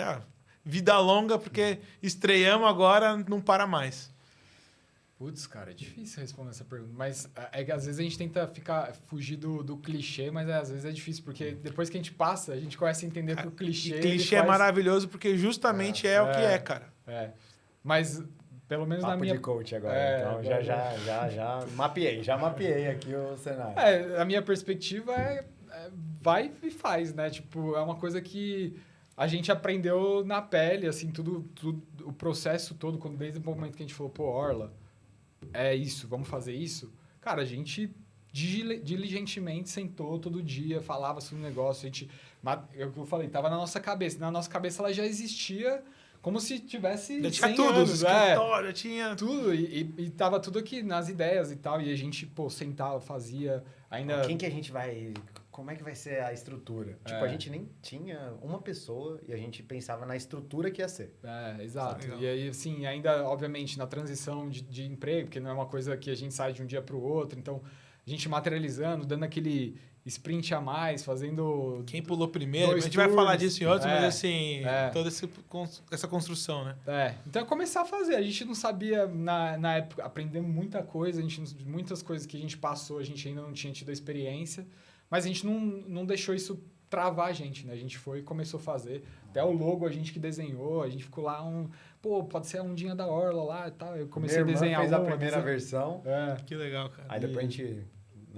vida longa, porque estreamos agora, não para mais. Putz, cara, é difícil responder essa pergunta. Mas é que às vezes a gente tenta fugir do clichê, mas às vezes é difícil, porque depois que a gente passa, a gente começa a entender que o clichê... E clichê é maravilhoso, porque justamente é o que é, cara. Mas, pelo menos na minha... de coach agora, então já mapeei aqui o cenário. A minha perspectiva vai e faz, né? Tipo, é uma coisa que a gente aprendeu na pele, assim, tudo o processo todo, desde o momento que a gente falou, pô, Orla, é isso, vamos fazer isso. Cara, a gente diligentemente sentou todo dia, falava sobre o negócio, eu falei, tava na nossa cabeça. Na nossa cabeça ela já existia como se tivesse já 100 tinha tudo, anos, escritório, tinha... Tudo, e tava tudo aqui nas ideias e tal, e a gente, pô, sentava, fazia, ainda... Quem que a gente vai... Como é que vai ser a estrutura? Tipo, a gente nem tinha uma pessoa e a gente pensava na estrutura que ia ser. Exato. E aí, assim, ainda, obviamente, na transição de emprego, porque não é uma coisa que a gente sai de um dia para o outro, então, a gente materializando, dando aquele sprint a mais, fazendo... Quem pulou primeiro, a gente vai falar disso em outros, mas assim, toda essa construção, né? Então, começar a fazer. A gente não sabia, na época, aprender muita coisa, muitas coisas que a gente passou, a gente ainda não tinha tido a experiência, mas a gente não deixou isso travar a gente, né? A gente foi e começou a fazer. Até o logo a gente que desenhou, a gente ficou lá pode ser a ondinha da Orla lá e tal. Eu comecei a desenhar fez a primeira versão. Que legal, cara. Aí depois a gente...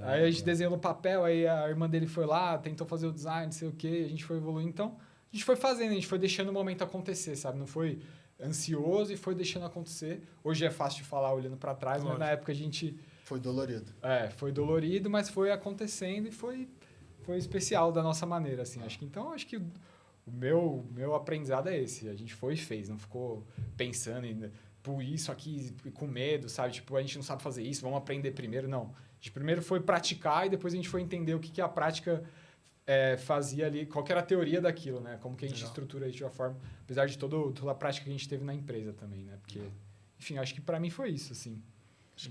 Aí a gente desenhou no papel, aí a irmã dele foi lá, tentou fazer o design, não sei o quê, a gente foi evoluindo. Então, a gente foi fazendo, a gente foi deixando o momento acontecer, sabe? Não foi ansioso e foi deixando acontecer. Hoje é fácil de falar olhando para trás, mas na época a gente... Foi dolorido. Foi dolorido, mas foi acontecendo e foi especial da nossa maneira, assim. Acho que o meu aprendizado é esse. A gente foi e fez, não ficou pensando em por isso aqui com medo, sabe? Tipo, a gente não sabe fazer isso, vamos aprender primeiro. Não. A gente primeiro foi praticar e depois a gente foi entender o que a prática fazia ali, qual que era a teoria daquilo, né? Como que a gente estrutura isso de uma forma, apesar de toda a prática que a gente teve na empresa também, né? Porque, enfim, acho que para mim foi isso, assim. Acho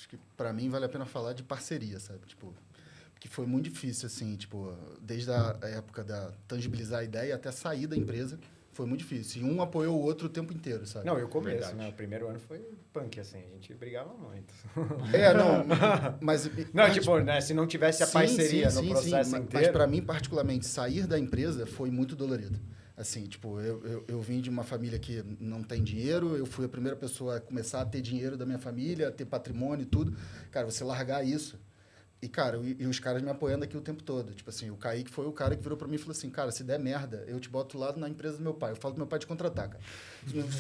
que para mim vale a pena falar de parceria, sabe? Tipo, que foi muito difícil, assim, tipo, desde a época da tangibilizar a ideia até sair da empresa, foi muito difícil. E um apoiou o outro o tempo inteiro, sabe? Não, e o começo, né? O primeiro ano foi punk, assim, a gente brigava muito. Mas... Não, tipo, né? Se não tivesse a parceria no processo inteiro... Mas para mim, particularmente, sair da empresa foi muito dolorido. Assim, tipo, eu vim de uma família que não tem dinheiro, eu fui a primeira pessoa a começar a ter dinheiro da minha família, a ter patrimônio e tudo. Cara, você largar isso... E, cara, e os caras me apoiando aqui o tempo todo. Tipo assim, o Kaique foi o cara que virou pra mim e falou assim, cara, se der merda, eu te boto lá na empresa do meu pai. Eu falo pro meu pai te contratar, cara.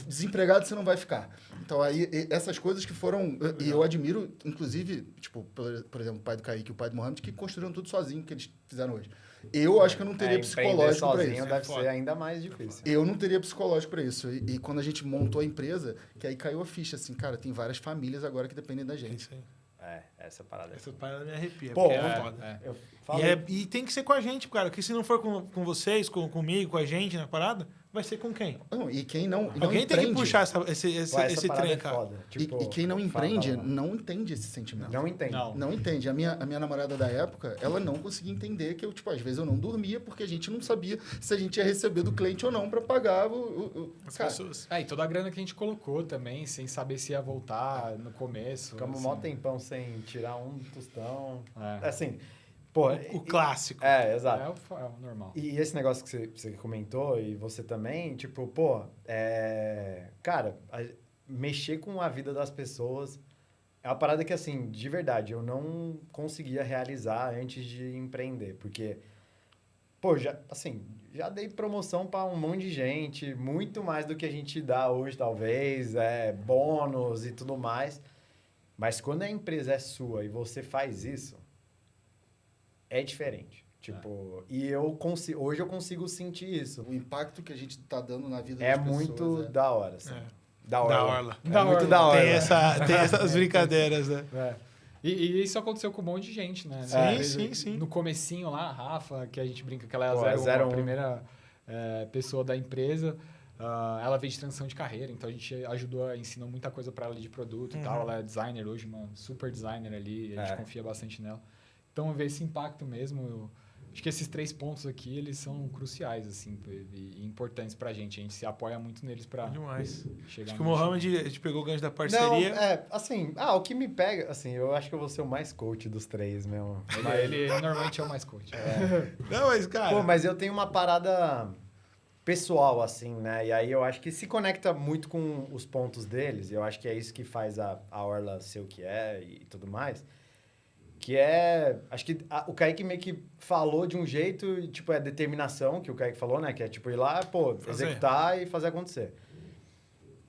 Desempregado você não vai ficar. Então, aí, essas coisas que foram... E eu admiro, inclusive, tipo, por exemplo, o pai do Kaique e o pai do Mohamed, que construíram tudo sozinho, que eles fizeram hoje. Eu acho que eu não teria psicológico para isso. Deve ser ainda mais difícil. Eu não teria psicológico para isso. E quando a gente montou a empresa, que aí caiu a ficha, assim, cara, tem várias famílias agora que dependem da gente. Isso aí. Essa parada. Essa parada me arrepia. Pô, foda. E tem que ser com a gente, cara. Porque se não for com vocês, comigo, com a gente na parada, vai ser com quem? Não, e quem não Alguém empreende, tem que puxar esse trem, cara. Foda. Tipo, e quem não empreende não entende esse sentimento. Não entende. Não entende. A minha namorada da época, ela não conseguia entender que eu, tipo, às vezes eu não dormia porque a gente não sabia se a gente ia receber do cliente ou não para pagar as pessoas. E toda a grana que a gente colocou também, sem saber se ia voltar no começo. Ficamos assim. mó tempão sem tirar um tostão. Assim... Pô, o clássico. Exato. É o normal. E esse negócio que você comentou, e você também, tipo, pô, cara, mexer com a vida das pessoas é uma parada que, assim, de verdade, eu não conseguia realizar antes de empreender. Porque, pô, já dei promoção para um monte de gente, muito mais do que a gente dá hoje, talvez, bônus e tudo mais. Mas quando a empresa é sua e você faz isso, é diferente. Tipo, e hoje eu consigo sentir isso. O impacto que a gente tá dando na vida das pessoas. Muito da hora, assim. Da orla. Muito da hora. Tem essas brincadeiras, né? E isso aconteceu com um monte de gente, né? Sim. No comecinho lá, a Rafa, que a gente brinca que ela é a primeira pessoa da empresa, ela veio de transição de carreira, então a gente ensinou muita coisa para ela de produto e tal. Ela é designer hoje, uma super designer ali, a gente confia bastante nela. Então, ver esse impacto mesmo, acho que esses 3 pontos aqui, eles são cruciais, assim, e importantes pra gente. A gente se apoia muito neles pra chegar. Acho que o Mohamed, a gente pegou o gancho da parceria. Não, assim, o que me pega, assim, eu acho que eu vou ser o mais coach dos 3 mesmo. Ele normalmente é o mais coach. Não, mas, cara... Pô, mas eu tenho uma parada pessoal, assim, né? E aí eu acho que se conecta muito com os pontos deles, e eu acho que é isso que faz a Orla ser o que é e tudo mais. Que é... Acho que o Kaique meio que falou de um jeito, tipo, é determinação, que o Kaique falou, né? Que é, tipo, ir lá, executar e fazer acontecer.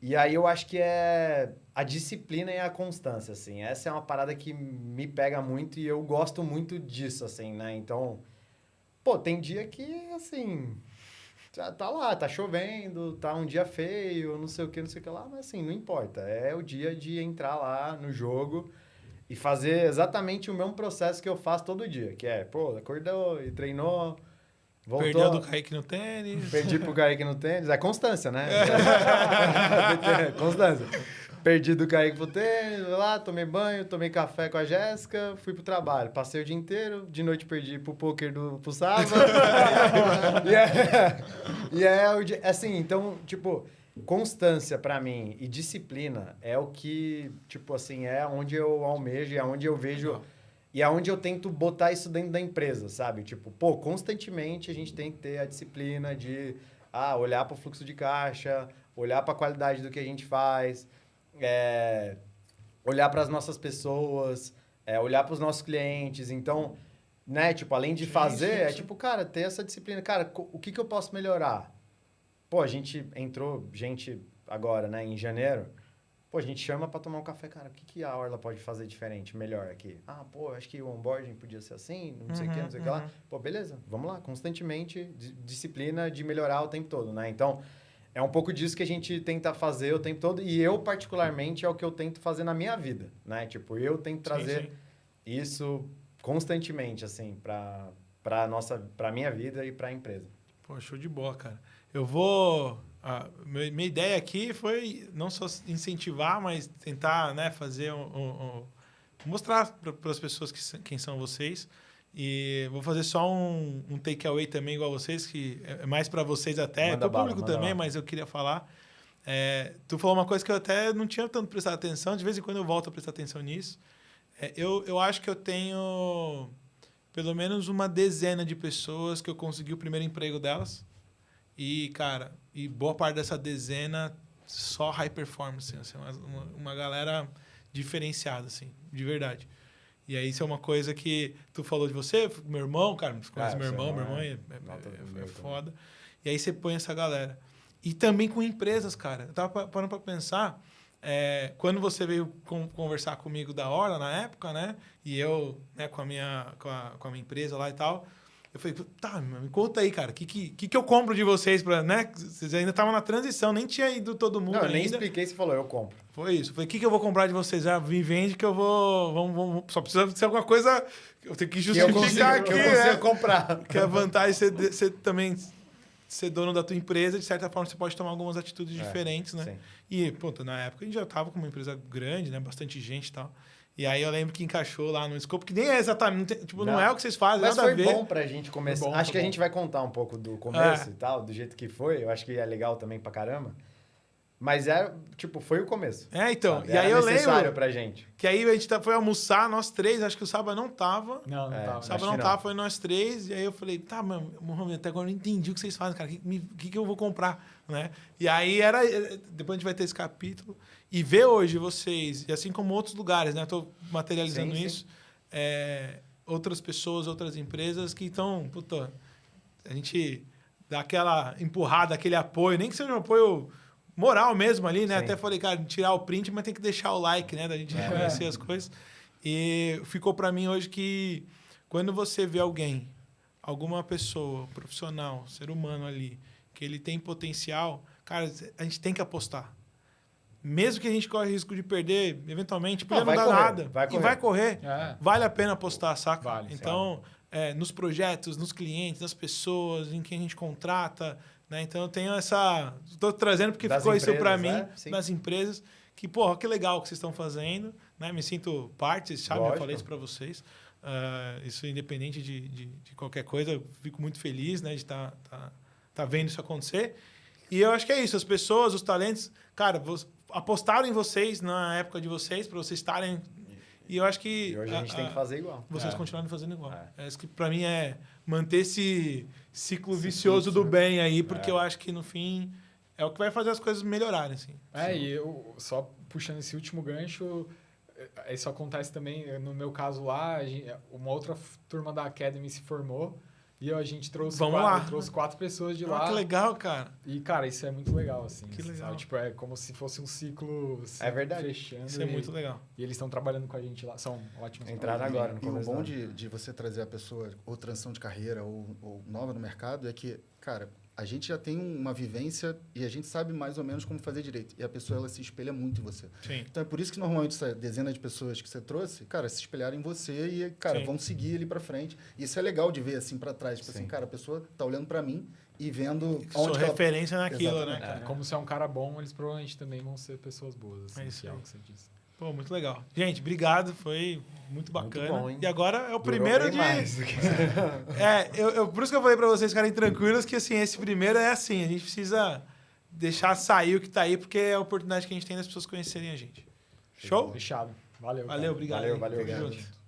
E aí eu acho que é a disciplina e a constância, assim. Essa é uma parada que me pega muito e eu gosto muito disso, assim, né? Então, tem dia que, assim... Tá lá, tá chovendo, tá um dia feio, não sei o que lá, mas assim, não importa. É o dia de entrar lá no jogo... E fazer exatamente o mesmo processo que eu faço todo dia. Que é, acordou e treinou, voltou. Perdeu do Kaique no tênis. Perdi pro Kaique no tênis. É constância, né? Constância. Perdi do Kaique pro tênis, lá, tomei banho, tomei café com a Jéssica, fui pro trabalho. Passei o dia inteiro, de noite perdi pro poker pro sábado. Assim, então, tipo... Constância para mim e disciplina é o que, tipo assim, é onde eu almejo, é onde eu vejo e é onde eu tento botar isso dentro da empresa, sabe? Tipo, constantemente a gente tem que ter a disciplina de olhar para o fluxo de caixa, olhar para a qualidade do que a gente faz, olhar para as nossas pessoas, olhar para os nossos clientes. Então, né, tipo, além de fazer, tipo, cara, ter essa disciplina. Cara, o que eu posso melhorar? A gente entrou agora, né, em janeiro. A gente chama para tomar um café. Cara, o que a Orla pode fazer diferente, melhor aqui? Acho que o onboarding podia ser assim, não sei o que, não sei o que lá. Beleza, vamos lá. Constantemente, disciplina de melhorar o tempo todo, né? Então, é um pouco disso que a gente tenta fazer o tempo todo. E eu, particularmente, é o que eu tento fazer na minha vida, né? Tipo, eu tento trazer isso constantemente, assim, pra minha vida e pra empresa. Show de bola, cara. Eu vou... minha ideia aqui foi não só incentivar, mas tentar, né, fazer mostrar para as pessoas quem são vocês. E vou fazer só um takeaway também, igual vocês, que é mais para vocês até, para o público também, mas eu queria falar. Tu falou uma coisa que eu até não tinha tanto prestado atenção, de vez em quando eu volto a prestar atenção nisso. Eu acho que eu tenho pelo menos uma dezena de pessoas que eu consegui o primeiro emprego delas. E, cara, boa parte dessa dezena só high performance, assim, uma galera diferenciada, assim, de verdade. E aí isso é uma coisa que tu falou de você, meu irmão, cara, você conhece meu irmão é foda. E aí você põe essa galera. E também com empresas, cara. Eu tava parando pra pensar, quando você veio conversar comigo da Orla na época, né? E eu, né, com a minha empresa lá e tal... Eu falei, me conta aí, cara, o que eu compro de vocês pra, né? Vocês ainda estavam na transição, nem tinha ido todo mundo ainda. Eu nem expliquei, você falou, eu compro. Foi isso. Eu falei, o que eu vou comprar de vocês? Me vende que eu vou... Vamos, só precisa ser alguma coisa... Eu tenho que justificar aqui, que eu consigo comprar. Que a vantagem é você também ser dono da tua empresa, de certa forma você pode tomar algumas atitudes diferentes, né? Sim. E, na época a gente já tava com uma empresa grande, né? Bastante gente e tal. E aí eu lembro que encaixou lá no escopo, que nem é exatamente... Tipo, não é o que vocês fazem, mas nada a ver. Mas foi bom pra gente começar. Acho que a gente vai contar um pouco do começo e tal, do jeito que foi. Eu acho que é legal também pra caramba. Mas foi o começo. Então. Sabe? E aí eu lembro pra gente. Que aí a gente foi almoçar, nós 3, acho que o Saba não tava. Não tava. O Saba não tava, foi nós 3. E aí eu falei, mano, até agora eu não entendi o que vocês fazem, cara. O que eu vou comprar, né? E aí depois a gente vai ter esse capítulo. E ver hoje vocês, e assim como outros lugares, né? Eu tô materializando isso. Outras pessoas, outras empresas que estão... A gente dá aquela empurrada, aquele apoio, nem que seja um apoio moral mesmo ali, né? Sim. Até falei, cara, tirar o print, mas tem que deixar o like, né? Da gente reconhecer as coisas. E ficou para mim hoje que quando você vê alguma pessoa, profissional, ser humano ali, que ele tem potencial, cara, a gente tem que apostar. mesmo que a gente corre risco de perder, eventualmente, podia não vai dar correr, nada. vai correr. E vai correr. É. Vale a pena apostar, saca? Vale, então, nos projetos, nos clientes, nas pessoas, em quem a gente contrata, né? Então, eu tenho essa... Estou trazendo porque Das ficou isso para empresas, mim, sim. das empresas, que, porra, que legal que vocês estão fazendo, né? Me sinto parte, vocês sabem, eu Lógico. falei isso para vocês. Isso independente de qualquer coisa, eu fico muito feliz, né? De estar vendo isso acontecer. E eu acho que é isso, as pessoas, os talentos, cara, apostaram em vocês na época de vocês, para vocês estarem... E eu acho que... E hoje a gente tem que fazer igual. Vocês continuarem fazendo igual. É. Isso que para mim é manter esse ciclo vicioso do bem aí, porque eu acho que no fim é o que vai fazer as coisas melhorarem, assim. E eu só puxando esse último gancho, isso acontece também, no meu caso lá, uma outra turma da Academy se formou e a gente trouxe trouxe 4 pessoas de lá. Que legal, cara. E, cara, isso é muito legal, assim. Que legal. Sabe? Tipo, é como se fosse um ciclo É verdade. fechando. Isso é muito legal. E eles estão trabalhando com a gente lá. São ótimos. Entraram agora no E o começo. bom de você trazer a pessoa ou transição de carreira ou nova no mercado é que, cara, a gente já tem uma vivência e a gente sabe mais ou menos como fazer direito. E a pessoa, ela se espelha muito em você. Sim. Então, é por isso que normalmente essa dezena de pessoas que você trouxe, cara, se espelharam em você e, cara, Sim. vão seguir ali pra frente. Isso é legal de ver, assim, pra trás. Tipo assim, cara, a pessoa tá olhando pra mim e vendo Sou onde que ela... referência naquilo, Exatamente. né, cara? Como se é um cara bom, eles provavelmente também vão ser pessoas boas. Assim, É isso que é aí. o que você disse. Pô, muito legal. Gente, obrigado. Foi muito bacana. bom, hein? E agora é o Durou primeiro bem de... mais. Por isso que eu falei pra vocês ficarem tranquilos que, assim, esse primeiro é assim. A gente precisa deixar sair o que tá aí, porque é a oportunidade que a gente tem das pessoas conhecerem a gente. Show? Fechado. Valeu. Valeu, cara. obrigado. Valeu, Tamo obrigado. junto.